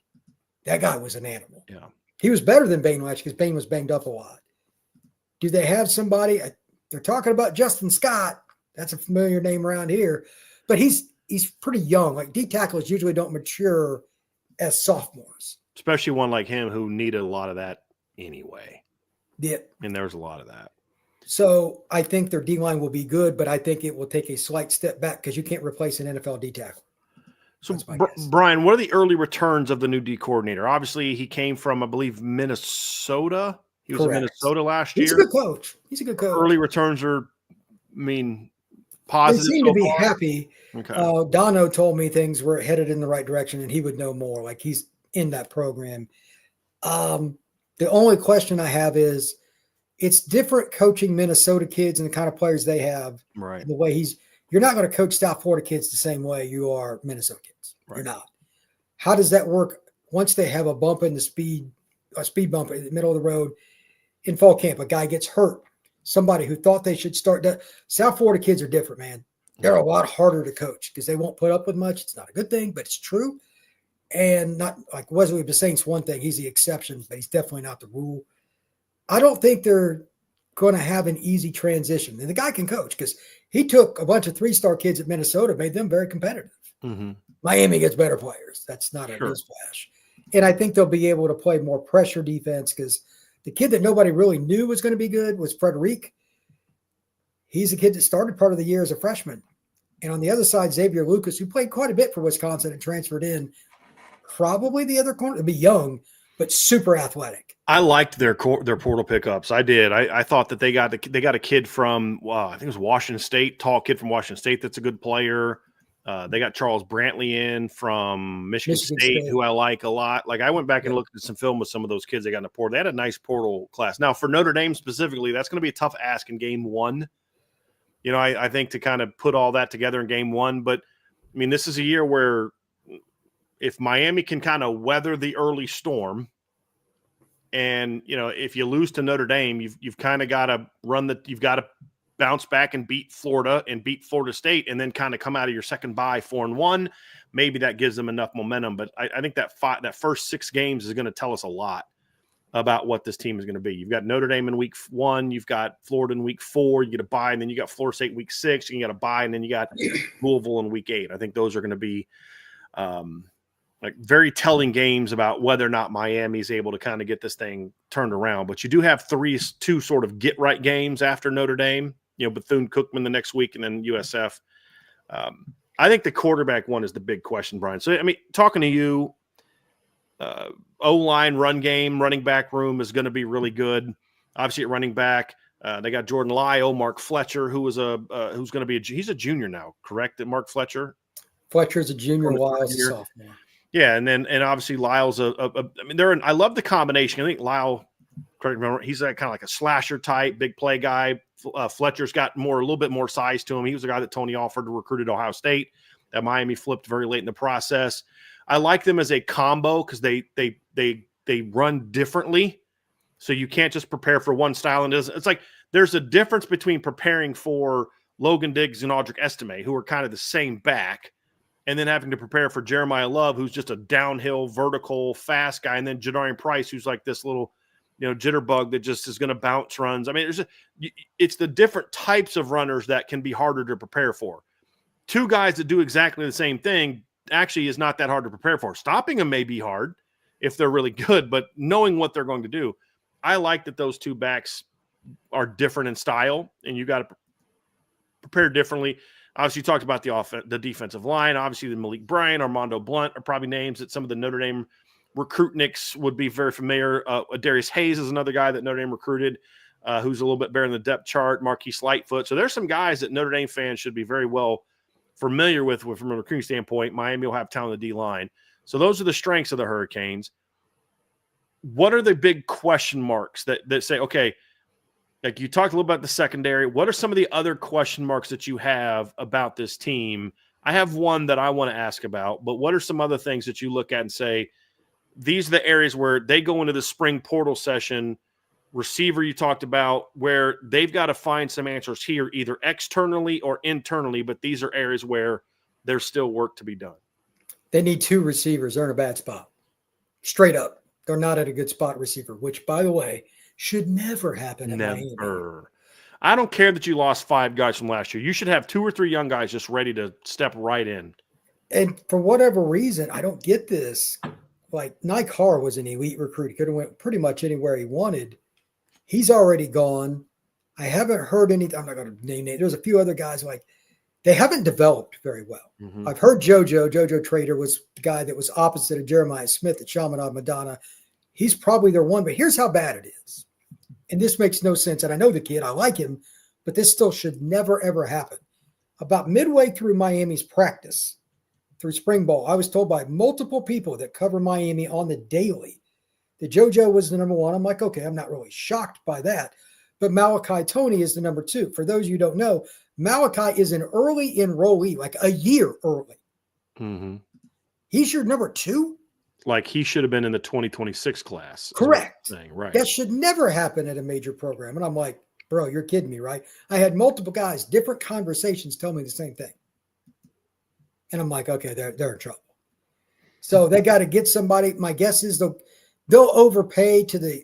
That guy was an animal. Yeah, he was better than Bain last year because Bain was banged up a lot. Do they have somebody? They're talking about Justin Scott. That's a familiar name around here, but he's pretty young. D tackles usually don't mature as sophomores, especially one like him who needed a lot of that anyway. Yeah, and there's a lot of that. So I think their D line will be good, but I think it will take a slight step back because you can't replace an NFL D tackle. So, Brian, what are the early returns of the new D coordinator? Obviously, he came from, I believe, Minnesota. He was in Minnesota last year. He's a good coach. Early returns are, positive. They seem to be happy. Okay. Dono told me things were headed in the right direction, and he would know more. He's in that program. The only question I have is, it's different coaching Minnesota kids and the kind of players they have. Right. The way you're not going to coach South Florida kids the same way you are Minnesota kids. Right. You're not. How does that work once they have a bump in the speed bump in the middle of the road in fall camp? A guy gets hurt. Somebody who thought they should start. South Florida kids are different, man. They're a lot harder to coach because they won't put up with much. It's not a good thing, but it's true. And not like Wesley Basaint's one thing. He's the exception, but he's definitely not the rule. I don't think they're going to have an easy transition. And the guy can coach because he took a bunch of 3-star kids at Minnesota, made them very competitive. Mm-hmm. Miami gets better players. That's not a newsflash. And I think they'll be able to play more pressure defense because the kid that nobody really knew was going to be good was Frederic. He's a kid that started part of the year as a freshman. And on the other side, Xavier Lucas, who played quite a bit for Wisconsin and transferred in, probably the other corner to be young, but super athletic. I liked their portal pickups. I did. I thought that they got a kid from I think it was Washington State, tall kid from Washington State that's a good player. They got Charles Brantley in from Michigan State, who I like a lot. Like I went back and looked at some film with some of those kids they got in the portal. They had a nice portal class. Now for Notre Dame specifically, that's going to be a tough ask in game one. You know, I think to kind of put all that together in game one. But I mean, this is a year where if Miami can kind of weather the early storm, and you know, if you lose to Notre Dame, you've kind of got to you've got to bounce back and beat Florida and beat Florida State, and then kind of come out of your second bye 4-1. Maybe that gives them enough momentum. But I think that first 6 games is going to tell us a lot about what this team is going to be. You've got Notre Dame in week 1, you've got Florida in week 4, you get a bye, and then you got Florida State in week 6, and you got a bye, and then you got Louisville in week 8. I think those are going to be like very telling games about whether or not Miami is able to kind of get this thing turned around. But you do have 2 sort of get right games after Notre Dame, you know, Bethune-Cookman the next week, and then USF. I think the quarterback one is the big question, Brian. So, I mean, talking to you, O-line, run game, running back room is going to be really good. Obviously, at running back, they got Jordan Lyle, Mark Fletcher, who's going to be he's a junior now, correct? That Mark Fletcher. Fletcher's a junior, Lyle's a sophomore. Yeah, and obviously Lyle's I mean, I love the combination. I think Lyle, correct me, he's kind of like a slasher type, big play guy. Fletcher's got a little bit more size to him. He was a guy that Tony Alford recruited at Ohio State that Miami flipped very late in the process. I like them as a combo because they run differently. So you can't just prepare for one style. And it's like there's a difference between preparing for Logan Diggs and Audric Estime, who are kind of the same back, and then having to prepare for Jeremiah Love, who's just a downhill, vertical, fast guy, and then Jadarian Price, who's like this little, you know, jitterbug that just is going to bounce runs. I mean, it's the different types of runners that can be harder to prepare for. 2 guys that do exactly the same thing actually is not that hard to prepare for. Stopping them may be hard if they're really good, but knowing what they're going to do, I like that those 2 backs are different in style, and you got to prepare differently. Obviously, you talked about the defensive line. Obviously, the Malik Bryant, Armando Blunt are probably names that some of the Notre Dame recruitniks would be very familiar. Darius Hayes is another guy that Notre Dame recruited, who's a little bit better in the depth chart. Marquise Lightfoot. So there's some guys that Notre Dame fans should be very well familiar with from a recruiting standpoint. Miami will have talent on the D-line. So those are the strengths of the Hurricanes. What are the big question marks that say, okay, like you talked a little about the secondary. What are some of the other question marks that you have about this team? I have one that I want to ask about, but what are some other things that you look at and say, these are the areas where they go into the spring portal session, receiver you talked about, where they've got to find some answers here, either externally or internally, but these are areas where there's still work to be done. They need 2 receivers. They're in a bad spot. Straight up. They're not at a good spot receiver, which, by the way, should never happen. Never. I don't care that you lost 5 guys from last year. You should have 2 or 3 young guys just ready to step right in. And for whatever reason, I don't get this. Like Nike Carr was an elite recruit. He could have went pretty much anywhere he wanted. He's already gone. I haven't heard anything. I'm not going to name it. There's a few other guys like they haven't developed very well. Mm-hmm. I've heard Jojo Trader was the guy that was opposite of Jeremiah Smith at Chaminade Madonna. He's probably their one, but here's how bad it is. And this makes no sense. And I know the kid, I like him, but this still should never, ever happen. About midway through Miami's practice, through spring ball, I was told by multiple people that cover Miami on the daily that JoJo was the number 1. I'm like, okay, I'm not really shocked by that. But Malachi Toney is the number 2. For those of you who don't know, Malachi is an early enrollee, like a year early. Mm-hmm. He's your number 2? Like he should have been in the 2026 class. Correct. Right. That should never happen at a major program. And I'm like, bro, you're kidding me, right? I had multiple guys, different conversations tell me the same thing. And I'm like, okay, they're in trouble. So they got to get somebody. My guess is they'll overpay to the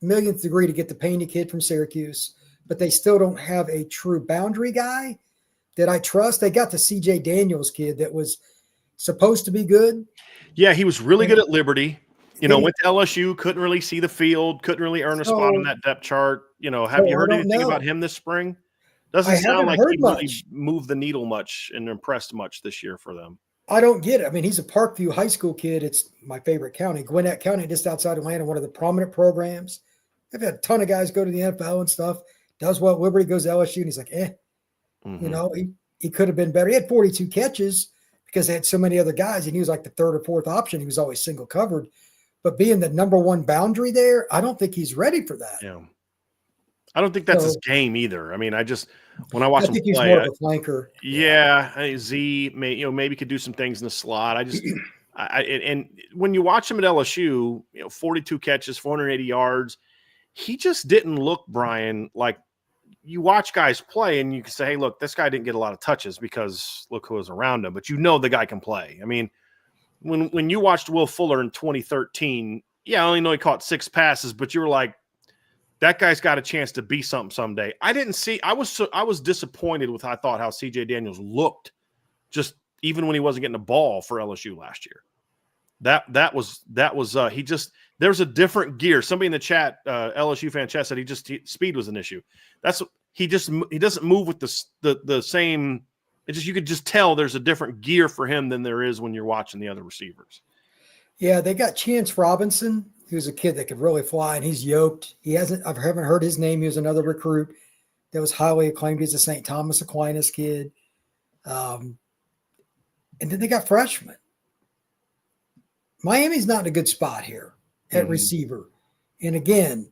millionth degree to get the Pena kid from Syracuse, but they still don't have a true boundary guy that I trust. They got the CJ Daniels kid that was supposed to be good. Yeah, he was really good at Liberty. You know, went to LSU, couldn't really see the field, couldn't really earn a spot on that depth chart. You know, have you heard anything about him this spring? Doesn't sound haven't like heard he really much. moved the needle much and impressed much this year for them. I don't get it. I mean, he's a Parkview High School kid. It's my favorite county, Gwinnett County, just outside Atlanta, one of the prominent programs. They've had a ton of guys go to the NFL and stuff. Does well at Liberty, goes to LSU, and he's like, Mm-hmm. you know, he could have been better. He had 42 catches because they had so many other guys, and he was like the third or fourth option. He was always single covered. But being the number one boundary there, I don't think he's ready for that. Yeah. I don't think that's his game either. I mean, when I watch him think he's play, more of a flanker. Z maybe could do some things in the slot. And when you watch him at LSU, 42 catches, 480 yards, he just didn't look, Brian, like you watch guys play and you can say, hey, look, this guy didn't get a lot of touches because look who was around him, but the guy can play. I mean, when you watched Will Fuller in 2013, I only know he caught 6 passes, but you were like, that guy's got a chance to be something someday. I was disappointed with how CJ Daniels looked, just even when he wasn't getting the ball for LSU last year. There's a different gear. Somebody in the chat, LSU fan chat, said speed was an issue. He doesn't move with the same. You could just tell there's a different gear for him than there is when you're watching the other receivers. Yeah, they got Chance Robinson, who's a kid that could really fly, and he's yoked. I haven't heard his name. He was another recruit that was highly acclaimed. He's a St. Thomas Aquinas kid. And then they got freshmen. Miami's not in a good spot here at receiver. And again,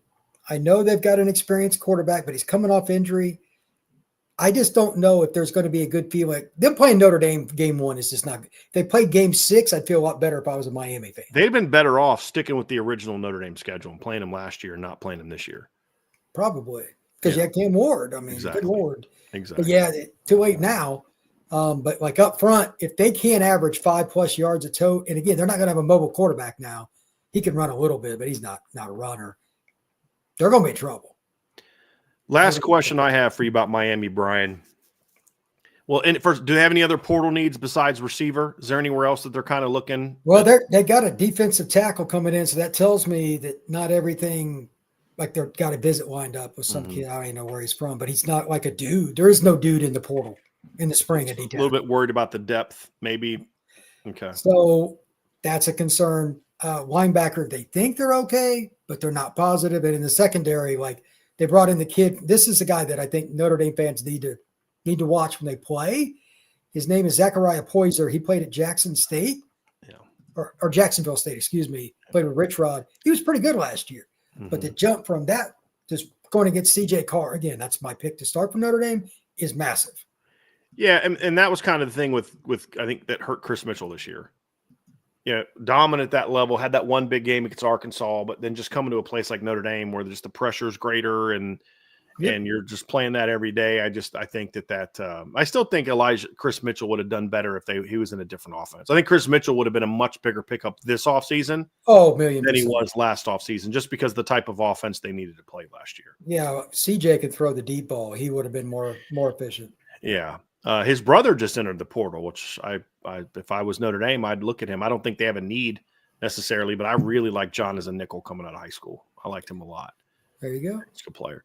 I know they've got an experienced quarterback, but he's coming off injury. I just don't know if there's going to be a good feeling. Them playing Notre Dame game 1 is just not good. If they played game 6, I'd feel a lot better if I was a Miami fan. They'd been better off sticking with the original Notre Dame schedule and playing them last year and not playing them this year. Probably. Because you had Cam Ward. I mean, exactly. Good Lord. Exactly. But yeah, too late now. But like up front, if they can't average 5+ yards a tote, and again, they're not going to have a mobile quarterback now. He can run a little bit, but he's not a runner. They're going to be in trouble. Last question I have for you about Miami, Brian. Well, and first, do they have any other portal needs besides receiver? Is there anywhere else that they're kind of looking? Well, they got a defensive tackle coming in, so that tells me that not everything, like they've got a visit lined up with some kid. I don't even know where he's from, but he's not like a dude. There is no dude in the portal in the spring. A little bit worried about the depth, maybe. Okay. So that's a concern. Linebacker, they think they're okay, but they're not positive. And in the secondary, like they brought in the kid. This is a guy that I think Notre Dame fans need to watch when they play. His name is Zachariah Poyser. He played at Jackson State, or Jacksonville State, excuse me. Played with Rich Rod. He was pretty good last year. But the jump from that, just going against CJ Carr, again, that's my pick to start from Notre Dame, is massive. Yeah, and that was kind of the thing with I think that hurt Chris Mitchell this year. Yeah, dominant at that level, had that one big game against Arkansas, but then just coming to a place like Notre Dame where just the pressure is greater and you're just playing that every day. I think that I still think Chris Mitchell would have done better if he was in a different offense. I think Chris Mitchell would have been a much bigger pickup this offseason than he was last offseason, just because the type of offense they needed to play last year. Yeah, CJ could throw the deep ball. He would have been more efficient. Yeah. His brother just entered the portal, which if I was Notre Dame, I'd look at him. I don't think they have a need necessarily, but I really like John as a nickel coming out of high school. I liked him a lot. There you go. He's a good player.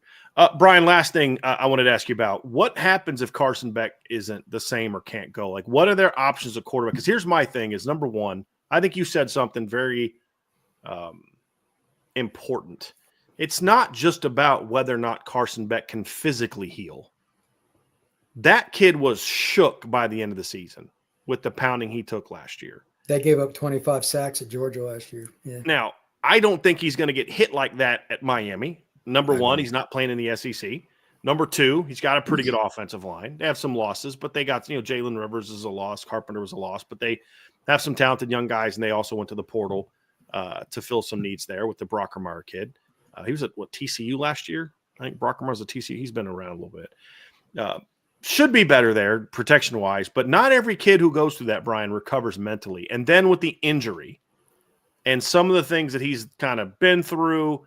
Brian, last thing I wanted to ask you about. What happens if Carson Beck isn't the same or can't go? Like, what are their options at quarterback? Because here's my thing is, number one, I think you said something very important. It's not just about whether or not Carson Beck can physically heal. That kid was shook by the end of the season with the pounding he took last year. They gave up 25 sacks at Georgia last year. Yeah. Now, I don't think he's going to get hit like that at Miami. Number one, he's not playing in the SEC. Number two, he's got a pretty good offensive line. They have some losses, but they got, Jalen Rivers is a loss. Carpenter was a loss, but they have some talented young guys, and they also went to the portal to fill some needs there with the Brockermeyer kid. He was at, TCU last year? I think Brockermeyer's at TCU. He's been around a little bit. Should be better there protection-wise, but not every kid who goes through that, Brian, recovers mentally. And then with the injury and some of the things that he's kind of been through,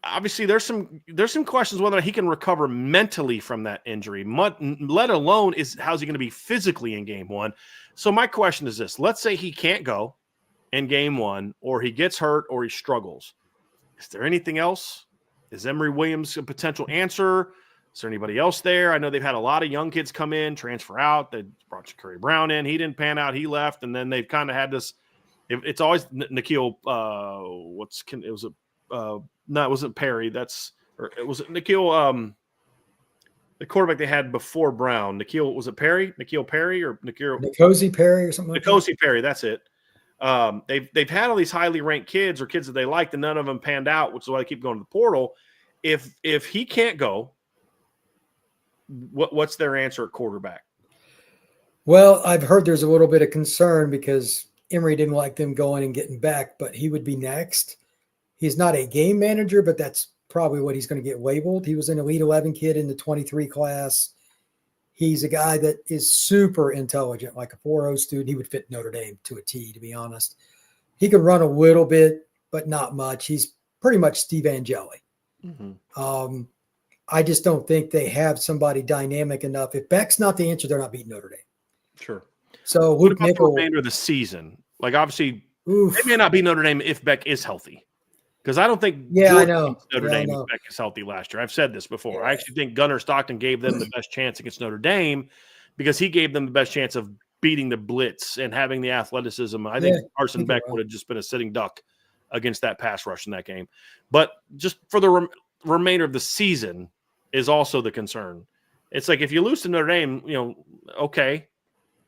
obviously there's some questions whether he can recover mentally from that injury, let alone how's he going to be physically in game one. So my question is this. Let's say he can't go in game one, or he gets hurt, or he struggles. Is there anything else? Is Emory Williams a potential answer? Is there anybody else there? I know they've had a lot of young kids come in, transfer out. They brought Curry Brown in. He didn't pan out. He left. And then they've kind of had this. It's always Nikhil. No, it wasn't Perry. It was Nikhil. The quarterback they had before Brown. Nikhil, was it Perry? Nikhil Perry or Nikosi Perry or something like that? Nikosi Perry, that's it. They've had all these highly ranked kids or kids that they liked, and none of them panned out, which is why they keep going to the portal. If he can't go, what's their answer at quarterback? Well, I've heard there's a little bit of concern because Emory didn't like them going and getting back, but he would be next. He's not a game manager, but that's probably what he's going to get labeled. He was an Elite 11 kid in the 23 class. He's a guy that is super intelligent, like a 4.0 student. He would fit Notre Dame to a T, to be honest. He could run a little bit, but not much. He's pretty much Steve Angeli. Mm-hmm. I just don't think they have somebody dynamic enough. If Beck's not the answer, they're not beating Notre Dame. Sure. So what Luke about Nickel, the remainder of the season? Like, obviously, they may not beat Notre Dame if Beck is healthy. Because I don't think I know. Notre Dame if Beck is healthy last year. I've said this before. I actually think Gunnar Stockton gave them the best chance against Notre Dame because he gave them the best chance of beating the blitz and having the athleticism. I think Carson Beck would have just been a sitting duck against that pass rush in that game. But just for the remainder of the season is also the concern. It's like if you lose to Notre Dame, okay,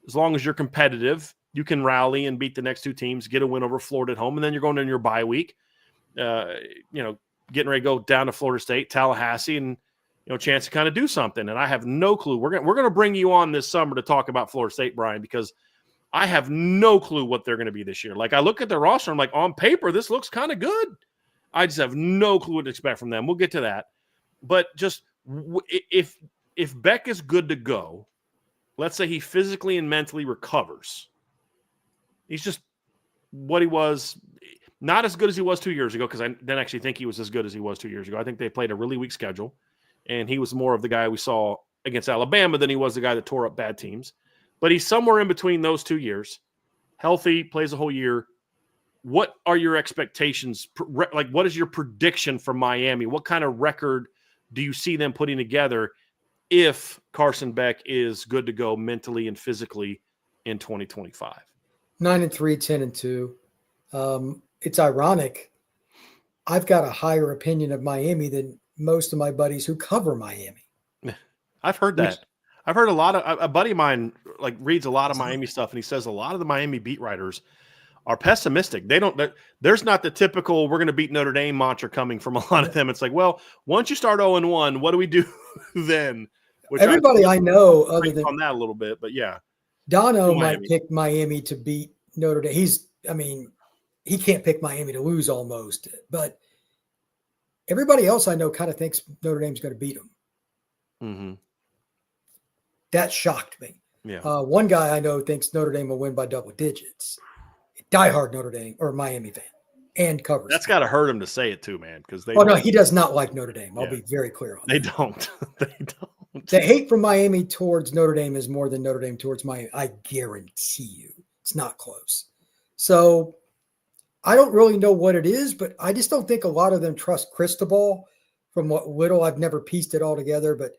as long as you're competitive, you can rally and beat the next two teams, get a win over Florida at home, and then you're going into your bye week. Getting ready to go down to Florida State, Tallahassee, and chance to kind of do something. And I have no clue. We're gonna bring you on this summer to talk about Florida State, Brian, because I have no clue what they're going to be this year. Like I look at their roster, I'm like, on paper, this looks kind of good. I just have no clue what to expect from them. We'll get to that, but just if Beck is good to go, let's say he physically and mentally recovers, he's just what he was. Not as good as he was 2 years ago, because I didn't actually think he was as good as he was 2 years ago. I think they played a really weak schedule, and he was more of the guy we saw against Alabama than he was the guy that tore up bad teams. But he's somewhere in between those 2 years. Healthy, plays a whole year. What are your expectations? Like, what is your prediction for Miami? What kind of record do you see them putting together if Carson Beck is good to go mentally and physically in 2025? 9-3, 10-2. It's ironic. I've got a higher opinion of Miami than most of my buddies who cover Miami. I've heard that. I've heard a buddy of mine reads a lot of Miami stuff, and he says a lot of the Miami beat writers are pessimistic. There's not the typical we're going to beat Notre Dame mantra coming from a lot of them. It's like, well, once you start 0-1, what do we do then? Which everybody I know other than on that a little bit, but yeah. Dono might pick Miami to beat Notre Dame. He can't pick Miami to lose almost, but everybody else I know kind of thinks Notre Dame's going to beat them. Mm-hmm. That shocked me. Yeah. One guy I know thinks Notre Dame will win by double digits. Diehard Notre Dame or Miami fan and covers. That's got to hurt him to say it too, man. Because no, he does not like Notre Dame. I'll be very clear on that. They don't. They don't. The hate from Miami towards Notre Dame is more than Notre Dame towards Miami. I guarantee you, it's not close. So I don't really know what it is, but I just don't think a lot of them trust Cristobal. From what little I've never pieced it all together, but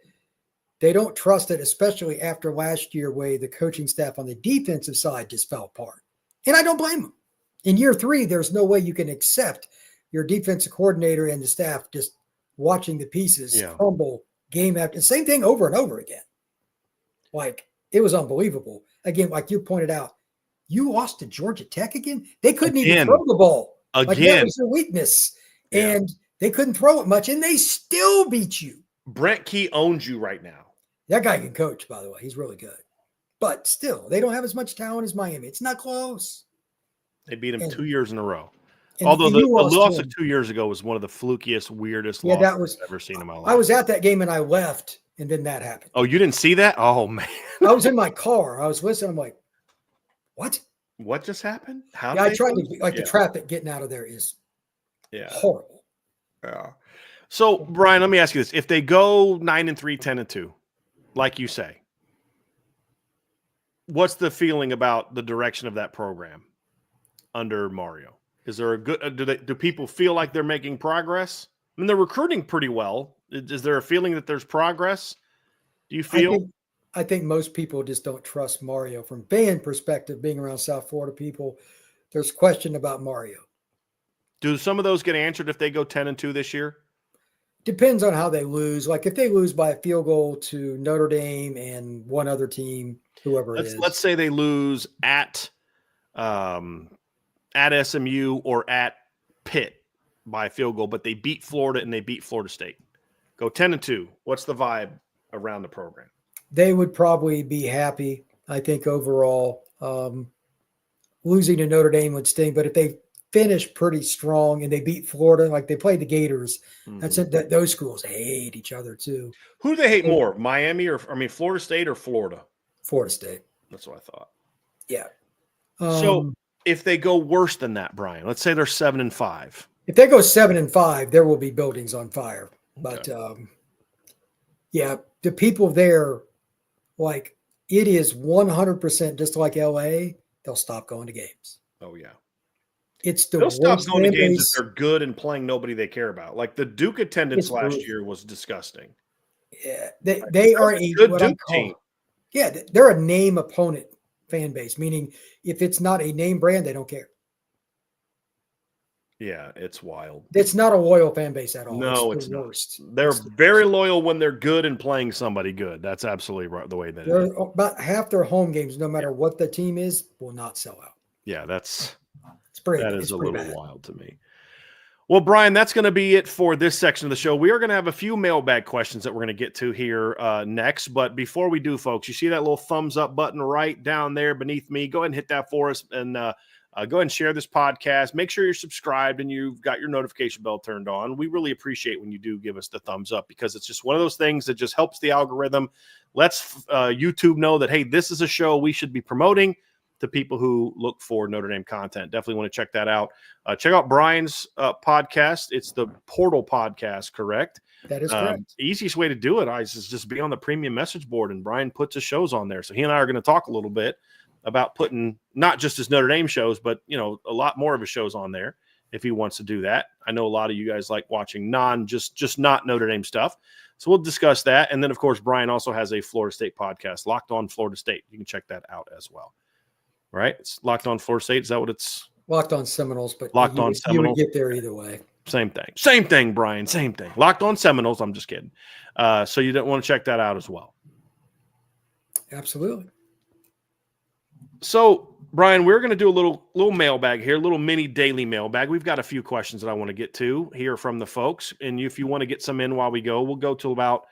they don't trust it, especially after last year, where the coaching staff on the defensive side just fell apart. And I don't blame them. In year 3, there's no way you can accept your defensive coordinator and the staff just watching the pieces crumble game after same thing over and over again. Like, it was unbelievable. Again, like you pointed out, you lost to Georgia Tech again. They couldn't even throw the ball. Again. Like, that was their weakness. Yeah. And they couldn't throw it much, and they still beat you. Brent Key owns you right now. That guy can coach, by the way. He's really good. But still, they don't have as much talent as Miami. It's not close. They beat him 2 years in a row. Although the loss of 2 years ago was one of the flukiest, weirdest losses I've ever seen in my life. I was at that game, and I left, and then that happened. Oh, you didn't see that? Oh, man. I was in my car. I was listening. I'm like, what? What just happened? How? Yeah, I tried to, the traffic getting out of there is horrible. Yeah. So, Brian, let me ask you this. If they go 9-3, 10-2, like you say, what's the feeling about the direction of that program under Mario? Is there a good do people feel like they're making progress? mean, they're recruiting pretty well. Is there a feeling that there's progress? Do you feel? I think most people just don't trust Mario. From fan perspective, being around South Florida people, there's question about Mario. Do some of those get answered if they go 10-2 this year? Depends on how they lose. Like if they lose by a field goal to Notre Dame and one other team, whoever it is. Let's say they lose at SMU or at Pitt by a field goal, but they beat Florida and they beat Florida State. Go 10-2. What's the vibe around the program? They would probably be happy. I think overall, losing to Notre Dame would sting. But if they finish pretty strong and they beat Florida, like they played the Gators, that's it. Those schools hate each other too. Who do they hate more, Miami Florida State or Florida? Florida State. That's what I thought. Yeah. So if they go worse than that, Brian, let's say they're 7-5. If they go 7-5, there will be buildings on fire. But yeah, the people there, like it is 100% just like LA. They'll stop going to games. Oh yeah. They'll stop going to games if they're good and playing nobody they care about. Like the Duke attendance last year was disgusting. Yeah, they are a good Duke team. Yeah, they're a name opponent fan base, meaning if it's not a name brand, they don't care. Yeah, it's wild. It's not a loyal fan base at all. No, it's not. They're very loyal when they're good and playing somebody good. That's absolutely right, the way that it is. About half their home games, no matter what the team is, will not sell out. Yeah, that is a little bad. wild to me. Well, Brian, that's going to be it for this section of the show. We are going to have a few mailbag questions that we're going to get to here next. But before we do, folks, you see that little thumbs up button right down there beneath me? Go ahead and hit that for us and go ahead and share this podcast. Make sure you're subscribed and you've got your notification bell turned on. We really appreciate when you do give us the thumbs up because it's just one of those things that just helps the algorithm. Lets YouTube know that, hey, this is a show we should be promoting to people who look for Notre Dame content. Definitely want to check that out. Check out Brian's podcast. It's the Portal Podcast, correct? That is correct. Easiest way to do it is just be on the premium message board, and Brian puts his shows on there. So he and I are going to talk a little bit about putting not just his Notre Dame shows, but a lot more of his shows on there if he wants to do that. I know a lot of you guys like watching just not Notre Dame stuff. So we'll discuss that. And then, of course, Brian also has a Florida State podcast, Locked On Florida State. You can check that out as well. Right? It's Locked On Florida State. Is that what it's? Locked On Seminoles, but Locked On Seminoles. You would get there either way. Same thing, Brian. Same thing. Locked On Seminoles. I'm just kidding. So you don't want to check that out as well. Absolutely. So, Brian, we're going to do a little mailbag here, a little mini daily mailbag. We've got a few questions that I want to get to here from the folks. And if you want to get some in while we go, we'll go till about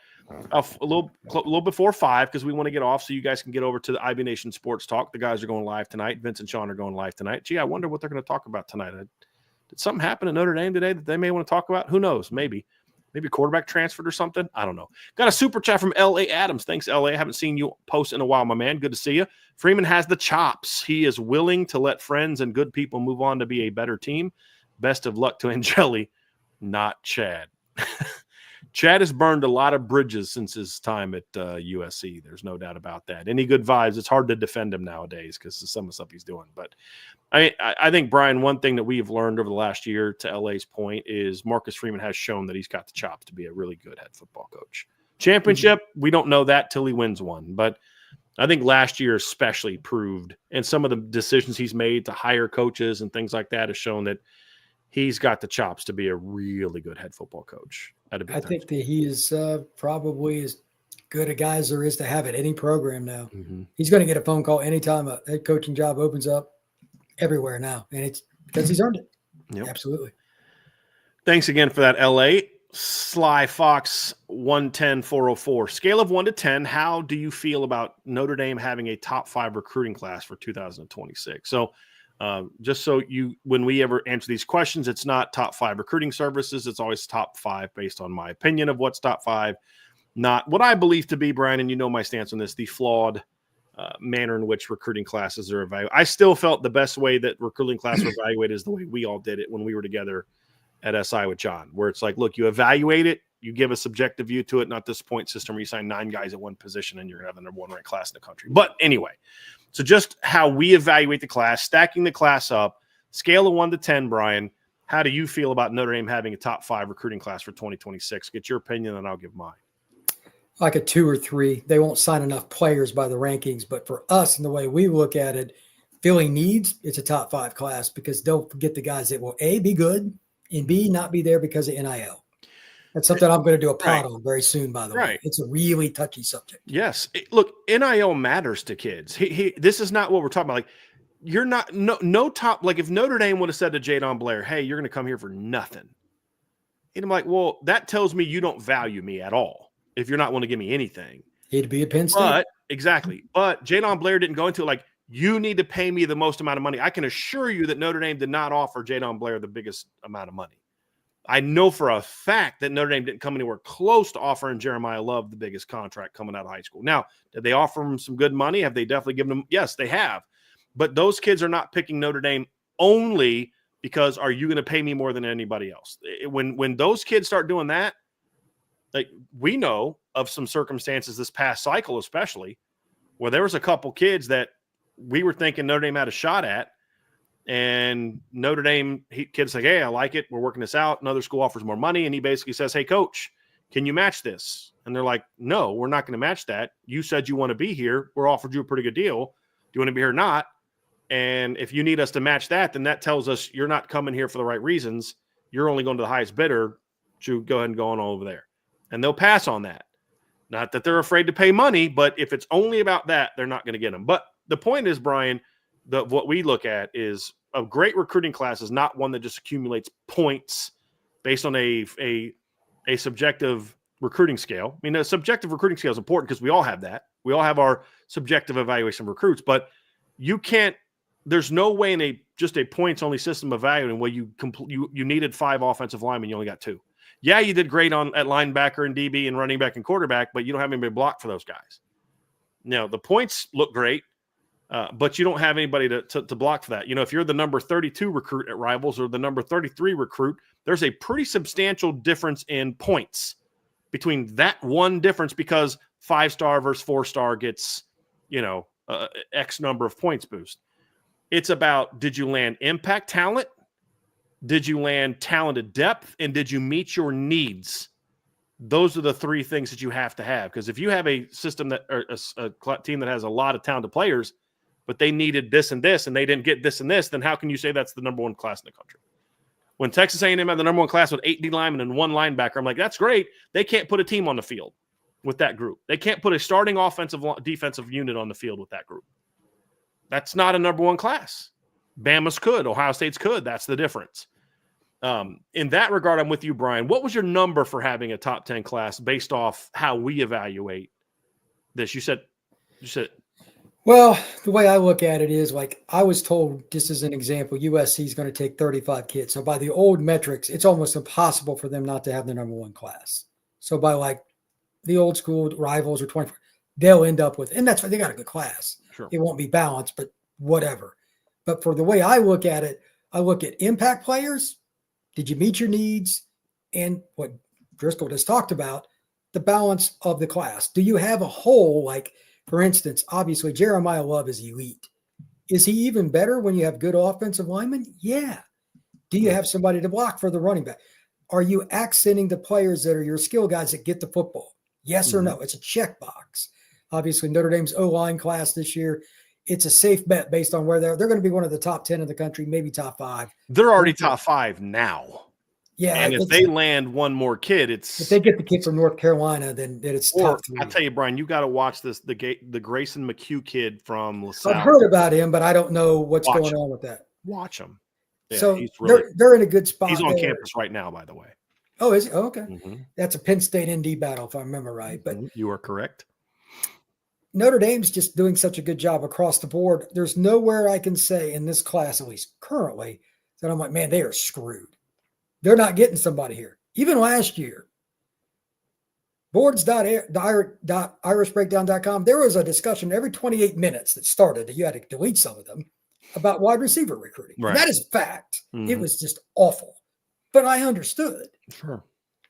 a little before 5 because we want to get off so you guys can get over to the IB Nation Sports Talk. The guys are going live tonight. Vince and Sean are going live tonight. Gee, I wonder what they're going to talk about tonight. Did something happen at Notre Dame today that they may want to talk about? Who knows? Maybe quarterback transferred or something. I don't know. Got a super chat from L.A. Adams. Thanks, L.A. I haven't seen you post in a while, my man. Good to see you. Freeman has the chops. He is willing to let friends and good people move on to be a better team. Best of luck to Angeli, not Chad. Chad has burned a lot of bridges since his time at USC. There's no doubt about that. Any good vibes, it's hard to defend him nowadays because of some of the stuff he's doing. But I think, Brian, one thing that we've learned over the last year, to LA's point, is Marcus Freeman has shown that he's got the chops to be a really good head football coach. Championship, we don't know that till he wins one. But I think last year especially proved, and some of the decisions he's made to hire coaches and things like that has shown that he's got the chops to be a really good head football coach. I think that he is probably as good a guy as there is to have at any program now. Mm-hmm. He's going to get a phone call anytime a head coaching job opens up everywhere now, and it's because he's earned it. Yep. Absolutely. Thanks again for that, LA. Sly Fox 110404. Scale of 1 to 10, how do you feel about Notre Dame having a top 5 recruiting class for 2026? So just so when we ever answer these questions, it's not top 5 recruiting services. It's always top 5 based on my opinion of what's top 5, not what I believe to be, Brian, and you know my stance on this, the flawed manner in which recruiting classes are evaluated. I still felt the best way that recruiting class were evaluated is the way we all did it when we were together at SI with John, where it's like, look, you evaluate it, you give a subjective view to it, not this point system where you sign 9 guys at one position and you're going to have the number 1 ranked class in the country. But anyway, so just how we evaluate the class, stacking the class up, scale of 1 to 10, Brian, How do you feel about Notre Dame having a top 5 recruiting class for 2026? Get your opinion, and I'll give mine. Like a 2 or 3. They won't sign enough players by the rankings, but for us and the way we look at it, filling needs, it's a top 5 class because don't forget the guys that will A, be good, and B, not be there because of NIL. That's something I'm going to do a pod on very soon, by the way. It's a really touchy subject. Yes. Look, NIL matters to kids. This is not what we're talking about. Like, you're not no top. Like, if Notre Dame would have said to Jadon Blair, hey, you're going to come here for nothing. And I'm like, well, that tells me you don't value me at all if you're not willing to give me anything. He'd be a Penn State. But, exactly. But Jadon Blair didn't go into it like, you need to pay me the most amount of money. I can assure you that Notre Dame did not offer Jadon Blair the biggest amount of money. I know for a fact that Notre Dame didn't come anywhere close to offering Jeremiah Love the biggest contract coming out of high school. Now, did they offer him some good money? Have they definitely given him? Yes, they have. But those kids are not picking Notre Dame only because are you going to pay me more than anybody else? When those kids start doing that, like, we know of some circumstances this past cycle, especially where there was a couple kids that we were thinking Notre Dame had a shot at. And Notre Dame kids like, hey, I like it. We're working this out. Another school offers more money. And he basically says, hey, coach, can you match this? And they're like, no, we're not going to match that. You said you want to be here. We're offered you a pretty good deal. Do you want to be here or not? And if you need us to match that, then that tells us you're not coming here for the right reasons. You're only going to the highest bidder to go ahead and go on over there. And they'll pass on that. Not that they're afraid to pay money, but if it's only about that, they're not going to get them. But the point is, Brian, what we look at is a great recruiting class is not one that just accumulates points based on a subjective recruiting scale. I mean, a subjective recruiting scale is important because we all have that. We all have our subjective evaluation of recruits, but you can't. There's no way in just a points only system of evaluating where you needed 5 offensive linemen, you only got 2. Yeah, you did great at linebacker and DB and running back and quarterback, but you don't have anybody blocked for those guys. Now the points look great. But you don't have anybody to block for that. You know, if you're the number 32 recruit at Rivals or the number 33 recruit, there's a pretty substantial difference in points between that one difference because 5-star versus 4-star gets, X number of points boost. It's about, did you land impact talent? Did you land talented depth? And did you meet your needs? Those are the 3 things that you have to have. Because if you have a system or a team that has a lot of talented players, but they needed this and this, and they didn't get this and this, then how can you say that's the number 1 class in the country? When Texas A&M had the number 1 class with 8 D linemen and 1 linebacker, I'm like, that's great. They can't put a team on the field with that group. They can't put a starting offensive defensive unit on the field with that group. That's not a number 1 class. Bama's could. Ohio State's could. That's the difference. In that regard, I'm with you, Brian. What was your number for having a top 10 class based off how we evaluate this? You said. Well, the way I look at it is like I was told, just as an example, USC is going to take 35 kids. So by the old metrics, it's almost impossible for them not to have the number 1 class. So by like the old school Rivals or 24, they'll end up with, and that's why they got a good class. Sure. It won't be balanced, but whatever. But for the way I look at it, I look at impact players. Did you meet your needs? And what Driscoll just talked about, the balance of the class. Do you have a whole, like, for instance, obviously Jeremiah Love is elite. Is he even better when you have good offensive linemen? Yeah. Do you have somebody to block for the running back? Are you accenting the players that are your skill guys that get the football? Yes or no? It's a checkbox. Obviously, Notre Dame's O-line class this year, it's a safe bet based on where they're going to be one of the top 10 in the country, maybe top 5. They're already top 5 now. Yeah. And if they land one more kid, if they get the kid from North Carolina, then it's top 3. I tell you, Brian, you got to watch this. The Grayson McHugh kid from LaSalle. I've heard about him, but I don't know what's going on with that. Watch him. Yeah, so they're in a good spot. He's on campus right now, by the way. Oh, is he? Oh, okay. That's a Penn State ND battle, if I remember right. But you are correct. Notre Dame's just doing such a good job across the board. There's nowhere I can say in this class, at least currently, that I'm like, man, they are screwed. They're not getting somebody here. Even last year, boards.irishbreakdown.com, there was a discussion every 28 minutes that started, that you had to delete some of them, about wide receiver recruiting. Right. That is a fact. It was just awful. But I understood. Sure.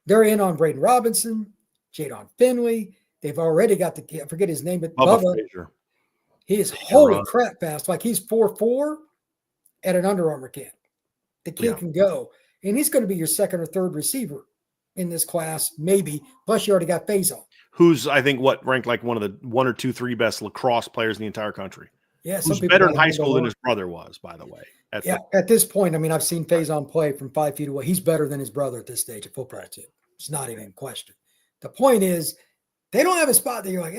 They're in on Braden Robinson, Jadon Finley. They've already got I forget his name, but Bubba. He is holy crap fast. Like he's 4'4" at an Under Armour camp. The kid can go. and he's going to be your second or third receiver in this class, maybe. Plus, you already got Faison, who's I think ranked like one of the 1 or 2, 3 best lacrosse players in the entire country. Yeah, who's better in high school than his brother was, by the way. At this point, I mean, I've seen Faison play from 5 feet away. He's better than his brother at this stage of football too. It's not even a question. The point is, they don't have a spot that you're like,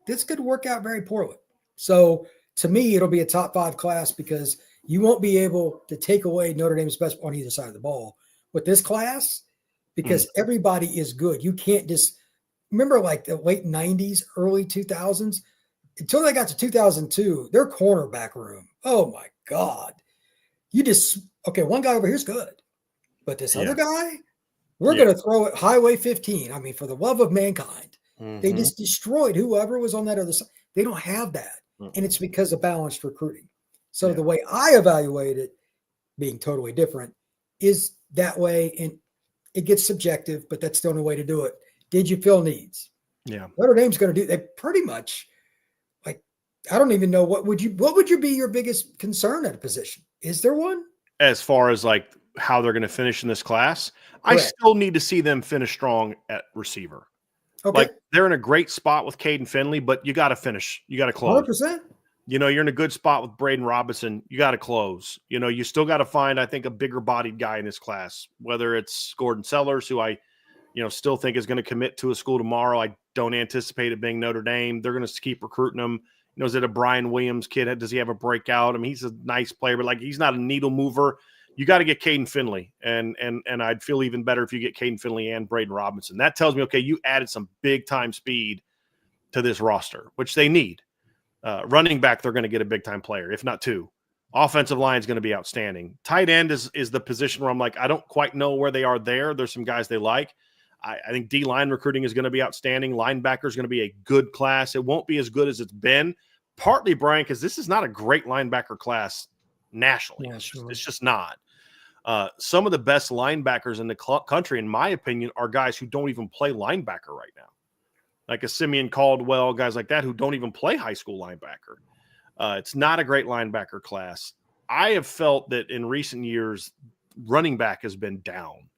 this could work out very poorly. So to me, it'll be a top 5 class because you won't be able to take away Notre Dame's best on either side of the ball with this class because everybody is good. You can't just remember like the late 90s, early 2000s, until they got to 2002, their cornerback room. Oh my God. One guy over here's good, but this other guy, we're going to throw it Highway 15. I mean, for the love of mankind, they just destroyed whoever was on that other side. They don't have that. And it's because of balanced recruiting. So the way I evaluate it, being totally different, is that way. And it gets subjective, but that's the only way to do it. Did you fill needs? Yeah. Notre Dame's going to do, they pretty much, like, I don't even know what would be your biggest concern at a position? Is there one? As far as like how they're going to finish in this class, correct. I still need to see them finish strong at receiver. Okay. Like they're in a great spot with Caden Finley, but you got to finish. You got to close. 100%. You're in a good spot with Braden Robinson. You got to close. You still got to find, I think, a bigger bodied guy in this class, whether it's Gordon Sellers, who I, still think is going to commit to a school tomorrow. I don't anticipate it being Notre Dame. They're going to keep recruiting him. Is it a Brian Williams kid? Does he have a breakout? I mean, he's a nice player, but like he's not a needle mover. You got to get Caden Finley, and I'd feel even better if you get Caden Finley and Braden Robinson. That tells me, okay, you added some big time speed to this roster, which they need. Running back, they're going to get a big time player, if not 2. Offensive line is going to be outstanding. Tight end is the position where I'm like, I don't quite know where they are there. There's some guys they like. I think D-line recruiting is going to be outstanding. Linebacker is going to be a good class. It won't be as good as it's been, partly, Brian, because this is not a great linebacker class nationally. Yeah, sure. It's just not. Some of the best linebackers in the country, in my opinion, are guys who don't even play linebacker right now. Like a Simeon Caldwell, guys like that who don't even play high school linebacker. It's not a great linebacker class. I have felt that in recent years, running back has been down.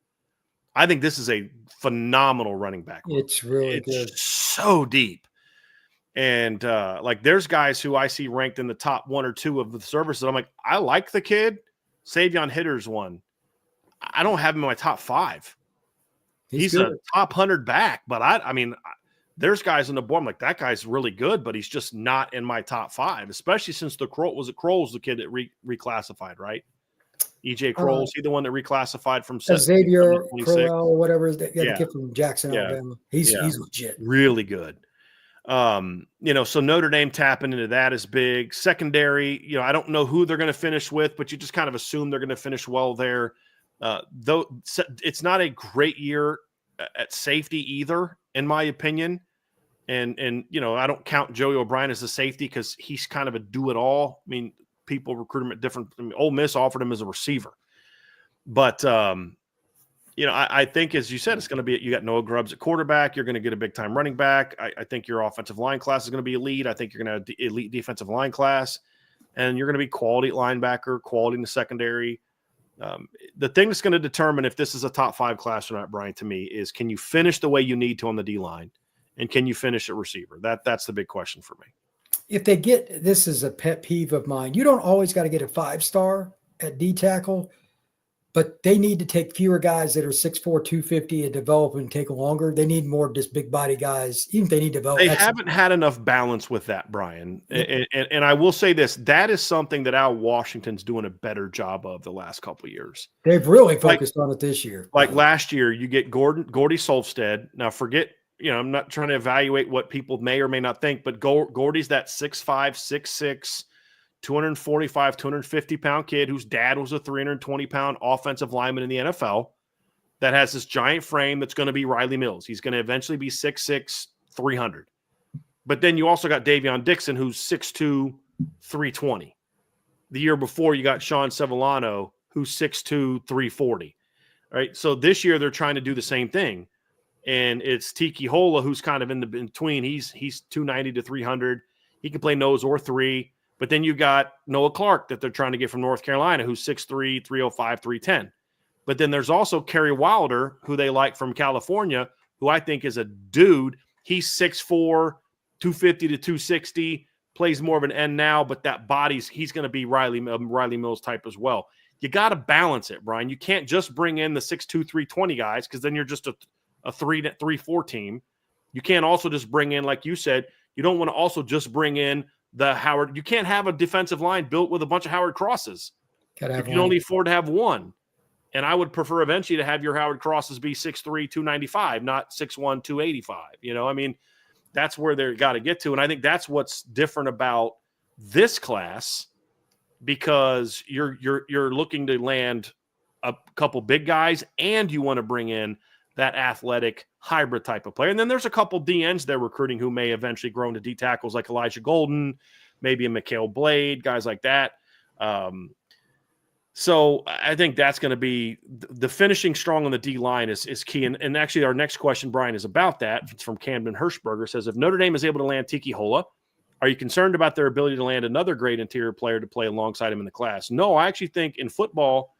I think this is a phenomenal running back. It's really good. So deep. And like there's guys who I see ranked in the top 1 or 2 of the services. I'm like, I like the kid. Savion Hitter's one. I don't have him in my top 5. He's a top 100 back, but I mean, there's guys on the board. I'm like, that guy's really good, but he's just not in my top 5, especially since Kroll's the kid that reclassified, right? EJ Kroll, is he the one that reclassified from Xavier Crowell or whatever? The kid from Jackson, Alabama. He's legit. Really good. So Notre Dame tapping into that is big. Secondary, I don't know who they're going to finish with, but you just kind of assume they're going to finish well there. Though it's not a great year at safety either, in my opinion. And I don't count Joey O'Brien as a safety because he's kind of a do-it-all. I mean, people recruit him at different. Ole Miss offered him as a receiver, but I think, as you said, it's going to be. You got Noah Grubbs at quarterback. You're going to get a big time running back. I think your offensive line class is going to be elite. I think you're going to have elite defensive line class, and you're going to be quality linebacker, quality in the secondary. The thing that's going to determine if this is a top 5 class or not, Brian, to me, is can you finish the way you need to on the D line, and can you finish at receiver? That's the big question for me. If they get, this is a pet peeve of mine. You don't always got to get a 5-star at D tackle, but they need to take fewer guys that are 6'4", 250 and develop and take longer. They need more just big body guys. Even if they need to develop. They haven't had enough balance with that, Brian. And I will say this, that is something that Al Washington's doing a better job of the last couple of years. They've really focused on it this year. Like last year, you get Gordy Solstead. Now forget, I'm not trying to evaluate what people may or may not think, but Gordy's that 6'5", 6'6", 245, 250-pound kid whose dad was a 320-pound offensive lineman in the NFL that has this giant frame that's going to be Riley Mills. He's going to eventually be 6'6", 300. But then you also got Davion Dixon, who's 6'2", 320. The year before, you got Sean Sevillano, who's 6'2", 340. All right, so this year they're trying to do the same thing. And it's Tiki Hola, who's kind of in between. He's 290 to 300. He can play nose or 3. But then you got Noah Clark that they're trying to get from North Carolina, who's 6'3", 305, 310. But then there's also Kerry Wilder, who they like from California, who I think is a dude. He's 6'4", 250 to 260, plays more of an end now, but that he's going to be Riley Mills type as well. You got to balance it, Brian. You can't just bring in the 6'2", 320 guys, because then you're just a 3-4 team. You can't also just bring in, like you said, you don't want to also just bring in the Howard. You can't have a defensive line built with a bunch of Howard Crosses. You can only afford to have one. And I would prefer eventually to have your Howard Crosses be 6'3", 295, not 6'1", 285. I mean, that's where they've got to get to. And I think that's what's different about this class, because you're looking to land a couple big guys, and you want to bring in that athletic hybrid type of player. And then there's a couple DNs they're recruiting who may eventually grow into D tackles, like Elijah Golden, maybe a Mikhail Blade, guys like that. So I think that's going to be the finishing strong on the D line is key. And actually our next question, Brian, is about that. It's from Camden Hirschberger. Says, if Notre Dame is able to land Tiki Hola, are you concerned about their ability to land another great interior player to play alongside him in the class? No, I actually think in football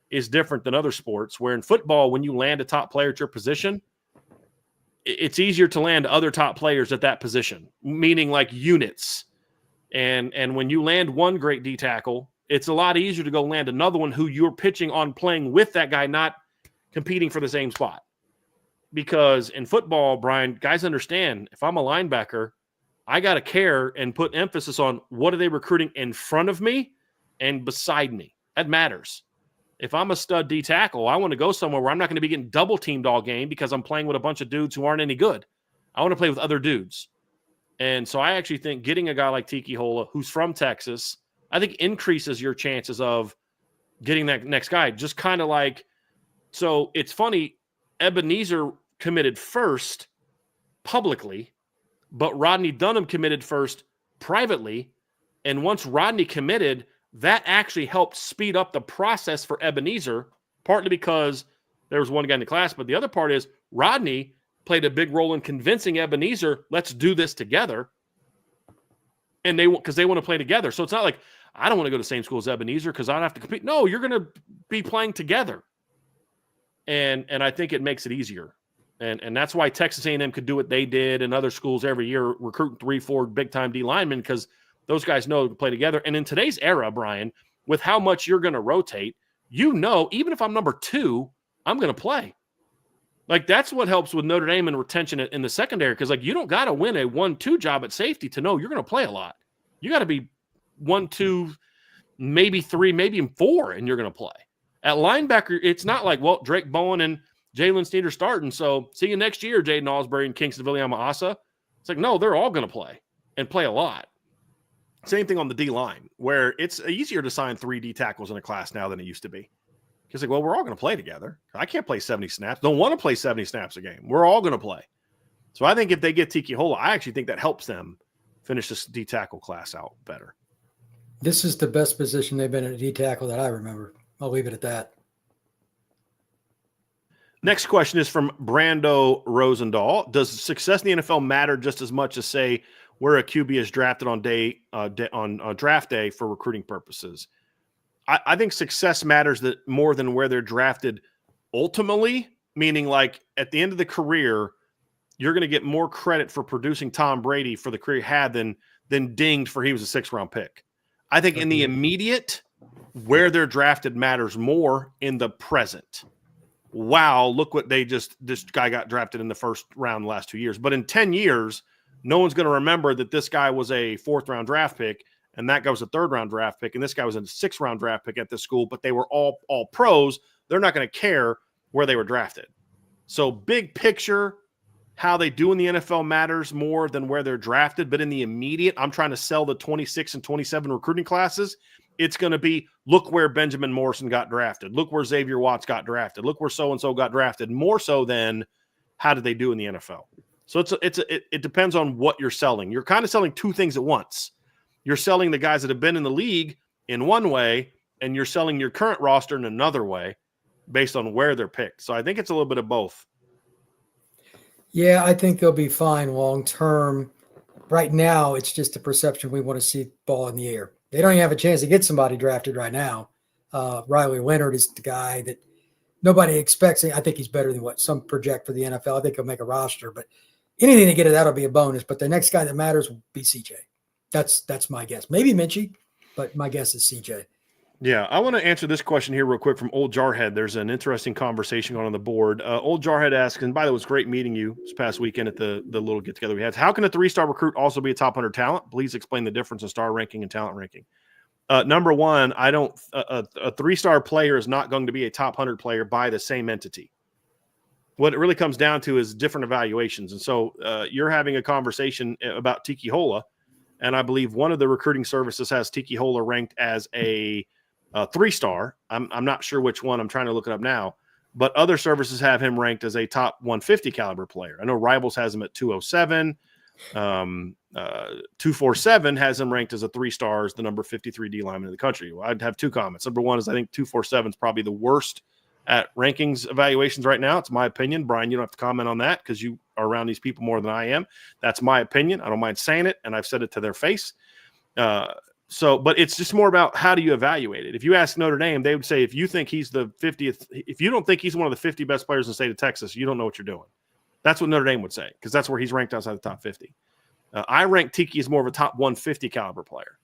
is different than other sports, where in football, when you land a top player at your position, it's easier to land other top players at that position, meaning like units. And when you land one great D tackle, it's a lot easier to go land another one who you're pitching on playing with that guy, not competing for the same spot. Because in football, Brian, guys understand, if I'm a linebacker, I got to care and put emphasis on what are they recruiting in front of me and beside me. That matters. If I'm a stud D tackle, I want to go somewhere where I'm not going to be getting double teamed all game because I'm playing with a bunch of dudes who aren't any good. I want to play with other dudes. And so I actually think getting a guy like Tiki Hola, who's from Texas, I think increases your chances of getting that next guy. Just kind of like, so it's funny, Ebenezer committed first publicly, but Rodney Dunham committed first privately. And once Rodney committed, that actually helped speed up the process for Ebenezer, partly because there was one guy in the class, but the other part is Rodney played a big role in convincing Ebenezer, let's do this together. And because they want to play together. So it's not like, I don't want to go to the same school as Ebenezer because I don't have to compete. No, you're going to be playing together. And I think it makes it easier. And that's why Texas A&M could do what they did and other schools every year, recruiting 3-4 big-time D linemen, because those guys know to play together. And in today's era, Brian, with how much you're going to rotate, even if I'm number 2, I'm going to play. Like, that's what helps with Notre Dame and retention in the secondary, because, like, you don't got to win a 1-2 job at safety to know you're going to play a lot. You got to be 1, 2, maybe 3, maybe even 4, and you're going to play. At linebacker, it's not like, well, Drake Bowen and Jalen Sneed are starting, so see you next year, Jaden Osbury and Kingston Viliama-Asa. It's like, no, they're all going to play and play a lot. Same thing on the D-line, where it's easier to sign 3 D tackles in a class now than it used to be. Because, like, well, we're all going to play together. I can't play 70 snaps. Don't want to play 70 snaps a game. We're all going to play. So I think if they get Tiki Hola, I actually think that helps them finish this D tackle class out better. This is the best position they've been in a D tackle that I remember. I'll leave it at that. Next question is from Brando Rosendahl. Does success in the NFL matter just as much as, say, where a QB is drafted on draft day for recruiting purposes? I think success matters more than where they're drafted ultimately, meaning, like, at the end of the career, you're going to get more credit for producing Tom Brady for the career he had than dinged for he was a 6th-round pick. I think in the immediate, where they're drafted matters more in the present. Wow, look what this guy got drafted in the 1st round the last 2 years. But in 10 years, no one's going to remember that this guy was a 4th-round draft pick, and that guy was a 3rd-round draft pick, and this guy was a 6th-round draft pick at this school, but they were all pros. They're not going to care where they were drafted. So big picture, how they do in the NFL matters more than where they're drafted. But in the immediate, I'm trying to sell the 26 and 27 recruiting classes. It's going to be, look where Benjamin Morrison got drafted. Look where Xavier Watts got drafted. Look where so-and-so got drafted, more so than how did they do in the NFL. So it depends on what you're selling. You're kind of selling 2 things at once. You're selling the guys that have been in the league in one way, and you're selling your current roster in another way based on where they're picked. So I think it's a little bit of both. Yeah, I think they'll be fine long term. Right now, it's just a perception we want to see ball in the air. They don't even have a chance to get somebody drafted right now. Riley Leonard is the guy that nobody expects it. I think he's better than what some project for the NFL. I think he'll make a roster, but anything to get it, that'll be a bonus. But the next guy that matters will be CJ. That's my guess. Maybe Minchie, but my guess is CJ. Yeah, I want to answer this question here real quick from Old Jarhead. There's an interesting conversation going on the board. Old Jarhead asks, and by the way, it was great meeting you this past weekend at the little get-together we had. How can a 3-star recruit also be a top 100 talent? Please explain the difference in star ranking and talent ranking. Number one, I don't a 3-star player is not going to be a top 100 player by the same entity. What it really comes down to is different evaluations. And so you're having a conversation about Tiki Hola, and I believe one of the recruiting services has Tiki Hola ranked as a 3-star. I'm not sure which one. I'm trying to look it up now. But other services have him ranked as a top 150 caliber player. I know Rivals has him at 207. 247 has him ranked as a 3-star, as the number 53 D lineman in the country. Well, I'd have two comments. Number one is I think 247 is probably the worst at rankings evaluations right now. It's my opinion. Brian, you don't have to comment on that because you are around these people more than I am. That's my opinion. I don't mind saying it, and I've said it to their face. But it's just more about how do you evaluate it. If you ask Notre Dame, they would say if you think he's the 50th, if you don't think he's one of the 50 best players in the state of Texas, you don't know what you're doing. That's what Notre Dame would say because that's where he's ranked outside the top 50. I rank Tiki as more of a top 150 caliber player.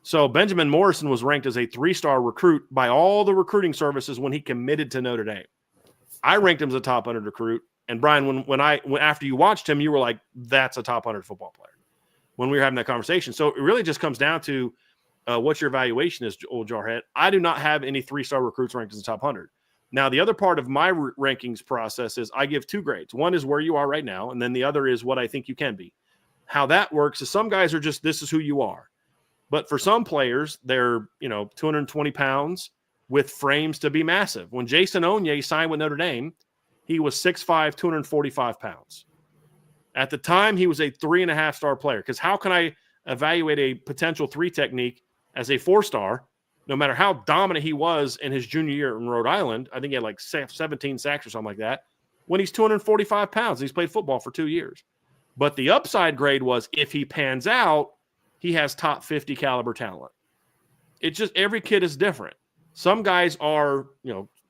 So Benjamin Morrison was ranked as a 3-star recruit by all the recruiting services when he committed to Notre Dame. I ranked him as a top 100 recruit. And Brian, when after you watched him, you were like, that's a top 100 football player when we were having that conversation. So it really just comes down to what your evaluation is, Old Jarhead. I do not have any 3-star recruits ranked as a top 100. Now, the other part of my rankings process is I give 2 grades. One is where you are right now, and then the other is what I think you can be. How that works is some guys are just, this is who you are. But for some players, they're, 220 pounds with frames to be massive. When Jason Onye signed with Notre Dame, he was 6'5", 245 pounds. At the time, he was a 3.5-star player. Because how can I evaluate a potential 3 technique as a 4-star, no matter how dominant he was in his junior year in Rhode Island? I think he had like 17 sacks or something like that. When he's 245 pounds, he's played football for 2 years. But the upside grade was if he pans out, he has top 50 caliber talent. It's just every kid is different. Some guys are,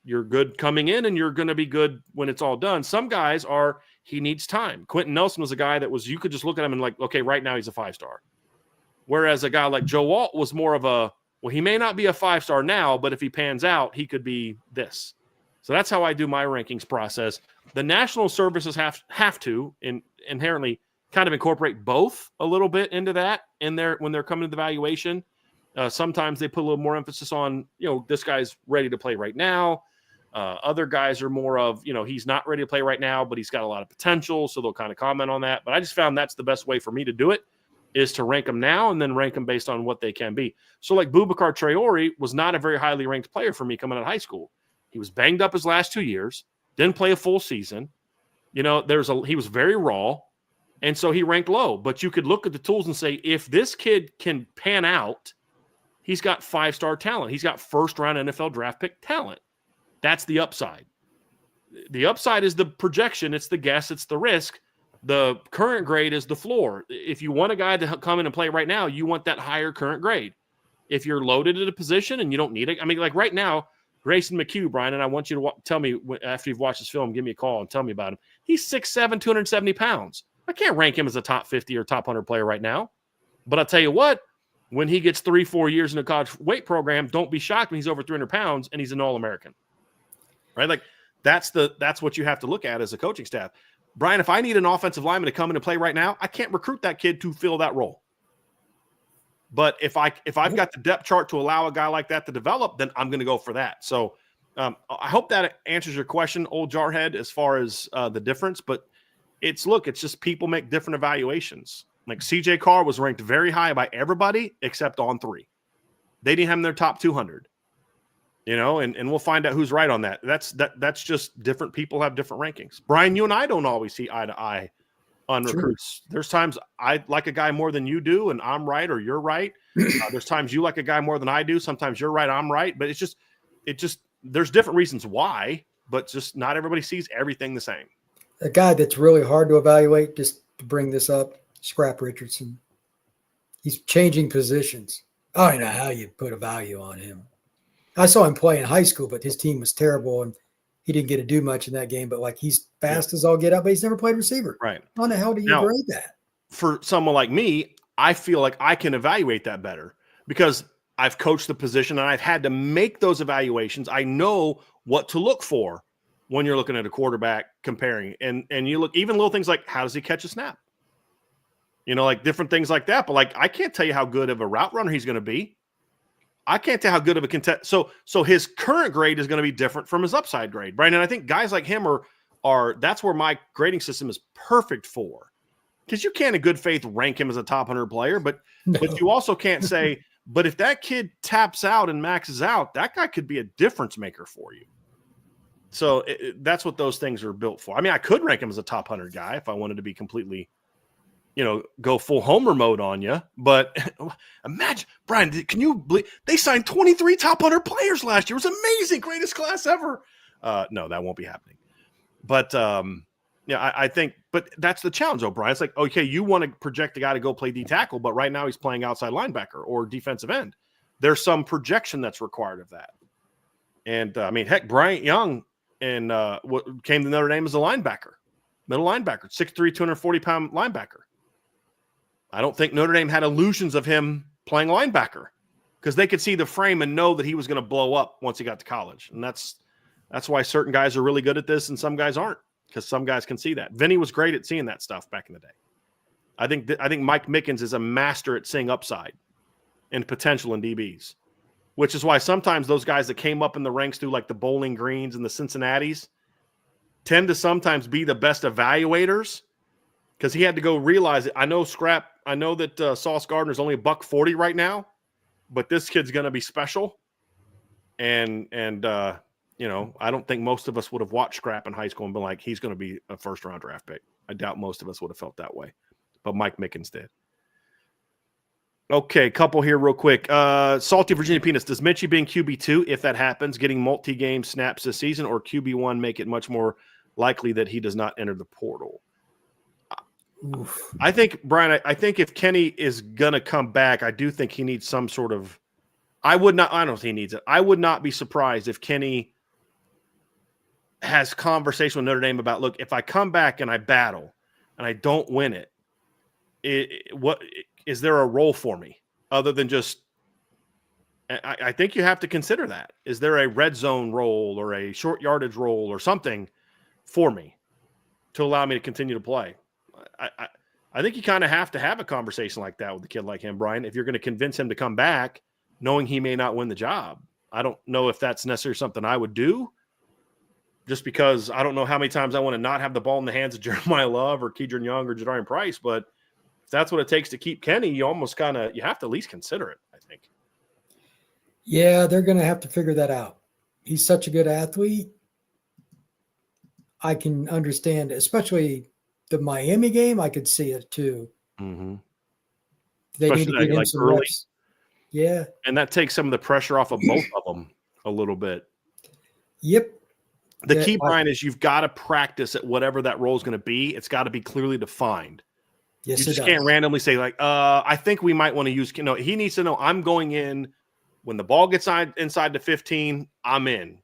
you're good coming in and you're going to be good when it's all done. Some guys are, he needs time. Quentin Nelson was a guy that was, you could just look at him and like, okay, right now he's a 5-star. Whereas a guy like Joe Alt was more of a, well, he may not be a 5-star now, but if he pans out, he could be this. So that's how I do my rankings process. The national services have to inherently kind of incorporate both a little bit into that when they're coming to the evaluation. Sometimes they put a little more emphasis on, this guy's ready to play right now. Other guys are more of, he's not ready to play right now, but he's got a lot of potential. So they'll kind of comment on that. But I just found that's the best way for me to do it, is to rank them now and then rank them based on what they can be. So like Boubacar Traore was not a very highly ranked player for me coming out of high school. He was banged up his last 2 years, didn't play a full season. He was very raw. And so he ranked low, but you could look at the tools and say, if this kid can pan out, he's got 5-star talent. He's got 1st-round NFL draft pick talent. That's the upside. The upside is the projection. It's the guess. It's the risk. The current grade is the floor. If you want a guy to come in and play right now, you want that higher current grade. If you're loaded at a position and you don't need it, I mean, like right now, Grayson McHugh, Brian, and I want you to tell me after you've watched this film, give me a call and tell me about him. He's 6'7", 270 pounds. I can't rank him as a top 50 or top 100 player right now. But I'll tell you what, when he gets 3-4 years in a college weight program, don't be shocked when he's over 300 pounds and he's an All-American. Right? Like that's what you have to look at as a coaching staff. Brian, if I need an offensive lineman to come in and play right now, I can't recruit that kid to fill that role. But if I've got the depth chart to allow a guy like that to develop, then I'm going to go for that. So I hope that answers your question, Old Jarhead, as far as the difference. But it's just people make different evaluations. Like CJ Carr was ranked very high by everybody except on 3. They didn't have him in their top 200. And we'll find out who's right on that. That's just different people have different rankings. Brian, you and I don't always see eye to eye on recruits. There's times I like a guy more than you do, and I'm right or you're right. There's times you like a guy more than I do. Sometimes you're right, I'm right. But there's different reasons why, but just not everybody sees everything the same. A guy that's really hard to evaluate, just to bring this up, Scrap Richardson. He's changing positions. I don't know how you put a value on him. I saw him play in high school, but his team was terrible, and he didn't get to do much in that game, but like he's fast as all get up, but he's never played receiver. Right. How the hell do you Now, grade that? For someone like me, I feel like I can evaluate that better because I've coached the position and I've had to make those evaluations. I know what to look for when you're looking at a quarterback comparing. And you look even little things like how does he catch a snap? Like different things like that. But like I can't tell you how good of a route runner he's going to be. I can't tell how good of a contest. So his current grade is going to be different from his upside grade, right? And I think guys like him are that's where my grading system is perfect for. Because you can't in good faith rank him as a top 100 player, but you also can't say, but if that kid taps out and maxes out, that guy could be a difference maker for you. So that's what those things are built for. I mean, I could rank him as a top 100 guy if I wanted to be completely, go full homer mode on you. But imagine, Brian, can you believe they signed 23 top 100 players last year? It was amazing, greatest class ever. No, that won't be happening. But I think, but that's the challenge, O'Brien. It's like, okay, you want to project the guy to go play D tackle, but right now he's playing outside linebacker or defensive end. There's some projection that's required of that. And I mean, heck, Bryant Young what came to Notre Dame as a linebacker, middle linebacker, 6'3", 240-pound linebacker. I don't think Notre Dame had illusions of him playing linebacker because they could see the frame and know that he was going to blow up once he got to college. And that's why certain guys are really good at this and some guys aren't, because some guys can see that. Vinny was great at seeing that stuff back in the day. I think Mike Mickens is a master at seeing upside and potential in DBs, which is why sometimes those guys that came up in the ranks through like the Bowling Greens and the Cincinnatis tend to sometimes be the best evaluators because he had to go realize it. I know that Sauce Gardner's only $140 right now, but this kid's going to be special. And I don't think most of us would have watched Scrap in high school and been like, he's going to be a first-round draft pick. I doubt most of us would have felt that way, but Mike Mickens did. Okay, couple here real quick. Salty Virginia Peanuts. Does Mitchie being QB2, if that happens, getting multi-game snaps this season, or QB1 make it much more likely that he does not enter the portal? Oof. I think, Brian, I think if Kenny is going to come back, I do think he needs some sort of – I don't think he needs it. I would not be surprised if Kenny has conversation with Notre Dame about, look, if I come back and I battle and I don't win it, what is there a role for me other than just I think you have to consider that. Is there a red zone role or a short yardage role or something for me to allow me to continue to play? I think you kind of have to have a conversation like that with a kid like him, Brian, if you're going to convince him to come back knowing he may not win the job. I don't know if that's necessarily something I would do just because I don't know how many times I want to not have the ball in the hands of Jeremiah Love or Keidron Young or Jadarian Price, but if that's what it takes to keep Kenny, you almost you have to at least consider it, I think. Yeah, they're going to have to figure that out. He's such a good athlete. I can understand, especially the Miami game. I could see it too. Mm-hmm. They especially need to get him some early. reps. Yeah. And that takes some of the pressure off of both of them a little bit. Yep. The key, Brian, is you've got to practice at whatever that role is going to be. It's got to be clearly defined. Yes, you just can't randomly say, like, I think we might want to use – he needs to know I'm going in when the ball gets inside the 15, I'm in.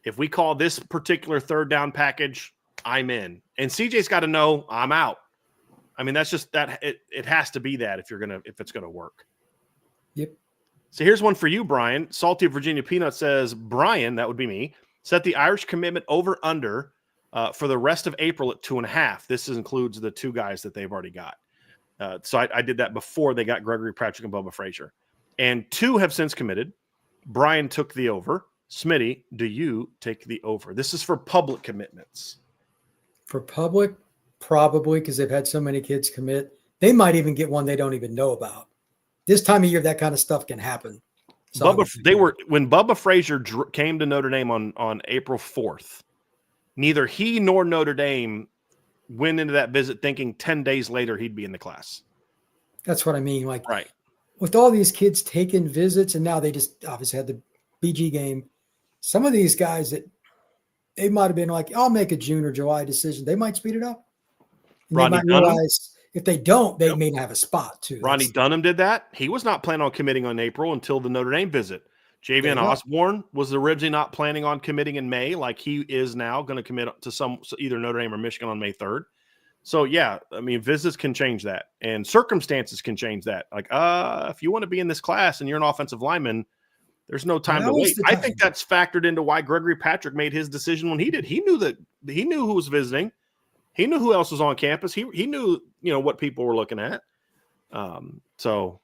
If we call this particular third down package, I'm in. And CJ's got to know I'm out. I mean, that's just that it has to be that if it's going to work. Yep. So here's one for you, Brian. Salty Virginia Peanut says, Brian, that would be me, set the Irish commitment over under for the rest of April at 2.5. This includes the two guys that they've already got. So I did that before they got Gregory Patrick and Bubba Frazier. And 2 have since committed. Brian took the over. Smitty, do you take the over? This is for public commitments. For public, probably, because they've had so many kids commit. They might even get one they don't even know about. This time of year, that kind of stuff can happen. So when Bubba Frazier came to Notre Dame on April 4th, neither he nor Notre Dame went into that visit thinking 10 days later he'd be in the class. That's what I mean. Like, right. With all these kids taking visits, and now they just obviously had the BG game. Some of these guys that they might have been like, I'll make a June or July decision. They might speed it up. And they might realize if they don't, they may not have a spot too. Ronnie Dunham did that. He was not planning on committing on April until the Notre Dame visit. Javian Osborne was originally not planning on committing in May, like he is now going to commit to either Notre Dame or Michigan on May 3rd. So, yeah, I mean, visits can change that, and circumstances can change that. Like, if you want to be in this class and you're an offensive lineman, there's no time to wait. I think that's factored into why Gregory Patrick made his decision when he did. He knew who was visiting. He knew who else was on campus. He knew, what people were looking at. So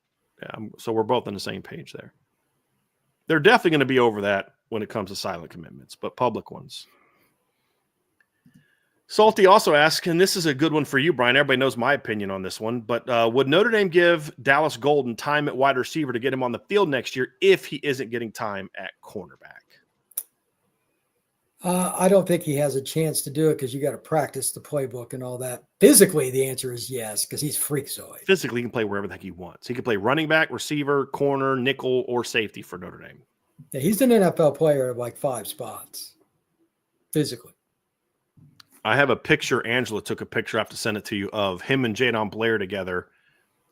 we're both on the same page there. They're definitely going to be over that when it comes to silent commitments, but public ones. Salty also asks, and this is a good one for you, Brian. Everybody knows my opinion on this one, but would Notre Dame give Dallas Golden time at wide receiver to get him on the field next year if he isn't getting time at cornerback? I don't think he has a chance to do it because you got to practice the playbook and all that. Physically, the answer is yes, because he's freakazoid. Physically, he can play wherever the heck he wants. He can play running back, receiver, corner, nickel, or safety for Notre Dame. Yeah, he's an NFL player of like 5 spots, physically. I have a picture. Angela took a picture. I have to send it to you of him and Jadon Blair together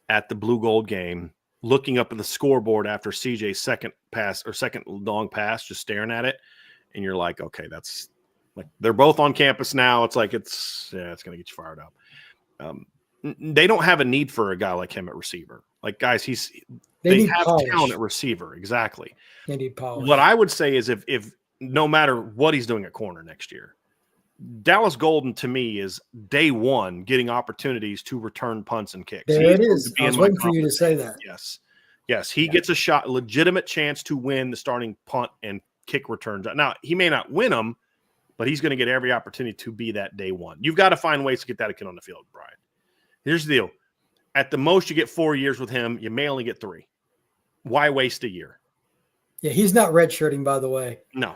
at the Blue Gold game, looking up at the scoreboard after CJ's second long pass, just staring at it. And you're like, okay, that's like they're both on campus now. It's like it's going to get you fired up. They don't have a need for a guy like him at receiver. Like, guys, they have talent at receiver. Exactly. They need polish. What I would say is if no matter what he's doing at corner next year, Dallas Golden to me is day one getting opportunities to return punts and kicks. There it is. I was waiting for you to say that. Yes. He gets a shot, a legitimate chance to win the starting punt and kick returns. Now, he may not win them, but he's going to get every opportunity to be that day one. You've got to find ways to get that kid on the field, Brian. Here's the deal. At the most, you get 4 years with him. You may only get 3. Why waste a year? Yeah, he's not redshirting, by the way. No.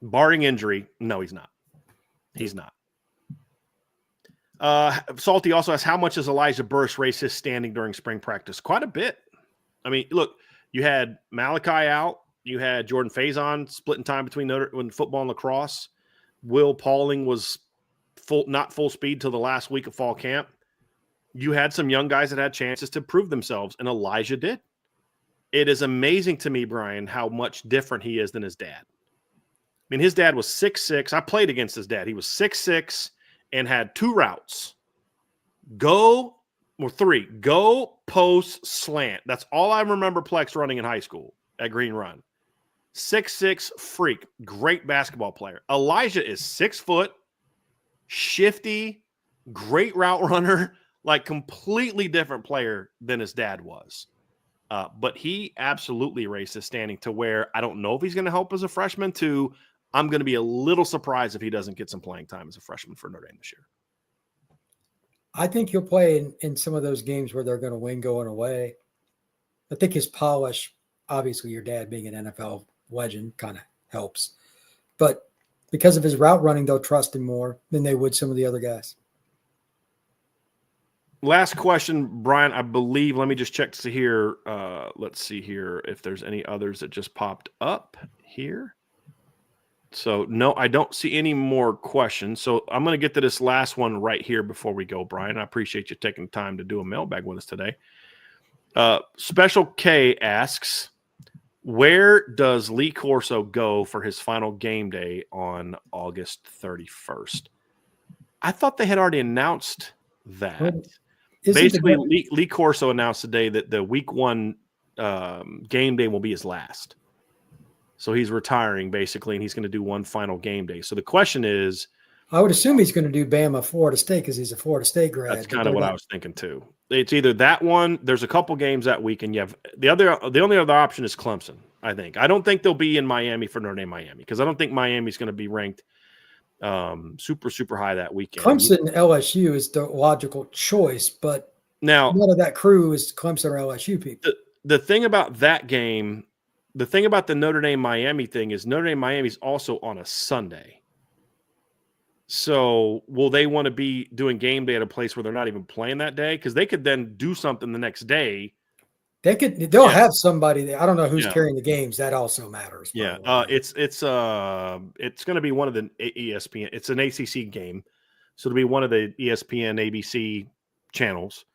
Barring injury, no, he's not. He's not. Salty also asks, how much does Elijah Burris raise his standing during spring practice? Quite a bit. I mean, look, you had Malachi out. You had Jordan Faison splitting time between football and lacrosse. Will Pauling was not full speed till the last week of fall camp. You had some young guys that had chances to prove themselves, and Elijah did. It is amazing to me, Brian, how much different he is than his dad. I mean, his dad was 6'6". I played against his dad. He was 6'6" and had 2 routes. 3. Go, post, slant. That's all I remember Plex running in high school at Green Run. 6'6", freak, great basketball player. Elijah is 6 foot, shifty, great route runner, like completely different player than his dad was. But he absolutely raised his standing to where I don't know if he's going to help as a freshman to I'm going to be a little surprised if he doesn't get some playing time as a freshman for Notre Dame this year. I think he'll play in some of those games where they're going to win going away. I think his polish, obviously your dad being an NFL legend kind of helps. But because of his route running, they'll trust him more than they would some of the other guys. Last question, Brian, I believe. Let me just check to see here. Let's see here if there's any others that just popped up here. So, no, I don't see any more questions. So I'm going to get to this last one right here before we go, Brian. I appreciate you taking the time to do a mailbag with us today. Special K asks, where does Lee Corso go for his final game day on August 31st? I thought they had already announced that. Basically, Lee Corso announced today that the week 1 game day will be his last. So he's retiring, basically, and he's going to do one final game day. So the question is, I would assume he's going to do Bama, Florida State, because he's a Florida State grad. That's kind of what I was thinking too. It's either that one. There's a couple games that week, and you have the only other option is Clemson. I think. I don't think they'll be in Miami for Notre Dame Miami because I don't think Miami's going to be ranked super high that weekend. Clemson LSU is the logical choice, but now none of that crew is Clemson or LSU people. The thing about that game. The thing about the Notre Dame Miami thing is Notre Dame Miami is also on a Sunday. So will they want to be doing game day at a place where they're not even playing that day? Because they could then do something the next day. They'll have somebody there. I don't know who's carrying the games. That also matters. Yeah. It's going to be one of the ESPN. It's an ACC game. So it'll be one of the ESPN ABC channels.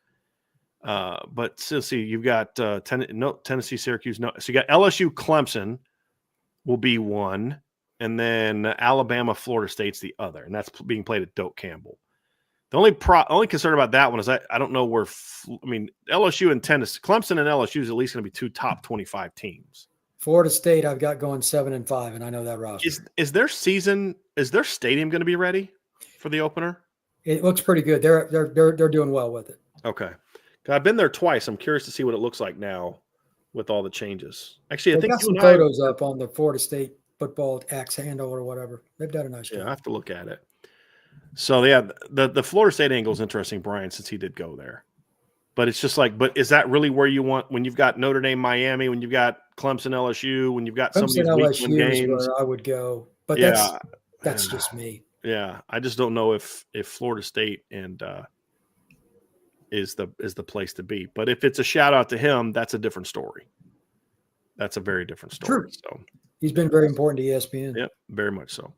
But so see, you've got Tennessee, Syracuse. No, so you got LSU, Clemson will be one, and then Alabama, Florida State's the other, and that's being played at Doak Campbell. The only concern about that one is I don't know where. LSU and Tennessee, Clemson and LSU is at least going to be two top 25 teams. Florida State, I've got going 7-5, and I know that roster. Is their stadium going to be ready for the opener? It looks pretty good. They're doing well with it. Okay, I've been there twice. I'm curious to see what it looks like now with all the changes. Actually, I think got some photos up on the Florida State football X handle or whatever. They've done a nice job. Yeah, I have to look at it. So yeah, the Florida State angle is interesting, Brian, since he did go there. But it's just like, but is that really where you want when you've got Notre Dame, Miami, when you've got Clemson, LSU, when you've got some of these weekend games? Is where I would go, but that's just me. Yeah, I just don't know if Florida State and is the place to be. But if it's a shout out to him, that's a different story. That's a very different story. True. So he's been very important to ESPN. Yep, very much so.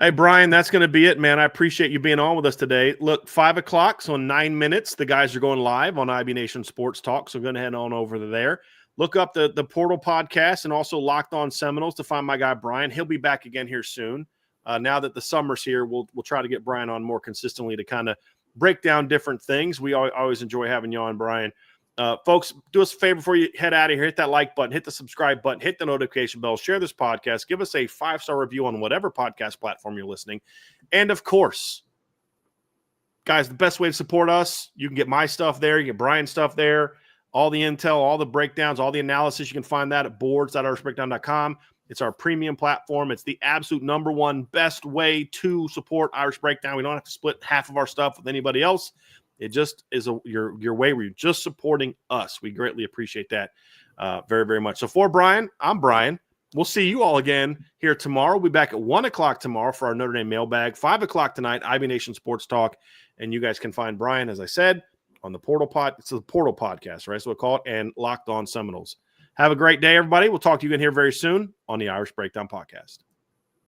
Hey, Brian, that's going to be it, man. I appreciate you being on with us today. Look, 5 o'clock, so in 9 minutes, the guys are going live on IB Nation Sports Talk, so go ahead and head on over there. Look up the Portal Podcast and also Locked On Seminoles to find my guy, Brian. He'll be back again here soon. Now that the summer's here, we'll try to get Brian on more consistently to kind of break down different things. We always enjoy having you on, Brian. Folks, do us a favor before you head out of here. Hit that like button, hit the subscribe button, hit the notification bell, share this podcast, give us a 5-star review on whatever podcast platform you're listening. And of course, guys, the best way to support us, you can get my stuff there, you get Brian's stuff there, all the intel, all the breakdowns, all the analysis. You can find that at boards.irishbreakdown.com. It's our premium platform. It's the absolute number one best way to support Irish Breakdown. We don't have to split half of our stuff with anybody else. It just is your way where you're just supporting us. We greatly appreciate that very, very much. So for Brian, I'm Brian. We'll see you all again here tomorrow. We'll be back at 1 o'clock tomorrow for our Notre Dame mailbag. 5 o'clock tonight, IB Nation Sports Talk. And you guys can find Brian, as I said, on the Portal It's the Portal Podcast, right? So we'll call it, and Locked On Seminoles. Have a great day, everybody. We'll talk to you again here very soon on the Irish Breakdown Podcast.